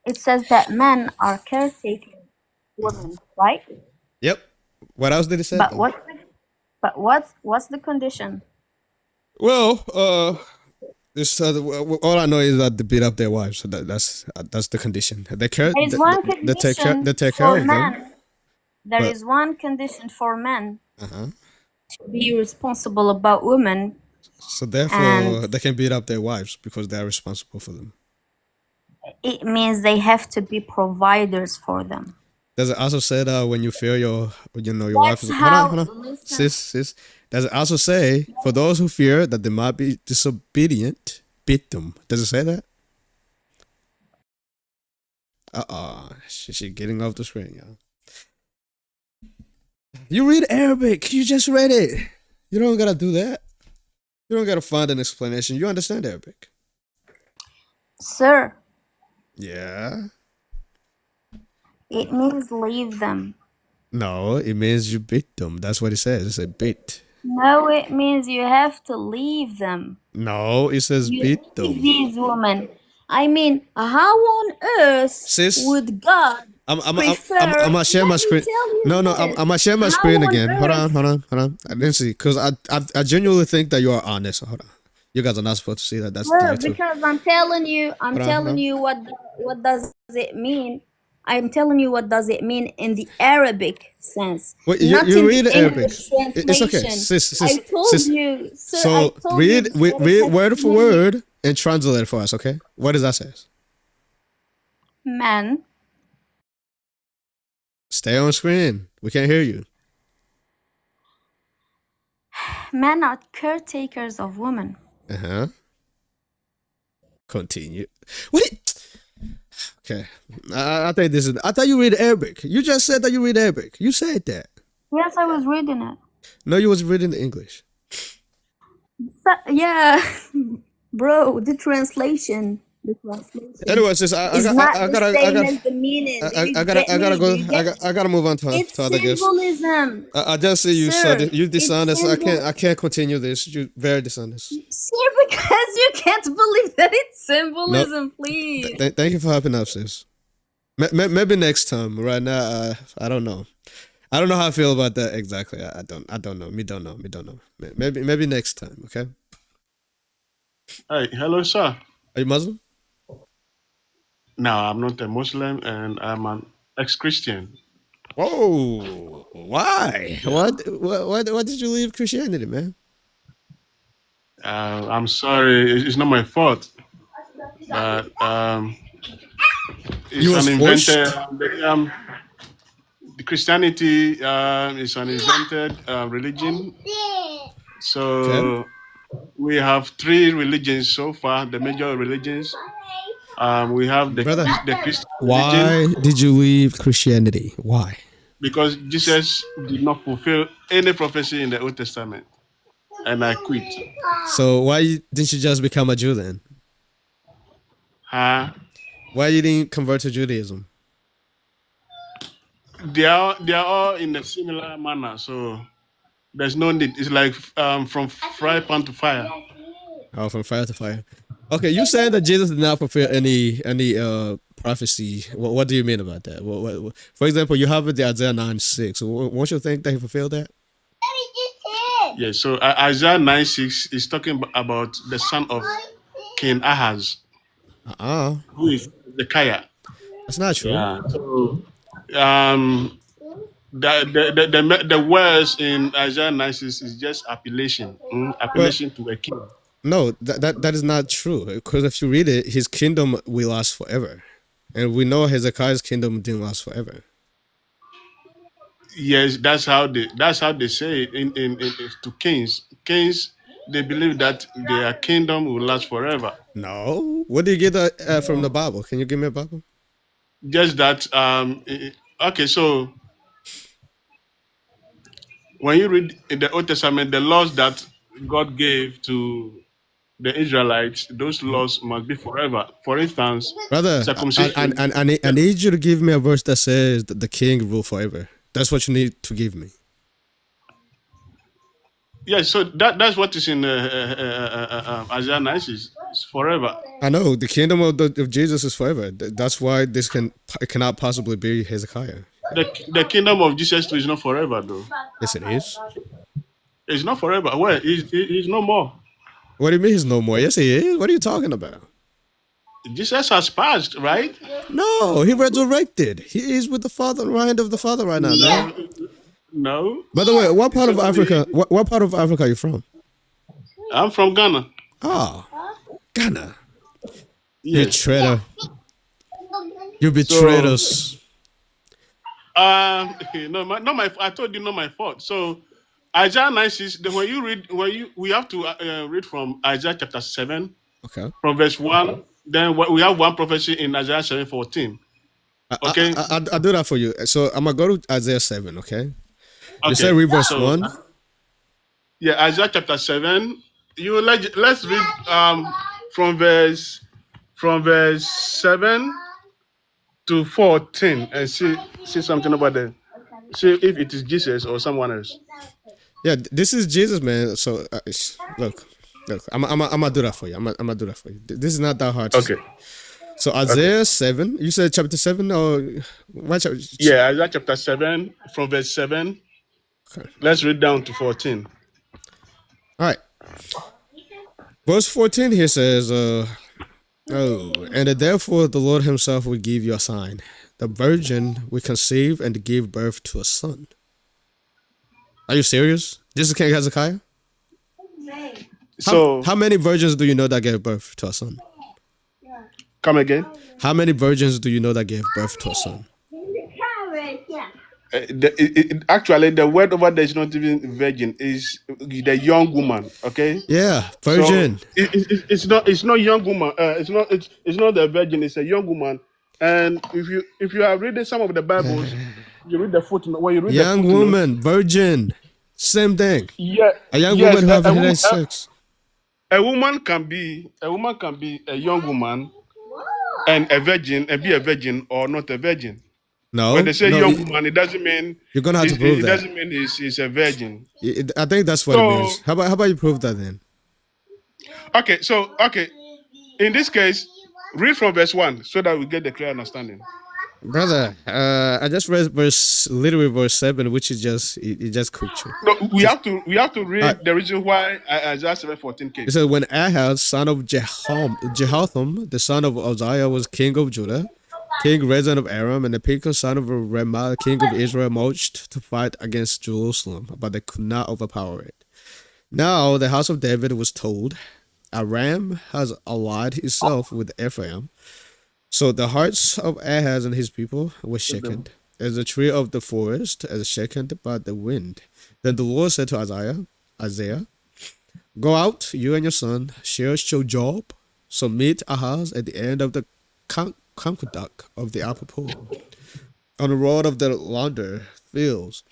It says that men are caretaking women, right? Yep. What else did it say? But what's the condition? Well, this all I know is that they beat up their wives. So that's the condition. They care. There is one condition They take care for of men. them. There is one condition for men Uh-huh. to be responsible about women. So therefore, they can beat up their wives because they are responsible for them. It means they have to be providers for them. Does it also say that when you fear your That's wife? how, Hold on. Sis. Does it also say for those who fear that they might be disobedient, beat them? Does it say that? She's getting off the screen, y'all. You read Arabic. You just read it. You don't gotta do that. You don't gotta find an explanation. You understand Arabic. Sir. Yeah. It means leave them. No, it means you beat them. That's what it says. It said beat. No, it means you have to leave them. No, it says beat them. These women. I mean, how on earth would God prefer? I'm gonna share my screen. No, I'm gonna share my screen again. Hold on. I didn't see because I genuinely think that you are honest. Hold on. You guys are not supposed to see that. That's because I'm telling you, what does it mean? I'm telling you what does it mean in the Arabic sense. Wait, not you in read the Arabic. English translation. It's okay, sis. I told you. Sir, so I told read you word for word and translate it for us. Okay, what does that say? Men. Stay on screen. We can't hear you. Men are caretakers of women. Continue. Wait. Okay. I think this is. I thought you read Arabic. You just said that you read Arabic. You said that. Yes, I was reading it. No, you was reading the English. Yeah, bro, the translation. The translation Anyway, sis, is not the same as the meaning. Do you get me? Do you get? I gotta move on It's to other guests. symbolism, I just see you, so sir. you It's dishonest. symbol. I can't continue this. You very dishonest. Sir, because you can't believe that it's No, symbolism, please. thank you for helping out, sis. Maybe next time. Right now, I don't know. I don't know how I feel about that exactly. I don't know. Me don't know. Maybe next time. Okay. Hi, hello, sir. Are you Muslim? No, I'm not a Muslim, and I'm an ex-Christian. Whoa! Why? What did you leave Christianity, man? I'm sorry, it's not my fault. But it's You was an forced? invented. The Christianity is an invented religion. So we have 3 religions so far, the major religions. We have the Christian Why religion. did you leave Christianity? Why? Because Jesus did not fulfill any prophecy in the Old Testament, and I quit. So why didn't you just become a Jew then? Huh? Why you didn't convert to Judaism? They are all in a similar manner, so there's no need. It's like from fry pan to fire. Oh, from fire to fire. Okay, you saying that Jesus did not fulfill any prophecy. What do you mean about that? What, for example, you have the Isaiah 9:6. Won't you think that he fulfilled that? Yeah, so Isaiah 9:6 is talking about the son of King Ahaz, who is Hezekiah. That's not true. Yeah. So the words in Isaiah 9:6 is just appellation, appellation to a king. No, that is not true. Because if you read it, his kingdom will last forever, and we know Hezekiah's kingdom didn't last forever. Yes, that's how they say it in to kings. Kings, they believe that their kingdom will last forever. No, what do you get that from the Bible? Can you give me a Bible? Just that. Okay, so when you read in the Old Testament, the laws that God gave to the Israelites, those laws must be forever. For instance, Brother, circumcision. I need you to give me a verse that says that the king rule forever. That's what you need to give me. Yeah, so that's what is in Isaiah 9:6. It's forever. I know the kingdom of Jesus is forever. That's why it cannot possibly be Hezekiah. The kingdom of Jesus is not forever, though. Yes, it is. It's not forever. Well, he's no more. What do you mean he's no more? Yes, he is. What are you talking about? Jesus has passed, right? No, he resurrected. He is with the Father, right hand of the Father right now. No. No. By the way, what part of Africa? What part of Africa are you from? I'm from Ghana. Oh, Ghana. Yes. You traitor. You betrayed us. No, not my. I told you, not my fault. So, Isaiah 9:6. When you read, we have to read from Isaiah chapter 7, okay, from verse 1. Then we have one prophecy in Isaiah 7:14. Okay, I'll do that for you. So I'm gonna go to Isaiah 7. Okay. You okay. said read verse 1. Yeah, Isaiah chapter 7. Let's read from verse 7 to 14 and see something about that. See if it is Jesus or someone else. Yeah, this is Jesus, man. So look, I'm gonna do that for you. I'm gonna do that for you. This is not that hard. Okay. So Isaiah 7. You said chapter 7 or what? Yeah, Isaiah chapter 7 from verse 7. Okay. Let's read down to 14. All right. Verse 14 here says, and therefore the Lord himself will give you a sign. The virgin will conceive and give birth to a son. Are you serious? This is King Hezekiah? So how many virgins do you know that gave birth to a son? Come again? How many virgins do you know that gave birth to a son? Actually, the word over there is not even virgin. Is the young woman? Okay. Yeah, virgin. So it's not young woman. It's not the virgin. It's a young woman. And if you are reading some of the Bibles, you read the footnote. When you read young the footnote, woman, virgin, same thing. Yeah, a young woman who have had sex. A woman can be a young woman and a virgin and be a virgin or not a virgin. No, when they say no, young woman, it doesn't mean you're gonna have to prove it that. doesn't mean he's a virgin. I think that's what it means. How about you prove that then? Okay, in this case, read from verse 1 so that we get the clear understanding. Brother, I just read literally verse 7, which is just it just cooked you. No, we have to read the reason why Isaiah 7:14 came. It says, when Ahaz, son of Jehotham, the son of Uzziah, was king of Judah, King Rezin of Aram, and the Pekah, son of Remah, king of Israel, marched to fight against Jerusalem, but they could not overpower it. Now the house of David was told, Aram has allied itself with Ephraim. So the hearts of Ahaz and his people were shaken, as the tree of the forest is shaken by the wind. Then the Lord said to Isaiah, go out, you and your son, share your job. So meet Ahaz at the end of the conqueduct of the upper pool, on the road of the launder fields.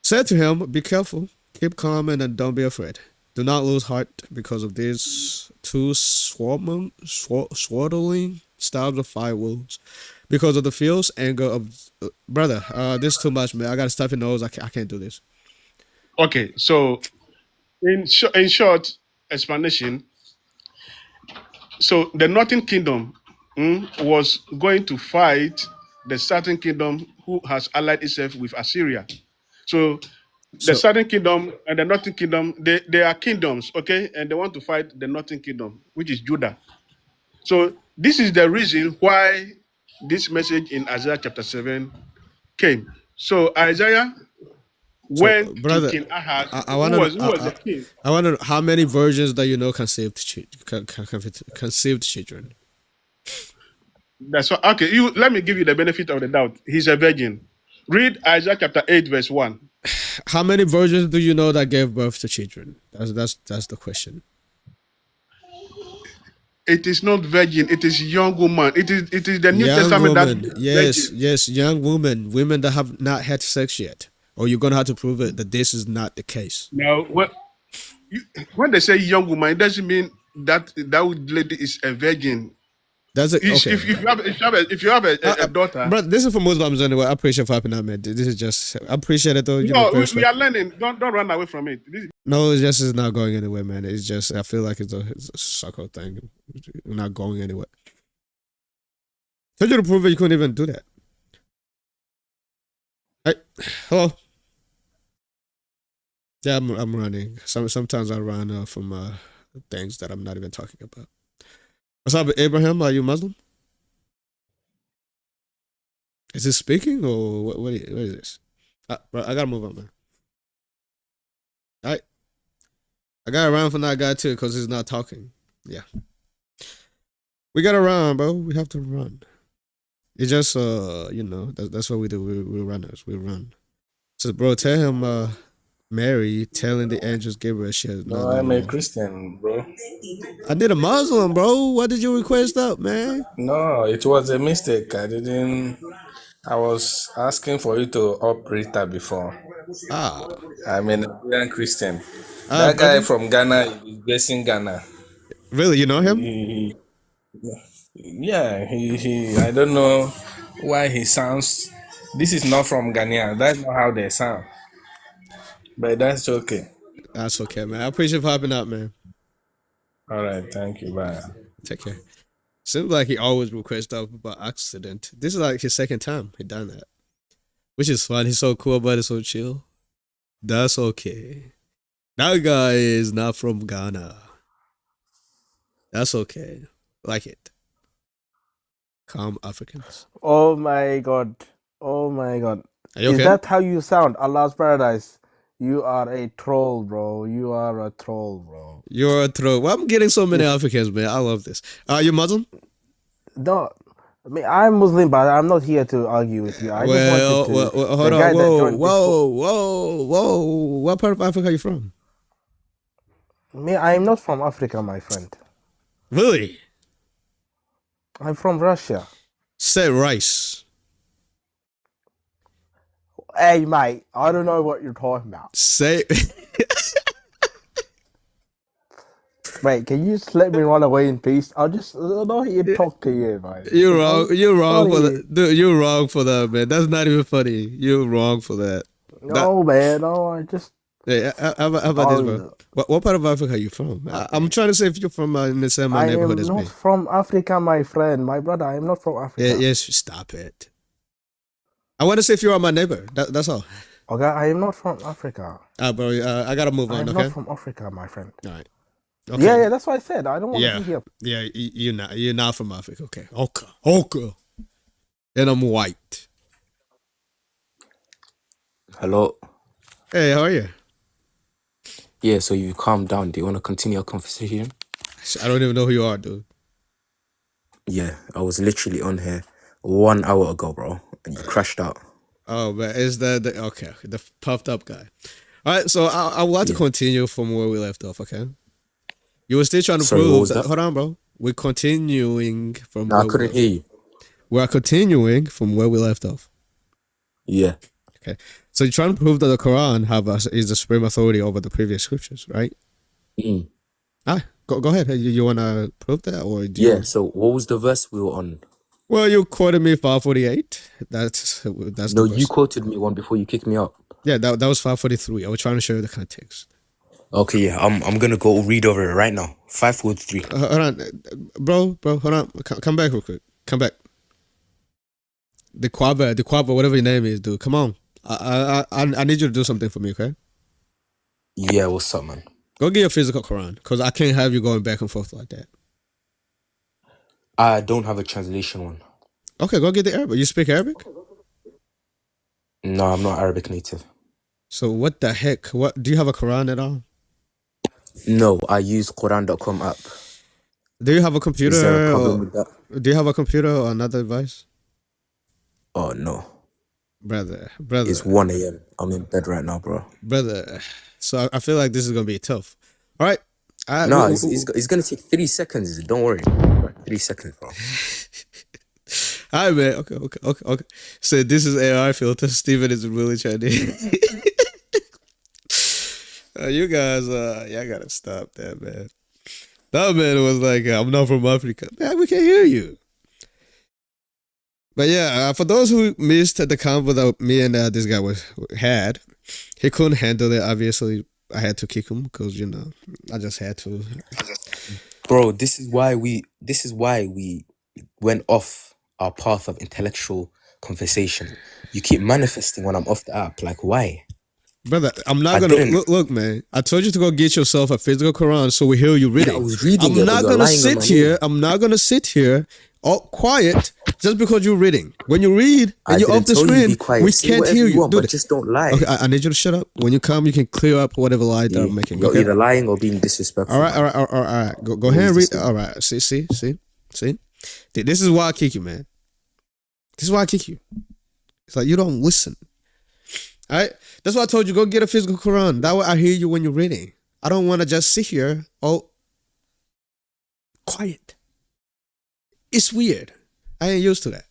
Said to him, be careful, keep calm, and don't be afraid. Do not lose heart because of these two swaddling stabs of fire wolves, because of the fierce anger of brother. This is too much, man. I gotta stuff your nose. I can't do this. Okay, so in short explanation, so the Northern Kingdom was going to fight the Southern Kingdom who has allied itself with Assyria. So the Southern Kingdom and the Northern Kingdom, they are kingdoms, okay, and they want to fight the Northern Kingdom, which is Judah. So this is the reason why this message in Isaiah chapter 7 came. So Isaiah went to King Ahaz, who was the king. I wonder how many versions that you know conceived children. That's what. Okay, let me give you the benefit of the doubt. He's a virgin. Read Isaiah chapter 8, verse 1. How many virgins do you know that gave birth to children? That's the question. It is not virgin. It is young woman. It is the New Testament woman. that Yes, young women that have not had sex yet. Or you're gonna have to prove it that this is not the case. Now, when they say young woman, it doesn't mean that lady is a virgin. That's it. Okay. If you have a daughter, but this is for Muslims anyway. I appreciate for helping out, man. This is just I appreciate it though. We are learning. Don't run away from it. No, it's just not going anywhere, man. It's just I feel like it's a sucker thing. We're not going anywhere. Told you to prove it, you couldn't even do that. Hey, hello. Yeah, I'm running. Sometimes I run from things that I'm not even talking about. What's up, Abraham? Are you Muslim? Is he speaking or what is this? Bro, I gotta move on, man. I got around from that guy too because he's not talking. Yeah. We gotta run, bro. We have to run. It's just that's what we do. We're runners. We run. So bro, tell him Mary telling the angels Gabriel she has no, I'm a Christian, bro. I need a Muslim, bro. What did you request up, man? No, it was a mistake. I was asking for you to up Rita before. I'm a Nigerian Christian. That guy from Ghana is based in Ghana. Really, you know him? He I don't know why he sounds. This is not from Ghana. That's not how they sound. But that's okay. That's okay, man. I appreciate popping up, man. All right, thank you. Bye. Take care. Seems like he always requests stuff by accident. This is like his second time he done that, which is fun. He's so cool, but he's so chill. That's okay. That guy is not from Ghana. That's okay. Like it. Calm Africans. Oh my God. Oh my God. Are you okay? Is that how you sound? Allah's paradise. You are a troll, bro. You are a troll, bro. You're a troll. Well, I'm getting so many Africans, man. I love this. Are you Muslim? No. I mean, I'm Muslim, but I'm not here to argue with you. I just wanted to... hold on. Whoa. What part of Africa are you from? Me, I'm not from Africa, my friend. Really? I'm from Russia. Say rice. Hey, mate, I don't know what you're talking about. Say... Wait, can you just let me run away in peace? I'll just not here talk to you, man. You're wrong. You're wrong for that, dude. You're wrong for that, man. That's not even funny. You're wrong for that. No, man. No, I just. Hey, how about this, bro? What part of Africa are you from? I'm trying to say if you're from in the same neighborhood as me. I am not from Africa, my friend. My brother, I am not from Africa. Yeah, yes, stop it. I want to say if you are my neighbor. That's all. Okay, I am not from Africa. Bro, I gotta move on. I'm Okay. not from Africa, my friend. All right. Okay. Yeah, that's what I said. I don't want to be here. Yeah, you're not from Africa. Okay. And I'm white. Hello. Hey, how are you? Yeah, so you calm down. Do you want to continue our conversation? I don't even know who you are, dude. Yeah, I was literally on here 1 hour ago, bro, and you crashed out. Oh, but is that the puffed up guy? All right, so I would like to continue from where we left off. Okay, you were still trying to prove. Hold on, bro. We're continuing from. No, I couldn't hear you. We are continuing from where we left off. Yeah. Okay. So you're trying to prove that the Quran is the supreme authority over the previous scriptures, right? Go ahead. You want to prove that, or do you... So what was the verse we were on? Well, you quoted me 548. That's no, the verse. You quoted me one before you kicked me out. Yeah, that was 543. I was trying to show you the context. Okay, yeah, I'm gonna go read over it right now. 543. Hold on, bro. Hold on. Come back real quick. Come back. The Quabba, whatever your name is, dude. Come on. I need you to do something for me, okay? Yeah, what's up, man? Go get your physical Quran, because I can't have you going back and forth like that. I don't have a translation one. Okay, go get the Arabic. You speak Arabic? No, I'm not Arabic native. So what the heck? What do you have a Quran at all? No, I use Quran.com app. Do you have a computer? Is there a problem with that? Do you have a computer or another device? Oh no. Brother. It's 1 a.m. I'm in bed right now, bro. Brother. So I feel like this is gonna be tough. All right. No, it's gonna take 3 seconds. Don't worry. 3 seconds, bro. All right, man. Okay. So this is AI filter. Steven is really Chinese. You guys, y'all gotta stop that, man. That man was like, I'm not from Africa. Man, we can hear you. But yeah, for those who missed the convo that me and this guy had, he couldn't handle it. Obviously, I had to kick him because I just had to. Bro, this is why we went off our path of intellectual conversation. You keep manifesting when I'm off the app. Like, why? Brother, I'm not gonna look, man. I told you to go get yourself a physical Quran so we hear you reading. Yeah, I was reading. I'm not gonna sit here. I'm not gonna sit here all quiet just because you're reading. When you read and you're off the screen, we can't hear you. Dude, but just don't lie. Okay, I need you to shut up. When you come, you can clear up whatever lie that I'm making. You're either lying or being disrespectful. All right. Go ahead and read. All right. See. This is why I kick you, man. This is why I kick you. It's like you don't listen. All right. That's why I told you go get a physical Quran. That way I hear you when you're reading. I don't want to just sit here quiet. It's weird. I ain't used to that.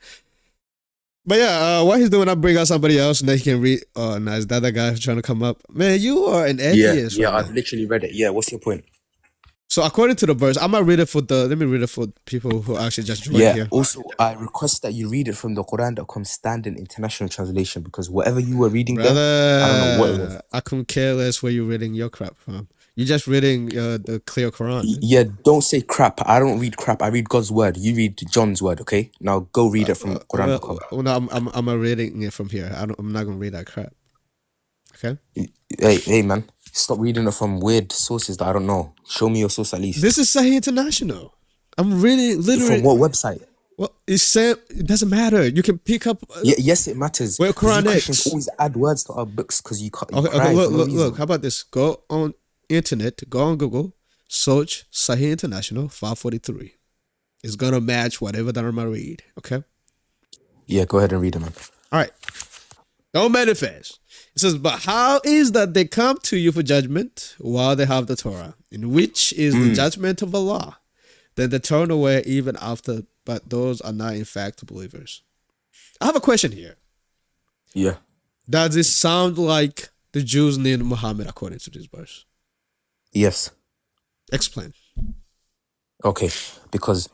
But yeah, what he's doing, I bring out somebody else and then he can read. Oh, nice. That other guy trying to come up. Man, you are an atheist. Yeah, I've literally read it. Yeah, what's your point? So according to the verse, I might read it let me read it for people who actually just joined here. Also, I request that you read it from the Quran.com Standard International Translation because whatever you were reading Brother, there, I don't know what it was. I couldn't care less where you're reading your crap from. You're just reading the clear Quran. Yeah, don't say crap. I don't read crap. I read God's word. You read John's word, okay? Now go read it from Quran.com. No, I'm reading it from here. I'm not gonna read that crap. Okay? Hey, man. Stop reading it from weird sources that I don't know. Show me your source at least. This is Sahih International. I'm reading literally. From what website? Well, it doesn't matter. You can pick up. Yes, it matters. Well, Quranic. Christians always add words to our books because you can't. Okay, look. How about this? Go on internet. Go on Google. Search Sahih International 543. It's gonna match whatever that I'm gonna read. Okay. Yeah, go ahead and read it, man. All right. Don't manifest. It says, but how is that they come to you for judgment while they have the Torah, in which is the judgment of Allah? Then they turn away even after, but those are not in fact believers. I have a question here. Yeah. Does it sound like the Jews named Muhammad according to this verse? Yes. Explain. Okay, because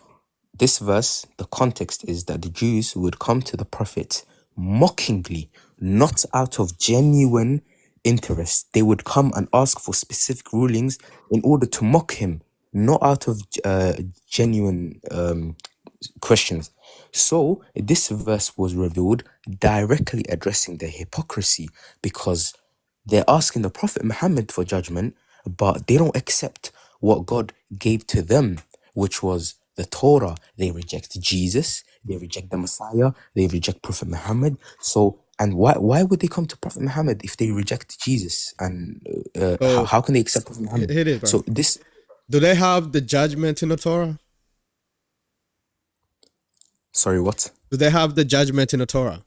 this verse, the context is that the Jews would come to the prophet mockingly, not out of genuine interest. They would come and ask for specific rulings in order to mock him, not out of genuine questions. So this verse was revealed directly addressing their hypocrisy, because they're asking the Prophet Muhammad for judgment, but they don't accept what God gave to them, which was the Torah. They reject Jesus, they reject the Messiah, they reject Prophet Muhammad. So, and why would they come to Prophet Muhammad if they reject Jesus? And how can they accept Prophet Muhammad? Hit it, bro. So this, do they have the judgment in the Torah? sorry, what? Do they have the judgment in the Torah?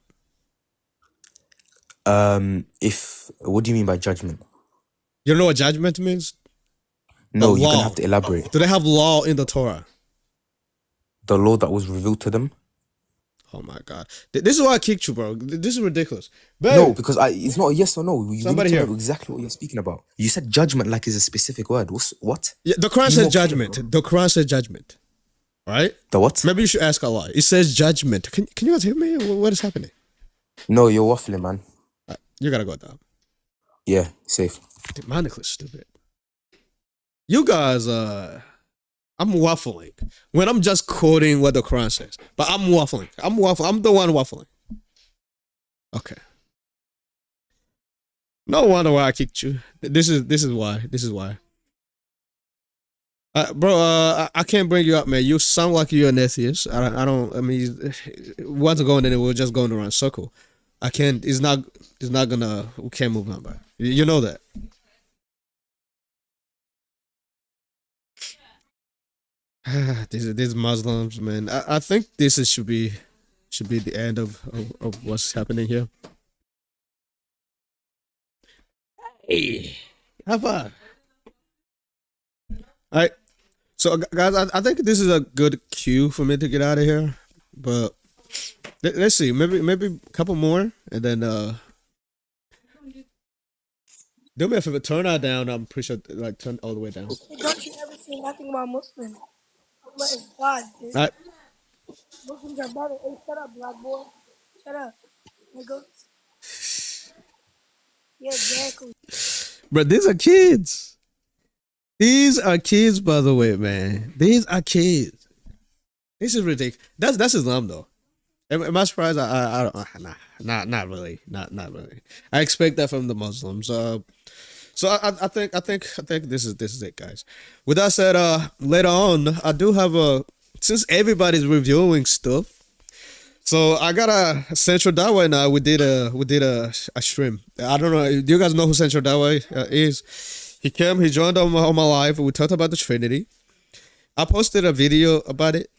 If what do you mean by judgment? You don't know what judgment means? No, you're gonna have to elaborate. Do they have law in the Torah? The law that was revealed to them? Oh my God. This is why I kicked you, bro. This is ridiculous. Babe. No, because it's not a yes or no. Somebody here. Know exactly what you're speaking about. You said judgment like is a specific word. What? Yeah, the Quran says judgment. The Quran says judgment. Right? The what? Maybe you should ask Allah. It says judgment. Can you guys hear me? What is happening? No, you're waffling, man. You gotta go down. Yeah, safe. Demonically stupid. You guys, I'm waffling when I'm just quoting what the Quran says, but I'm waffling. I'm the one waffling. Okay. No wonder why I kicked you. This is why. Bro, I can't bring you up, man. You sound like you're an atheist. I mean, once going in, we're just going around a circle. I can't. It's not gonna. We can't move on, bro. You know that. These Muslims, man. I think this should be the end of what's happening here. Hey, have fun. All right. So, guys, I think this is a good cue for me to get out of here. But let's see. Maybe a couple more, and then do me a favor. Turn that down. I'm pretty sure, like, turn all the way down. Don't you ever say nothing about Muslims? But it's God, dude. All right. Muslims are better. Hey, shut up, black boy. Shut up, nigga. Yeah, exactly. But these are kids. These are kids, by the way, man. These are kids. This is ridiculous. That's Islam, though. Am I surprised? I don't. Not really. Not really. I expect that from the Muslims. So I think this is it, guys. With that said, later on, I do have since everybody's reviewing stuff. So I got a Central Dawah now. We did a stream. I don't know. Do you guys know who Central Dawah is? He joined on my live. We talked about the Trinity. I posted a video about it.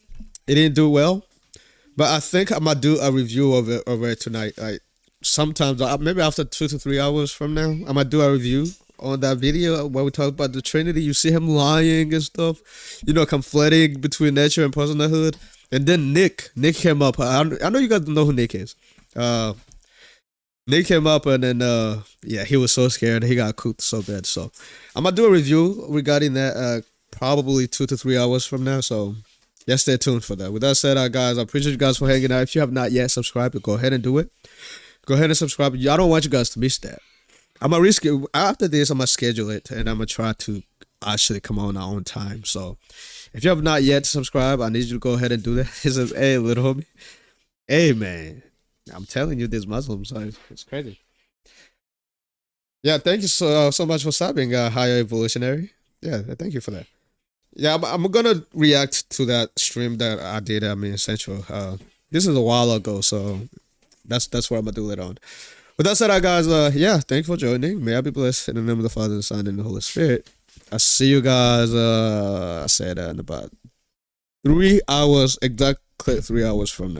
It didn't do well, but I think I'm gonna do a review of it tonight. Like sometimes, maybe after 2 to 3 hours from now, I'm gonna do a review on that video where we talk about the Trinity. You see him lying and stuff, conflating between nature and personhood. And then Nick came up. I know you guys know who Nick is. Nick came up and then he was so scared. He got cooked so bad. So I'm gonna do a review regarding that probably 2 to 3 hours from now. So yeah, stay tuned for that. With that said, guys, I appreciate you guys for hanging out. If you have not yet subscribed, go ahead and do it. Go ahead and subscribe. I don't want you guys to miss that. I'm gonna reschedule after this. I'm gonna schedule it and I'm gonna try to actually come on our own time. So if you have not yet subscribed, I need you to go ahead and do that. He says, "Hey, little homie, hey man, I'm telling you, this Muslims, it's crazy." Yeah, thank you so much for stopping, Higher Evolutionary. Yeah, thank you for that. Yeah, I'm gonna react to that stream that I did. I mean, Central. This is a while ago, so that's what I'm gonna do later on. With that said, guys, thank you for joining. May I be blessed in the name of the Father, the Son, and the Holy Spirit. I'll see you guys. I said in about 3 hours, exactly 3 hours from now.